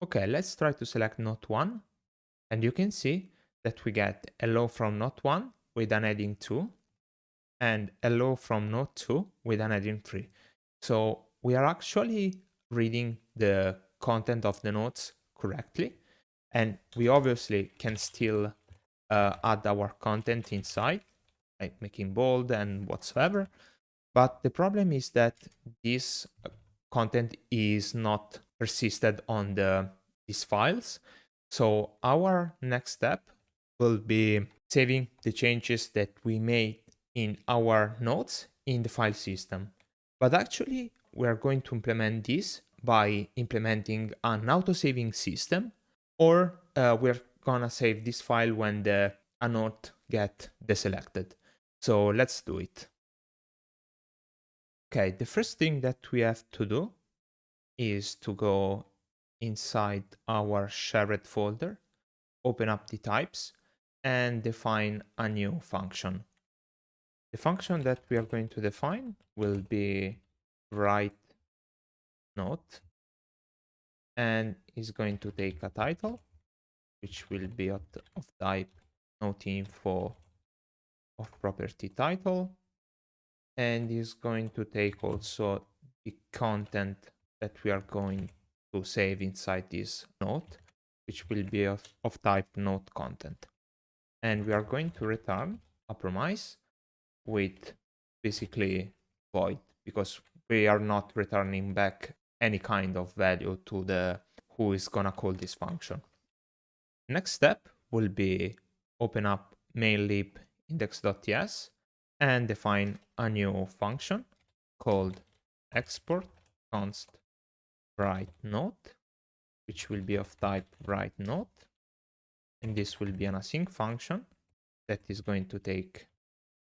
Okay, let's try to select Note 1. And you can see that we get hello from Note 1 with an heading 2 and hello from Note 2 with an heading 3. So we are actually reading the content of the notes correctly. And we obviously can still add our content inside, like making bold and whatsoever. But the problem is that this content is not persisted on these files. So our next step will be saving the changes that we made in our notes in the file system. But actually, we are going to implement this by implementing an auto-saving system, or we're gonna save this file when a note get deselected. So let's do it. Okay, the first thing that we have to do is to go inside our shared folder, open up the types, and define a new function. The function that we are going to define will be write note, and is going to take a title, which will be of type note_info of property title, and is going to take also the content that we are going to save inside this note, which will be of type note content. And we are going to return a promise with basically void, because we are not returning back any kind of value to the who is gonna call this function. Next step will be open up mainlib index.ts and define a new function called export const write note, which will be of type write note. And this will be an async function that is going to take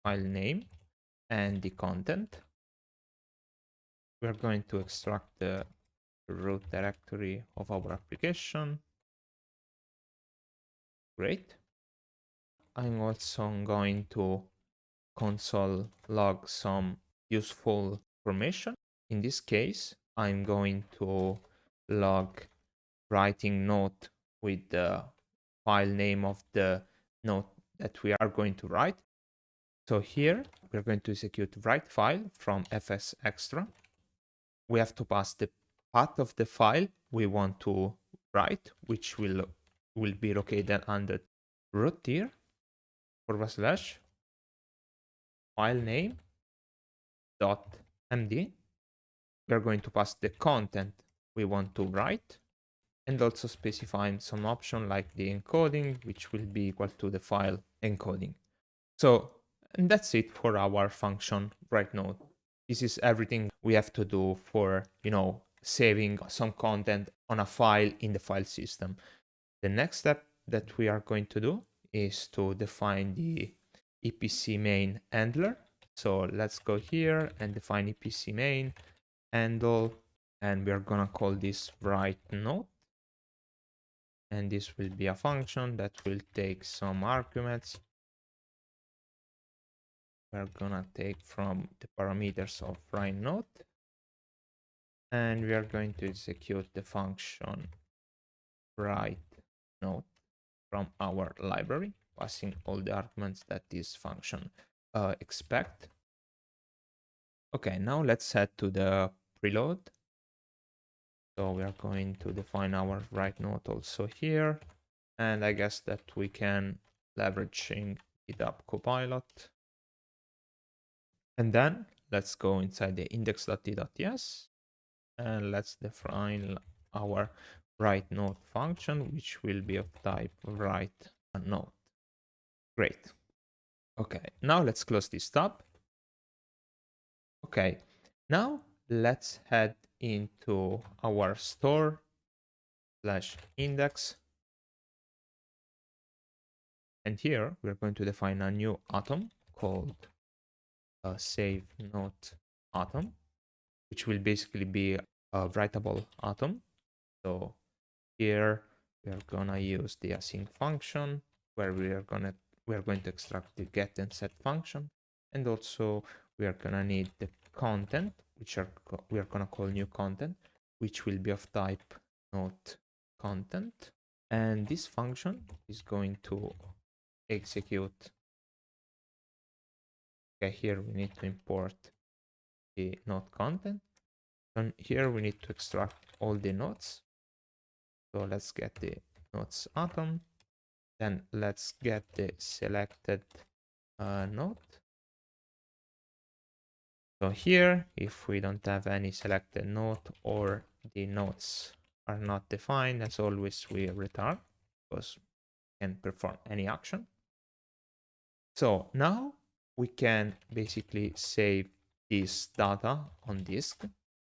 file name and the content. We're going to extract the root directory of our application. Great. I'm also going to console log some useful information. In this case, I'm going to log writing note with the file name of the note that we are going to write. So here we're going to execute write file from fsextra. We have to pass the path of the file we want to write, which will be located under root tier / file name .md. We're going to pass the content we want to write, and also specifying some option like the encoding, which will be equal to the file encoding. So, and that's it for our function write note. This is everything we have to do for, saving some content on a file in the file system. The next step that we are going to do is to define the EPC main handler. So let's go here and define EPC main handle, and we're gonna call this write note. And this will be a function that will take some arguments. We're gonna take from the parameters of write note, and we are going to execute the function write note from our library, passing all the arguments that this function expect. Okay, now let's head to the preload. So we are going to define our write note also here, and I guess that we can leveraging GitHub Copilot. And then let's go inside the index.t.ts and let's define our write note function, which will be of type write note. Great. Okay, now let's close this tab. Okay, now let's head into our store/index. And here we're going to define a new atom called save note atom, which will basically be a writable atom. So here we are gonna use the async function where we are going to extract the get and set function, and also we are gonna need the content, which we are gonna call new content, which will be of type note content. And this function is going to execute. Okay, here we need to import the node content. And here we need to extract all the nodes. So let's get the nodes atom. Then let's get the selected node. So here, if we don't have any selected node or the nodes are not defined, as always, we return because we can perform any action. So now we can basically save this data on disk.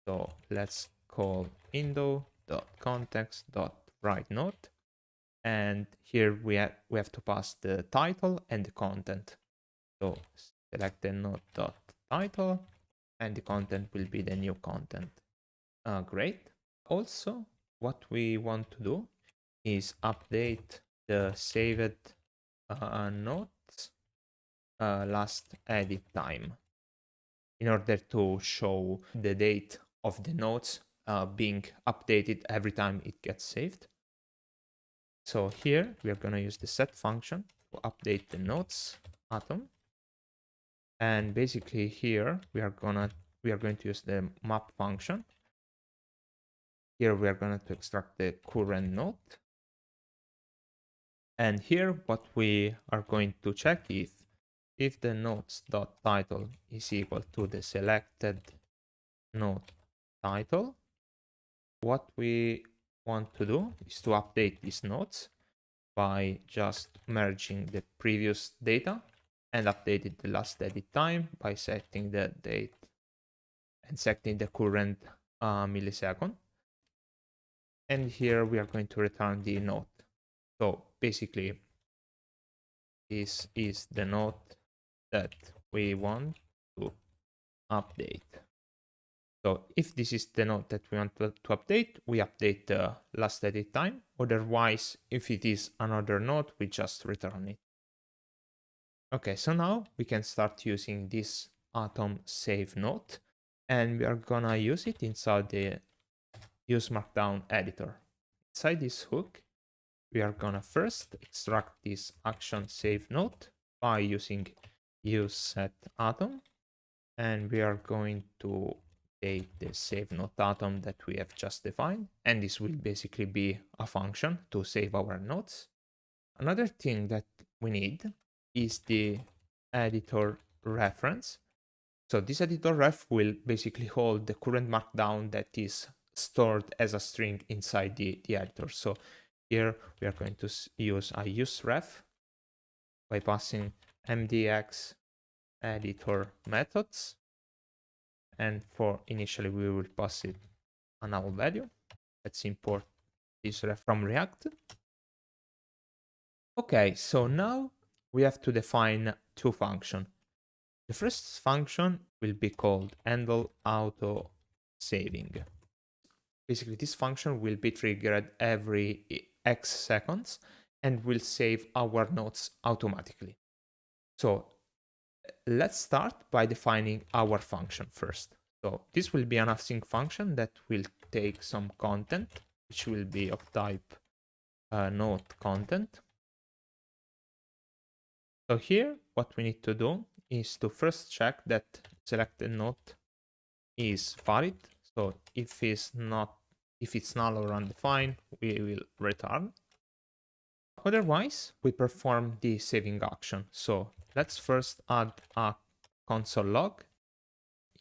So let's call window.context.writeNode. And here we have to pass the title and the content. So select the node.title and the content will be the new content. Great. Also, what we want to do is update the saved nodes last edit time in order to show the date of the nodes being updated every time it gets saved. So here we are going to use the set function to update the nodes atom. And basically here we are going to use the map function. Here we are going to extract the current node. And here what we are going to check if the nodes.title is equal to the selected node title. What we want to do is to update these nodes by just merging the previous data and updating the last edit time by setting the date and setting the current millisecond. And here we are going to return the node. So basically, this is the node that we want to update. So if this is the node that we want to update, we update the last edit time. Otherwise, if it is another node, we just return it. Okay, so now we can start using this atom save node, and we are gonna use it inside the use markdown editor. Inside this hook, we are gonna first extract this action save node by using use set atom, and we are going to take the save node atom that we have just defined, and this will basically be a function to save our nodes. Another thing that we need is the editor reference. So this editor ref will basically hold the current markdown that is stored as a string inside the editor. So here we are going to use a useRef by passing mdx editor methods. And for initially we will pass it a null value. Let's import this ref from React. Okay, so now we have to define two functions. The first function will be called handle auto saving. Basically, this function will be triggered every X seconds and will save our nodes automatically. So let's start by defining our function first. So this will be an async function that will take some content, which will be of type node content. So here, what we need to do is to first check that selected node is valid. So if it's null or undefined, we will return. Otherwise, we perform the saving action. So let's first add a console log,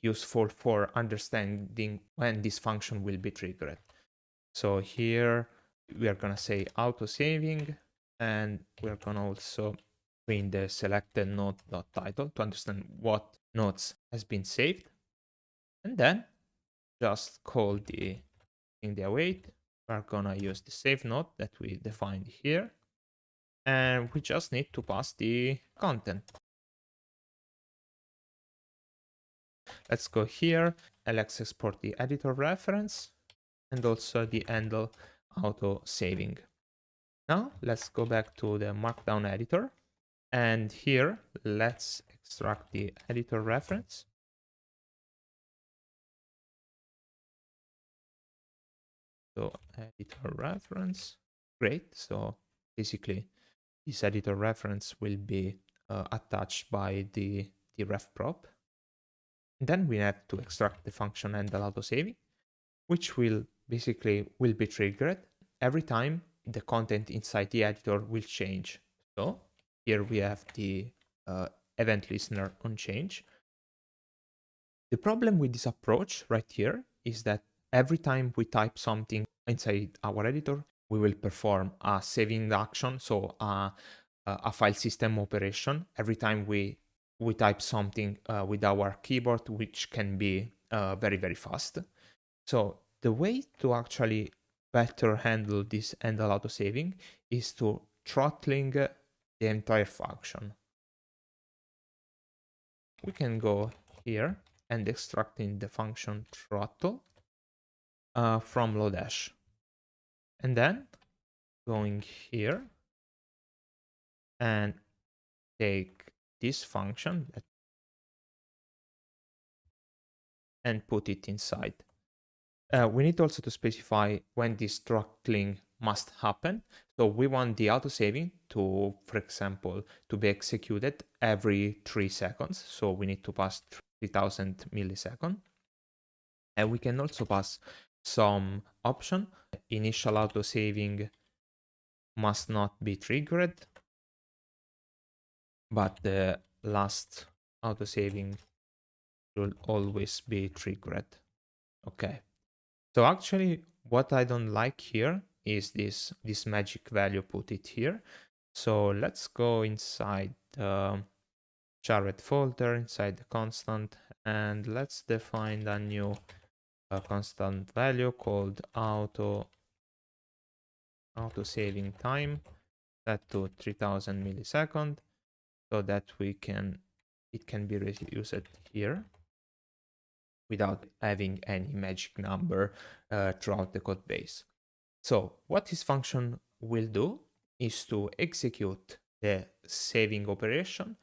useful for understanding when this function will be triggered. So here we are gonna say auto saving, and we're gonna also print the selected node.title to understand what nodes has been saved. And then just call the await. We're gonna use the save node that we defined here. And we just need to pass the content. Let's go here and let's export the editor reference and also the handle auto saving. Now let's go back to the markdown editor, and here let's extract the editor reference. So editor reference, great. So basically this editor reference will be attached by the ref prop. Then we have to extract the function handle autosaving, which will basically be triggered every time the content inside the editor will change. So here we have the event listener on change. The problem with this approach right here is that every time we type something inside our editor, we will perform a saving action, so a file system operation every time we type something with our keyboard, which can be very, very fast. So the way to actually better handle this handle autosaving is to throttling the entire function. We can go here and extracting the function throttle from Lodash. And then going here and take this function and put it inside. We need also to specify when this throttling must happen. So we want the autosaving to, for example, to be executed every 3 seconds. So we need to pass 3000 milliseconds. And we can also pass some option. Initial autosaving must not be triggered, but the last autosaving should always be triggered. Okay. So actually, what I don't like here is this magic value, put it here. So let's go inside the shared folder, inside the constant, and let's define a new constant value called auto saving time, set to 3000 milliseconds, so that it can be reused here without having any magic number throughout the code base. So what this function will do is to execute the saving operation,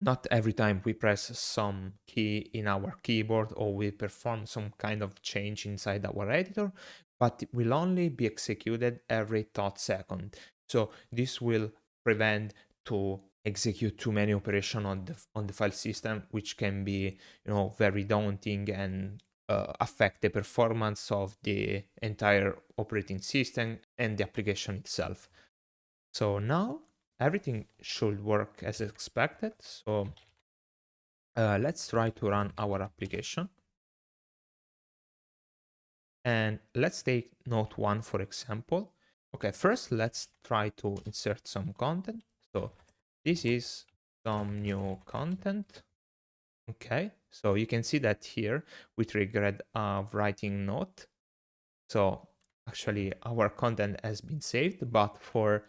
not every time we press some key in our keyboard or we perform some kind of change inside our editor, but it will only be executed every third second. So this will prevent to execute too many operations on the file system, which can be, very daunting and affect the performance of the entire operating system and the application itself. So now everything should work as expected. So let's try to run our application. And let's take Note 1, for example. Okay, first let's try to insert some content. So this is some new content. Okay, so you can see that here we triggered a writing note. So actually our content has been saved, but for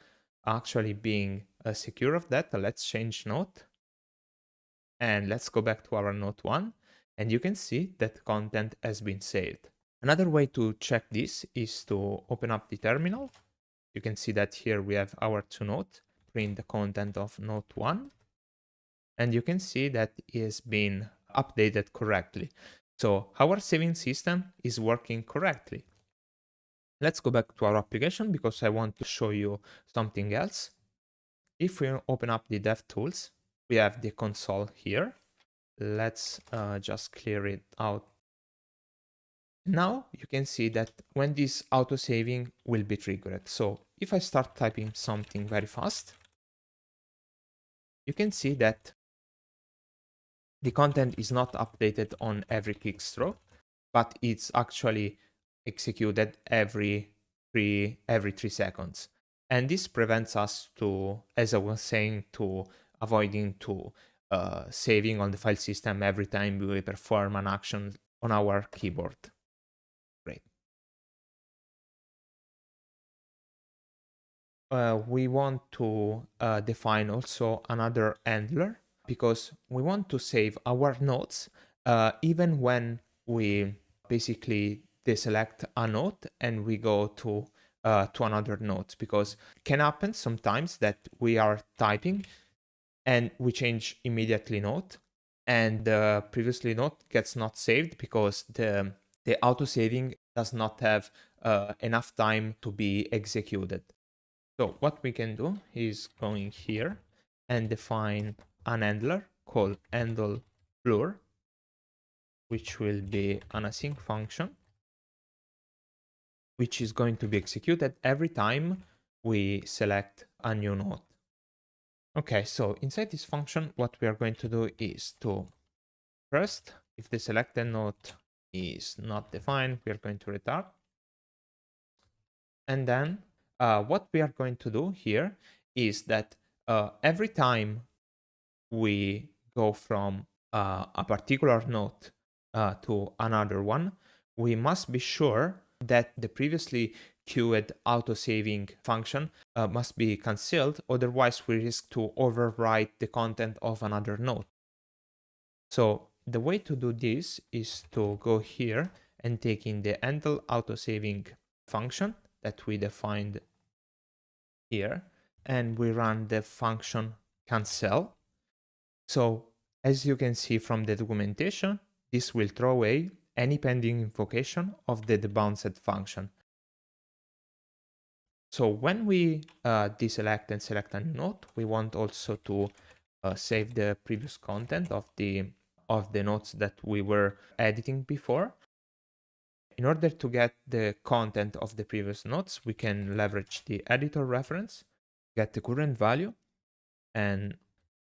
actually being secure of that, let's change note. And let's go back to our Note 1, and you can see that content has been saved. Another way to check this is to open up the terminal. You can see that here we have our two notes, print the content of Note 1, and you can see that it has been updated correctly. So our saving system is working correctly. Let's go back to our application because I want to show you something else. If we open up the DevTools, we have the console here. Let's just clear it out. Now you can see that when this autosaving will be triggered. So if I start typing something very fast, you can see that the content is not updated on every kickstroke, but it's actually executed every 3 seconds. And this prevents us to, as I was saying, to avoiding to saving on the file system every time we perform an action on our keyboard. Great. We want to define also another handler because we want to save our notes even when we basically deselect a note and we go to another note, because it can happen sometimes that we are typing and we change immediately note and the previously note gets not saved because the autosaving does not have enough time to be executed. So what we can do is going here and define an handler called handle blur, which will be an async function, which is going to be executed every time we select a new node. Okay, so inside this function, what we are going to do is to first, if the selected node is not defined, we are going to return. And then what we are going to do here is that every time we go from a particular node to another one, we must be sure that the previously queued autosaving function must be cancelled, otherwise we risk to overwrite the content of another node. So the way to do this is to go here and take in the handle autosaving function that we defined here, and we run the function cancel. So as you can see from the documentation, this will throw away any pending invocation of the debounced function. So when we deselect and select a new node, we want also to save the previous content of the nodes that we were editing before. In order to get the content of the previous nodes, we can leverage the editor reference, get the current value, and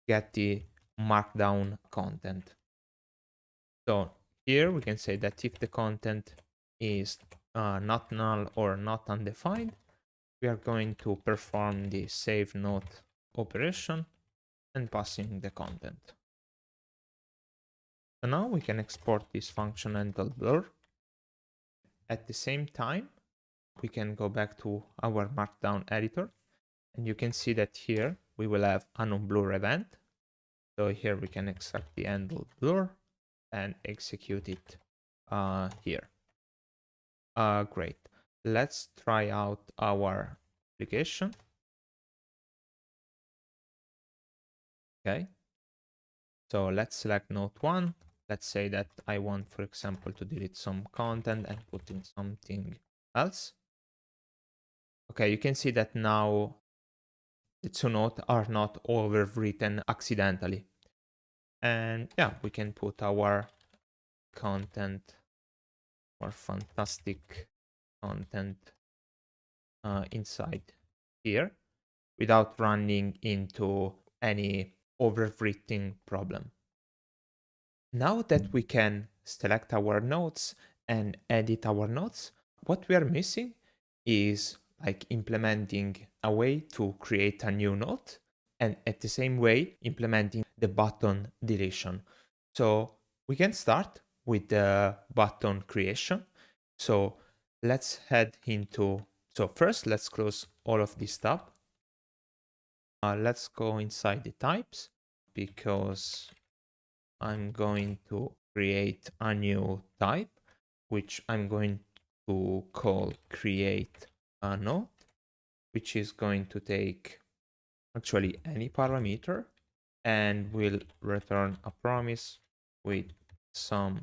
get the markdown content. So here we can say that if the content is not null or not undefined, we are going to perform the save node operation and passing the content. So now we can export this function handle blur. At the same time, we can go back to our markdown editor, and you can see that here we will have an unblur event. So here we can extract the handle blur and execute it here. Great. Let's try out our application. Okay. So let's select node 1. Let's say that I want, for example, to delete some content and put in something else. Okay, you can see that now the two nodes are not overwritten accidentally. And yeah, we can put our content, our fantastic content inside here without running into any overwritten problem. Now that we can select our nodes and edit our nodes, what we are missing is like implementing a way to create a new node and at the same way implementing the button deletion. So we can start with the button creation. So let's head into, so first let's close all of this tab. Let's go inside the types because I'm going to create a new type, which I'm going to call create a node, which is going to take actually any parameter and will return a promise with some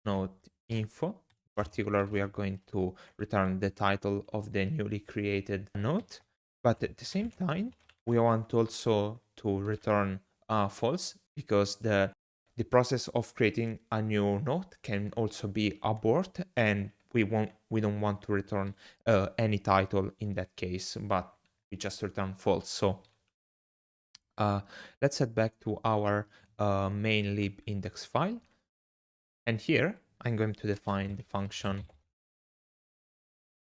node info. In particular, we are going to return the title of the newly created node, but at the same time, we want also to return false because the process of creating a new node can also be abort, and we don't want to return any title in that case, but we just return false. So let's head back to our main lib index file, and here I'm going to define the function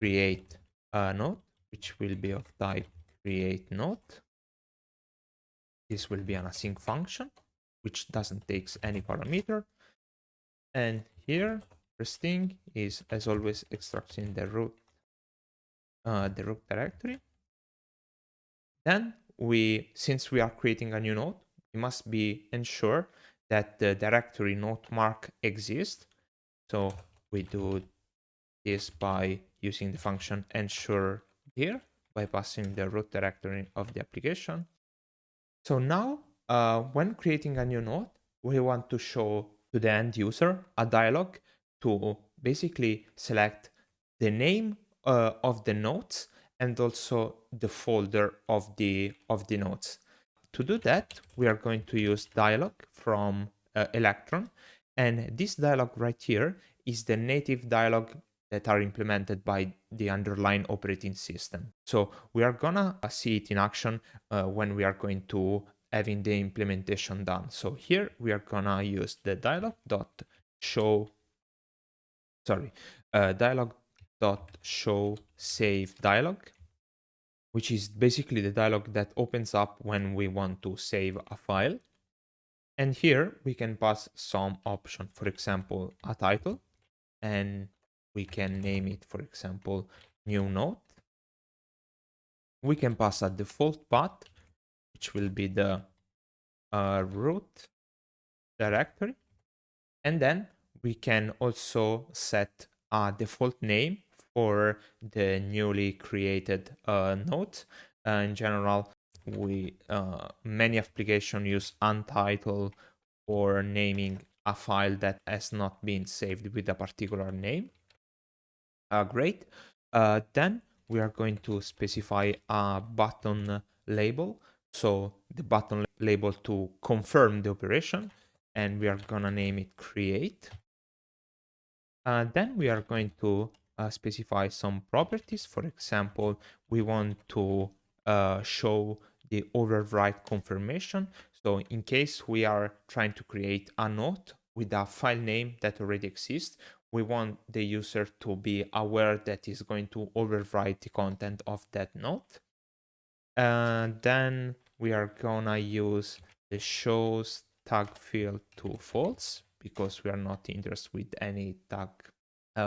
create a node, which will be of type create node. This will be an async function which doesn't take any parameter. And here, first thing is, as always, extracting the root directory. Then since we are creating a new node, we must be ensure that the directory node mark exists. So we do this by using the function ensure here by passing the root directory of the application. So now, when creating a new node, we want to show to the end user a dialog to basically select the name of the nodes and also the folder of the nodes. To do that, we are going to use dialog from Electron, and this dialog right here is the native dialog that are implemented by the underlying operating system. So we are gonna see it in action when we are going to having the implementation done. So here we are gonna use the dialog.show dialog.show save dialog, which is basically the dialog that opens up when we want to save a file. And here we can pass some option, for example, a title, and we can name it, for example, new node. We can pass a default path, which will be the root directory. And then we can also set a default name for the newly created node. In general, we many applications use untitled for naming a file that has not been saved with a particular name. Great. Then we are going to specify a button label. So the button label to confirm the operation, and we are gonna name it create. Then we are going to specify some properties. For example, we want to show the overwrite confirmation. So in case we are trying to create a node with a file name that already exists, we want the user to be aware that is going to overwrite the content of that node. Then we are gonna use the shows tag field to false because we are not interested with any tag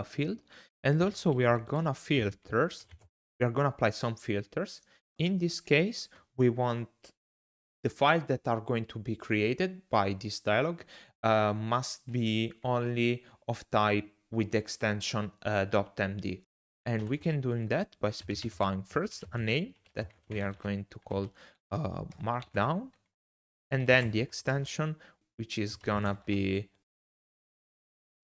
field. And also we are gonna apply some filters. In this case, we want the files that are going to be created by this dialog must be only of type with the extension .md. And we can do that by specifying first a name that we are going to call markdown, and then the extension, which is gonna be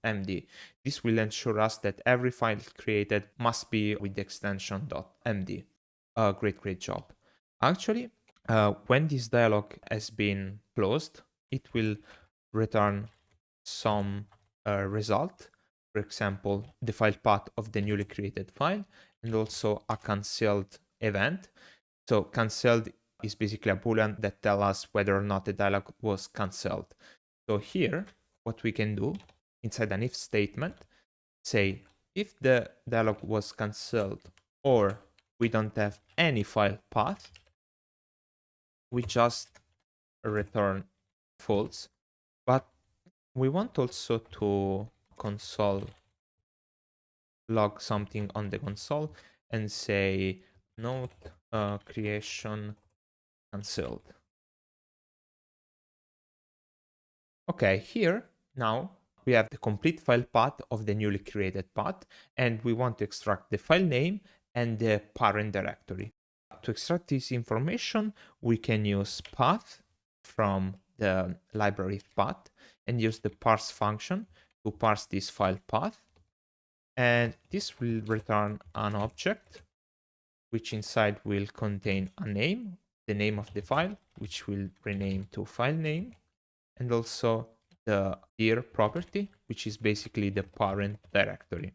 md. This will ensure us that every file created must be with the extension .md. Great job. Actually, when this dialog has been closed, it will return some result. For example, the file path of the newly created file, and also a cancelled event. So cancelled is basically a boolean that tells us whether or not the dialog was cancelled. So here, what we can do inside an if statement, say if the dialog was cancelled or we don't have any file path, we just return false. But we want also to console log something on the console and say node creation cancelled. Okay, here now we have the complete file path of the newly created path, and we want to extract the file name and the parent directory. To extract this information, we can use path from the library path and use the parse function to parse this file path. And this will return an object, which inside will contain a name, the name of the file, which will rename to file name, and also the dir property, which is basically the parent directory.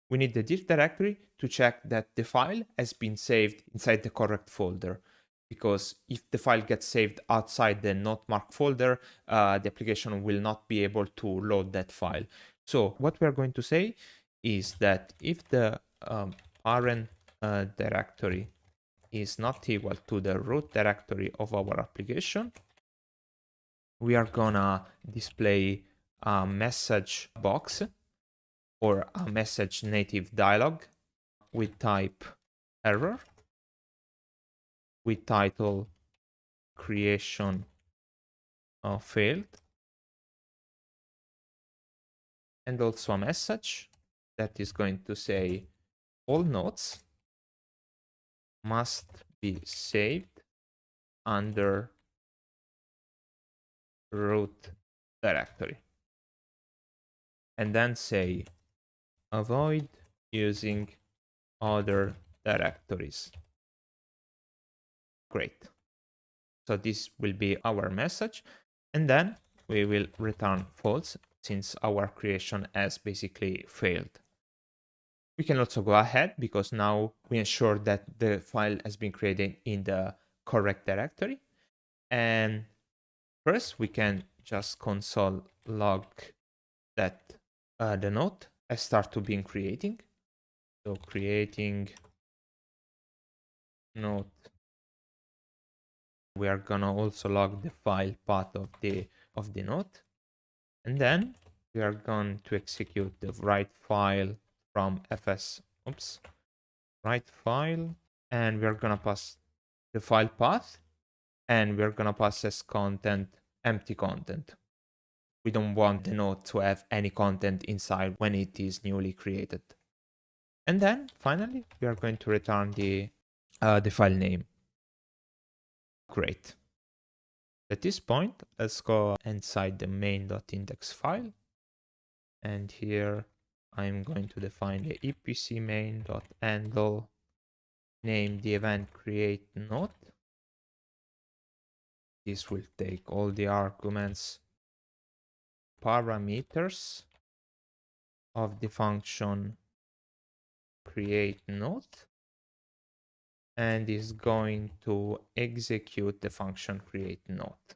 We need the dir directory to check that the file has been saved inside the correct folder, because if the file gets saved outside the not marked folder, the application will not be able to load that file. So what we are going to say is that if the parent directory is not equal to the root directory of our application, we are gonna display a message box or a message native dialog with type error, with title creation failed, and also a message that is going to say all nodes must be saved under root directory. And then say avoid using other directories. Great. So this will be our message. And then we will return false since our creation has basically failed. We can also go ahead because now we ensure that the file has been created in the correct directory. And first we can just console log that the node has started being creating. So creating node. We are gonna also log the file path of the node. And then we are going to execute the write file from fs, write file, and we're gonna pass the file path, and we're gonna pass as content empty content. We don't want the node to have any content inside when it is newly created. And then finally, we are going to return the file name. Great. At this point, let's go inside the main.index file. And here I'm going to define the epc main.handle, name the event create node. This will take all the arguments, parameters of the function create node, and is going to execute the function create node.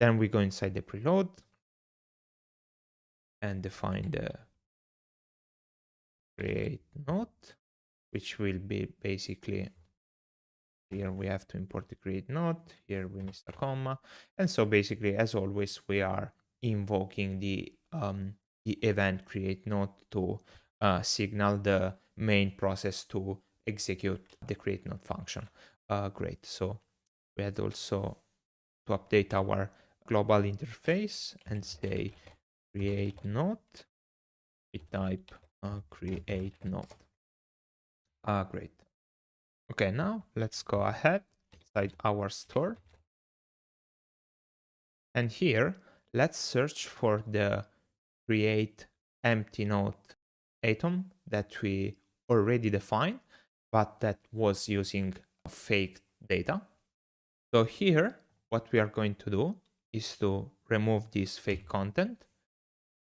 Then we go inside the preload and define the create node, which will be basically, here we have to import the create node, here we missed a comma. And so basically, as always, we are invoking the event create node to signal the main process to execute the create node function. Great. So we had also to update our global interface and say create node. We type create node. Great. Okay, now let's go ahead inside our store. And here, let's search for the create empty node atom that we already defined, but that was using fake data. So here, what we are going to do is to remove this fake content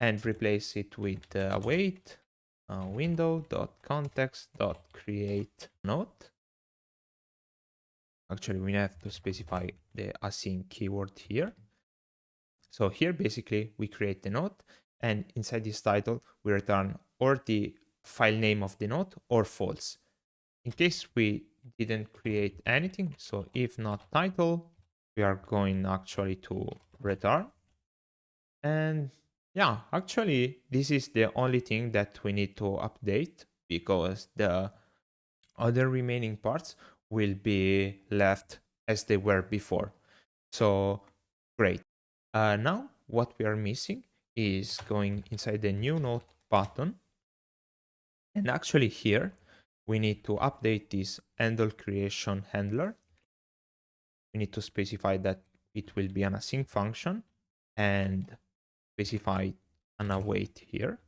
and replace it with await window.context.create node. Actually, we have to specify the async keyword here. So here, basically, we create the node, and inside this title, we return or the file name of the node or false. In case we didn't create anything, so if not title, we are going actually to return. And yeah, actually, this is the only thing that we need to update because the other remaining parts will be left as they were before. So great. Now what we are missing is going inside the new node button. And actually here, we need to update this handle creation handler. We need to specify that it will be an async function and specify an await here.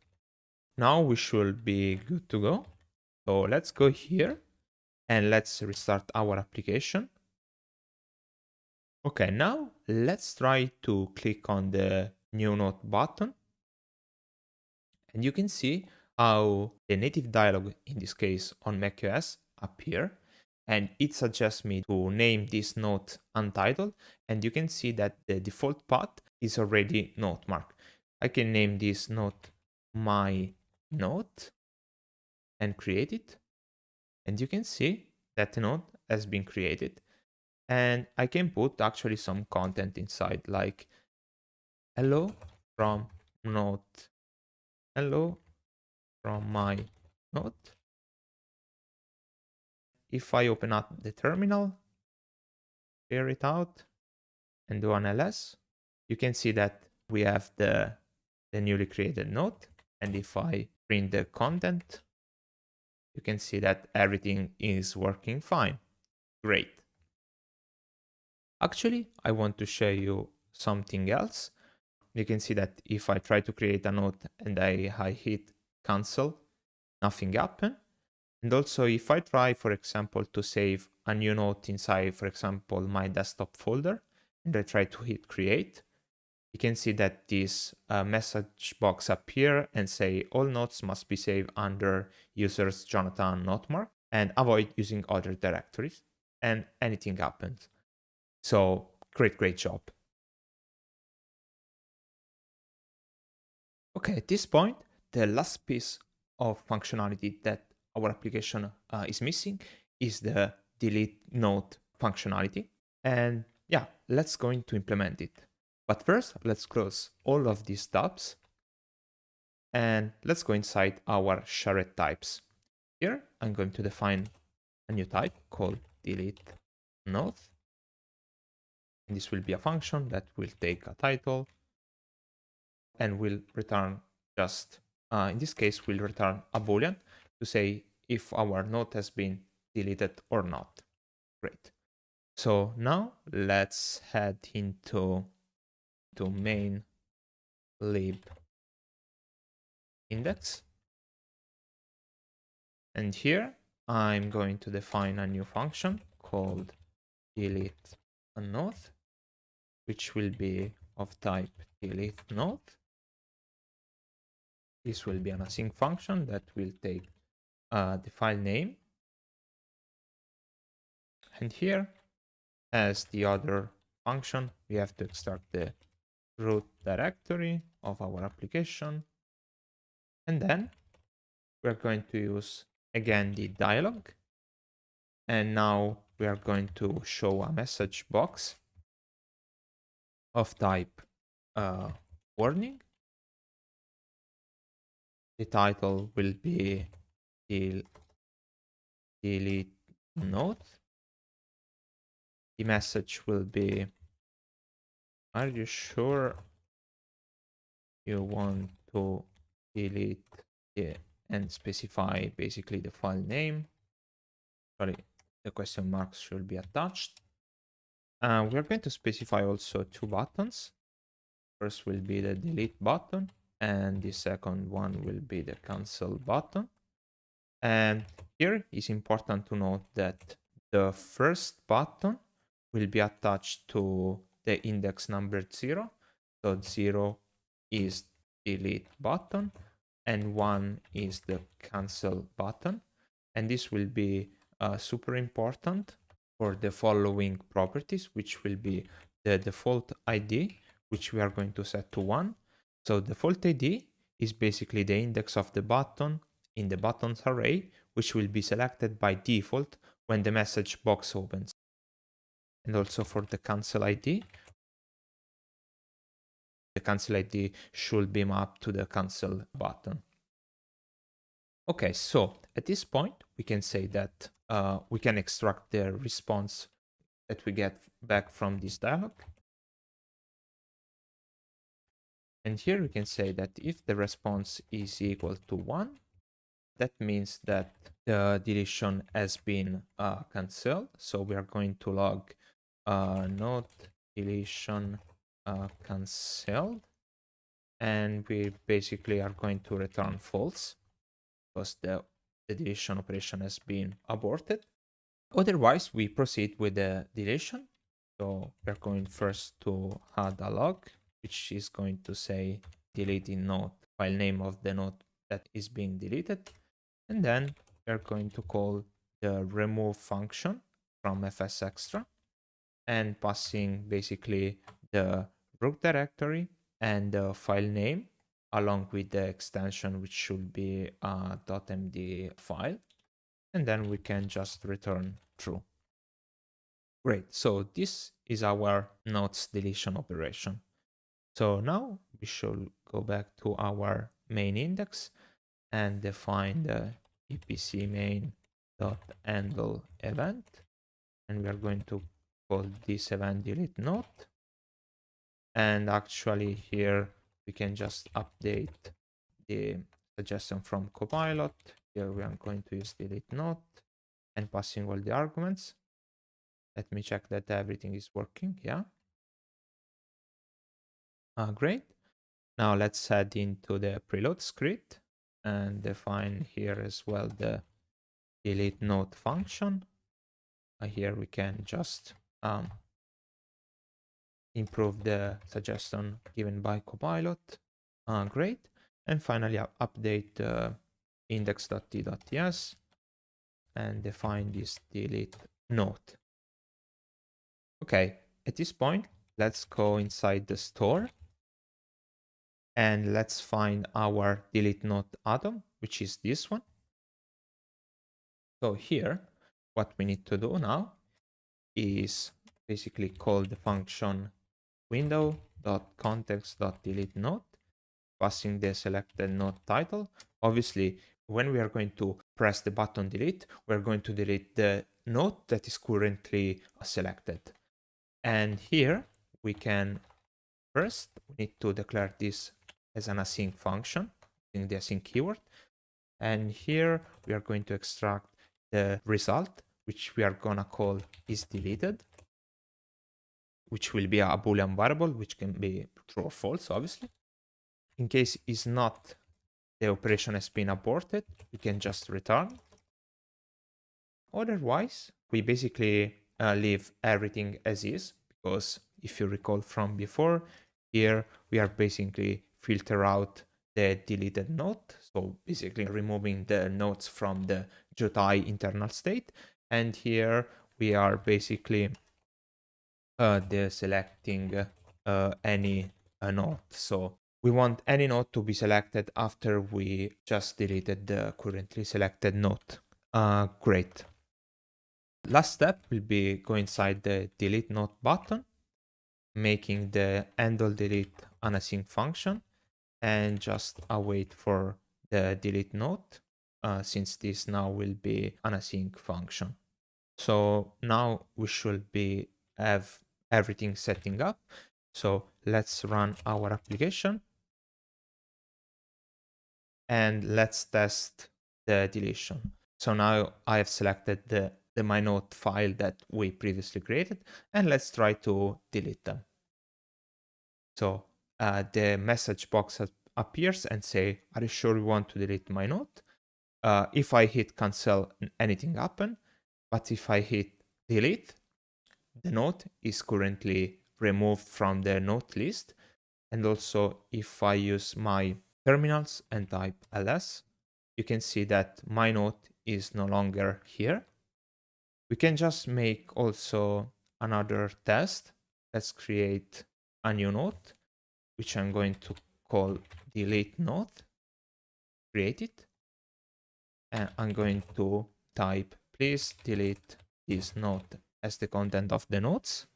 Now we should be good to go. So let's go here and let's restart our application. Okay, now let's try to click on the new node button. And you can see how the native dialog, in this case on macOS, appear. And it suggests me to name this node untitled. And you can see that the default path is already node marked. I can name this node my node and create it. And you can see that the node has been created. And I can put actually some content inside, like hello from node, hello from my node. If I open up the terminal, clear it out, and do an ls, you can see that we have the newly created node. And if I print the content, you can see that everything is working fine. Great. Actually, I want to show you something else. You can see that if I try to create a node and I hit cancel, nothing happened. And also if I try, for example, to save a new note inside, for example, my desktop folder, and I try to hit create, you can see that this message box appear and say all notes must be saved under users Jonathan notemark and avoid using other directories, and anything happens. So great job. Okay, at this point, the last piece of functionality that our application is missing is the delete note functionality. And yeah, let's go into implement it. But first, let's close all of these tabs and let's go inside our shared types. Here, I'm going to define a new type called delete note. And this will be a function that will take a title and will return just, in this case, will return a boolean to say if our note has been deleted or not. Great. So now let's head into main lib index. And here I'm going to define a new function called delete a note, which will be of type delete note. This will be an async function that will take the file name. And here, as the other function, we have to extract the root directory of our application. And then we're going to use again the dialog. And now we are going to show a message box of type warning. The title will be delete note. The message will be, are you sure you want to delete the, and specify basically the file name. Sorry, the question marks should be attached. We're going to specify also two buttons. First will be the delete button, and the second one will be the cancel button. And here is important to note that the first button will be attached to the index number 0. So 0 is delete button and 1 is the cancel button. And this will be super important for the following properties, which will be the default ID, which we are going to set to 1. So default ID is basically the index of the button in the buttons array, which will be selected by default when the message box opens. And also for the cancel ID should be mapped to the cancel button. Okay, so at this point, we can say that we can extract the response that we get back from this dialog. And here we can say that if the response is equal to 1, that means that the deletion has been cancelled. So we are going to log note deletion cancelled. And we basically are going to return false because the deletion operation has been aborted. Otherwise, we proceed with the deletion. So we're going first to add a log, which is going to say deleting note, file name of the note that is being deleted. And then we're going to call the remove function from fsextra and passing basically the root directory and the file name along with the extension, which should be a .md file. And then we can just return true. Great, so this is our notes deletion operation. So now we should go back to our main index and define the epc main.handle event. And we are going to call this event delete note. And actually here we can just update the suggestion from Copilot. Here we are going to use delete note and passing all the arguments. Let me check that everything is working. Yeah. Great. Now let's head into the preload script and define here as well the delete node function. Here we can just improve the suggestion given by Copilot. Great. And finally, update index.t.ts and define this delete node. Okay, at this point, let's go inside the store and let's find our delete node atom, which is this one. So here, what we need to do now is basically call the function window.context.delete node, passing the selected node title. Obviously, when we are going to press the button delete, we're going to delete the node that is currently selected. And here we can first we need to declare this as an async function using the async keyword. And here we are going to extract the result, which we are gonna call is deleted, which will be a Boolean variable, which can be true or false, obviously. In case it's not, the operation has been aborted, we can just return. Otherwise, we basically leave everything as is, because if you recall from before, here we are basically filter out the deleted node. So basically removing the nodes from the Jotai internal state. And here we are basically deselecting any node. So we want any node to be selected after we just deleted the currently selected node. Great. Last step will be go inside the delete node button, making the handle delete an async function, and just await for the delete node, since this now will be an async function. So now we should have everything setting up. So let's run our application and let's test the deletion. So now I have selected the mynode file that we previously created, and let's try to delete them. So the message box appears and say, are you sure you want to delete my node? If I hit cancel, anything happen. But if I hit delete, the node is currently removed from the node list. And also if I use my terminals and type ls, you can see that my node is no longer here. We can just make also another test. Let's create a new node, which I'm going to call delete node. Create it. And I'm going to type, please delete this node as the content of the nodes.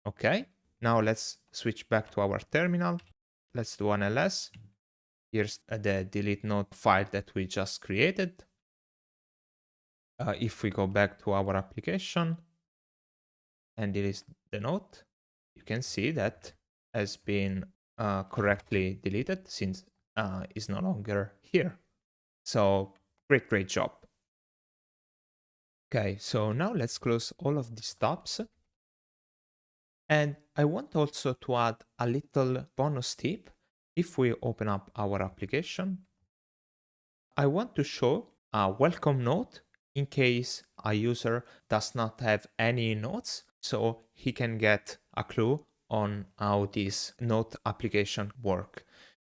Okay, now let's switch back to our terminal. Let's do an ls. Here's the delete node file that we just created. If we go back to our application and delete the node, you can see that has been correctly deleted since it's no longer here. So great job. Okay, so now let's close all of these tabs. And I want also to add a little bonus tip. If we open up our application, I want to show a welcome node in case a user does not have any nodes, so he can get a clue on how this node application work.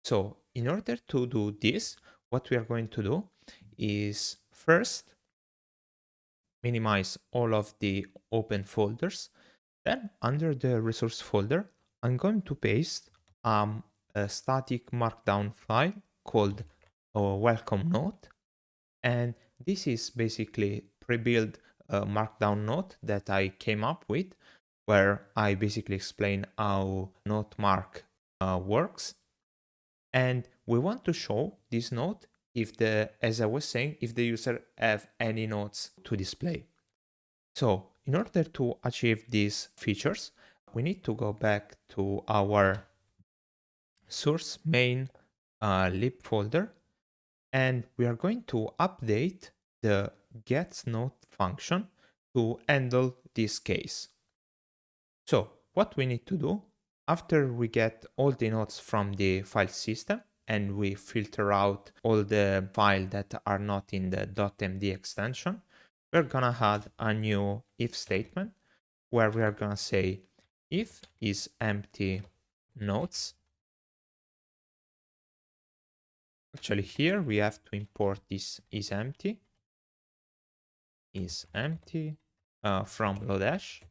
So in order to do this, what we are going to do is first minimize all of the open folders. Then under the resource folder, I'm going to paste a static markdown file called welcome node. And this is basically pre-built markdown node that I came up with, where I basically explain how node mark works. And we want to show this node if as I was saying, if the user have any nodes to display. So in order to achieve these features, we need to go back to our source main lib folder, and we are going to update the getNode function to handle this case. So what we need to do, after we get all the nodes from the file system, and we filter out all the files that are not in the .md extension, we're gonna add a new if statement where we are gonna say if is empty nodes. Actually, here we have to import this is empty from Lodash.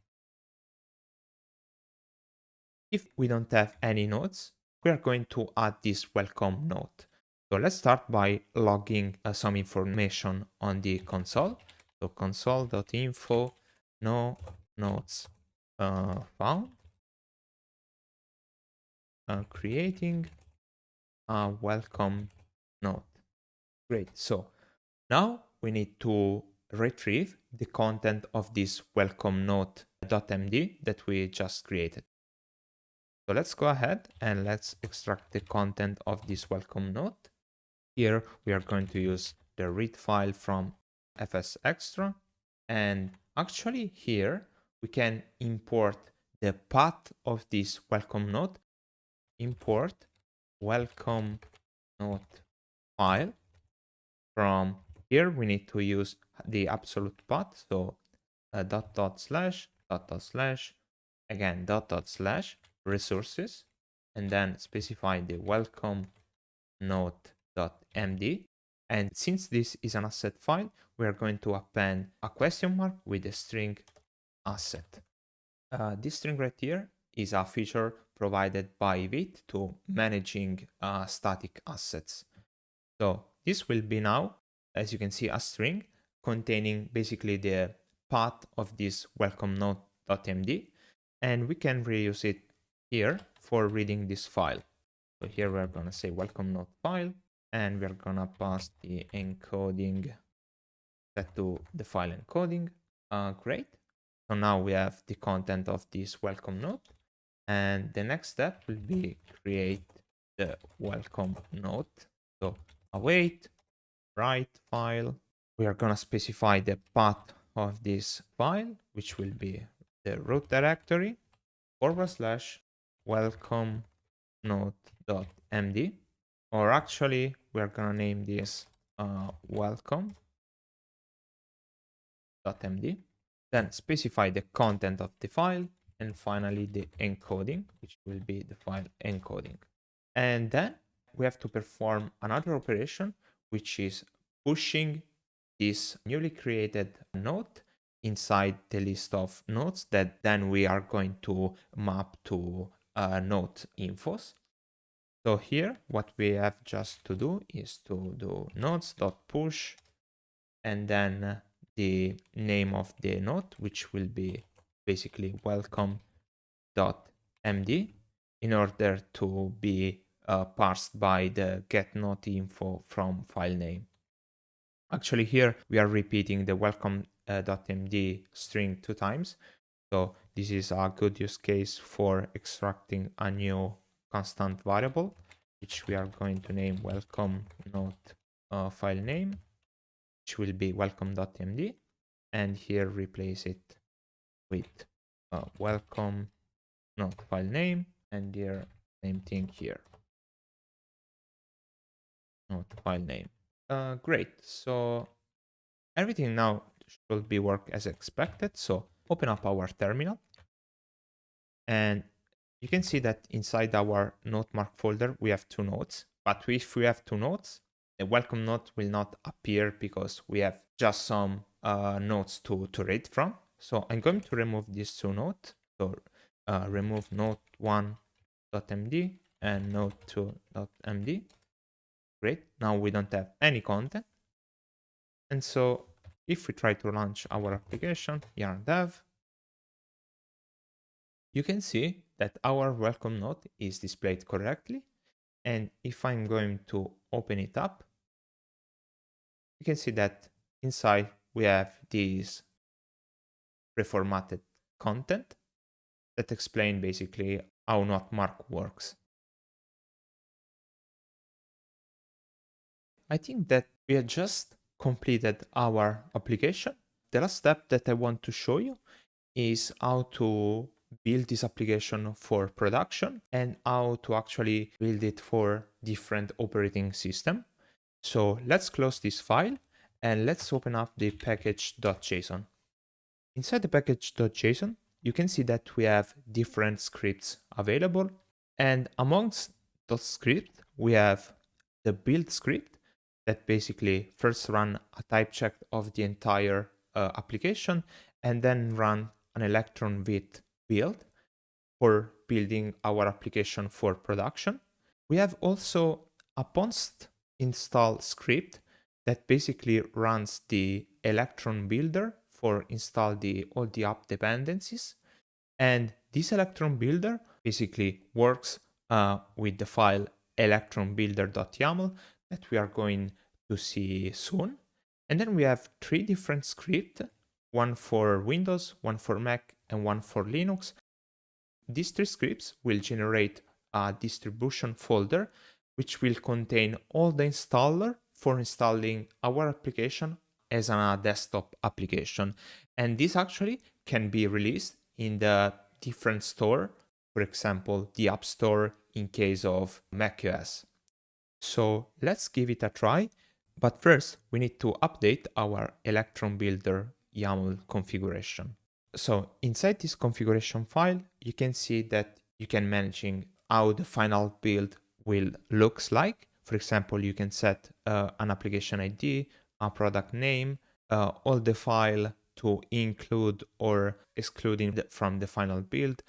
If we don't have any nodes, we are going to add this welcome node. So let's start by logging some information on the console. So console.info no nodes found, creating a welcome node. Great. So now we need to retrieve the content of this welcome node.md that we just created. So let's go ahead and let's extract the content of this welcome node. Here we are going to use the read file from fsextra, and actually here we can import the path of this welcome node. Import welcome node file. From here we need to use the absolute path, so // again // resources, and then specify the welcome node.md. And since this is an asset file, we are going to append a question mark with a string asset. This string right here is a feature provided by Vite to managing static assets. So this will be now, as you can see, a string containing basically the path of this welcome node.md, and we can reuse it here for reading this file. So here we're going to say welcome node file, and we're going to pass the encoding set to the file encoding. Great. So now we have the content of this welcome node, and the next step will be create the welcome node. So await write file. We are going to specify the path of this file, which will be the root directory / welcome node.md, or actually we're going to name this welcome.md. Then specify the content of the file, and finally the encoding, which will be the file encoding. And then we have to perform another operation, which is pushing this newly created node inside the list of nodes that then we are going to map to node infos. So here, what we have just to do is to do nodes.push and then the name of the node, which will be basically welcome.md, in order to be parsed by the get node info from file name. Actually, here we are repeating the welcome.md string 2 times. So this is a good use case for extracting a new constant variable, which we are going to name welcome node file name, which will be welcome.md, and here replace it with welcome node file name, and here same thing here, node file name. Great. So everything now should be work as expected. So open up our terminal, and you can see that inside our node mark folder we have 2 nodes. But if we have 2 nodes, the welcome node will not appear because we have just some nodes to read from. So I'm going to remove these 2 nodes. So remove node1.md and node2.md. Great. Now we don't have any content. And so if we try to launch our application, yarn dev, you can see that our welcome node is displayed correctly. And if I'm going to open it up, you can see that inside we have this reformatted content that explain basically how node mark works. I think that we have just completed our application. The last step that I want to show you is how to build this application for production and how to actually build it for different operating system. So let's close this file and let's open up the package.json. Inside the package.json, you can see that we have different scripts available. And amongst those scripts, we have the build script that basically first run a type check of the entire application and then run an Electron with build for building our application for production. We have also a post install script that basically runs the Electron builder for install all the app dependencies. And this Electron builder basically works with the file electronbuilder.yaml that we are going to see soon. And then we have 3 different scripts, one for Windows, one for Mac, and one for Linux. These 3 scripts will generate a distribution folder which will contain all the installer for installing our application as a desktop application. And this actually can be released in the different store, for example, the App Store in case of macOS. So let's give it a try. But first, we need to update our Electron Builder YAML configuration. So inside this configuration file, you can see that you can managing how the final build will looks like. For example, you can set an application ID, a product name, all the file to include or excluding from the final build,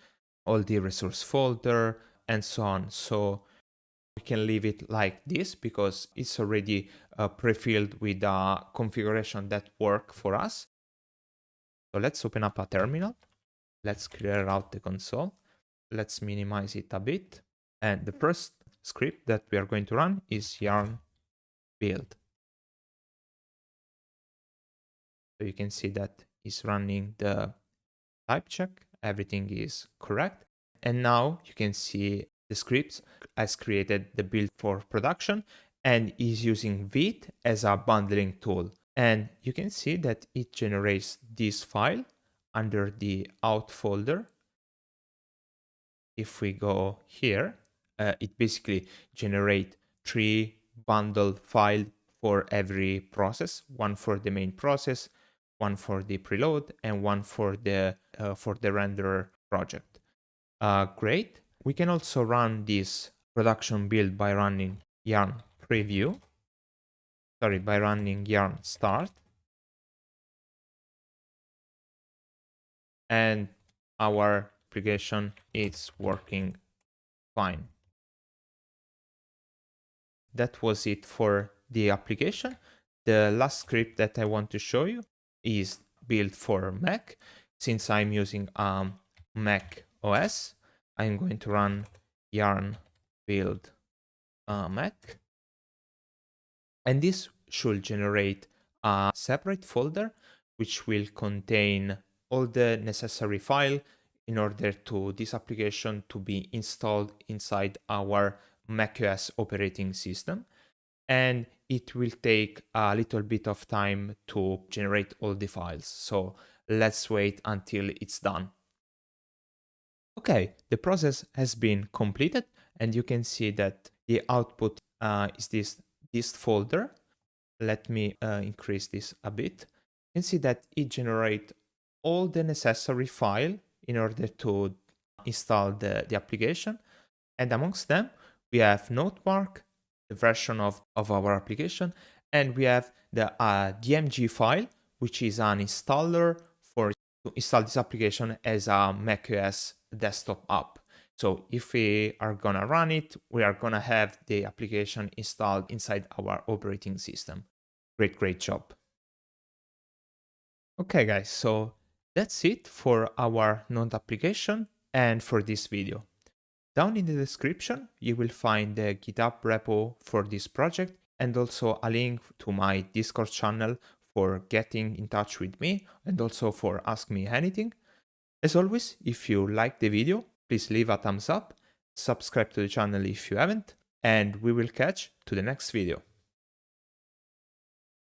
all the resource folder, and so on. So we can leave it like this because it's already pre-filled with a configuration that work for us. So let's open up a terminal. Let's clear out the console. Let's minimize it a bit. And the first script that we are going to run is yarn build. So you can see that it's running the type check. Everything is correct. And now you can see the script has created the build for production and is using Vite as a bundling tool. And you can see that it generates this file under the out folder. If we go here, it basically generates 3 bundled files for every process, one for the main process, one for the preload, and one for the render project. Great. We can also run this production build by running yarn preview. Sorry, by running yarn start. And our application is working fine. That was it for the application. The last script that I want to show you is built for Mac. Since I'm using Mac OS, I'm going to run yarn build Mac. And this should generate a separate folder which will contain all the necessary file in order to this application to be installed inside our macOS operating system. And it will take a little bit of time to generate all the files. So let's wait until it's done. Okay, the process has been completed and you can see that the output is this folder. Let me increase this a bit. You can see that it generates all the necessary file in order to install the application. And amongst them, we have Notemark, the version of our application, and we have the DMG file, which is an installer to install this application as a macOS desktop app. So if we are gonna run it, we are gonna have the application installed inside our operating system. Great job. Okay guys, so that's it for our Node application and for this video. Down in the description, you will find the GitHub repo for this project and also a link to my Discord channel for getting in touch with me and also for Ask Me Anything. As always, if you like the video, please leave a thumbs up, subscribe to the channel if you haven't, and we will catch to the next video.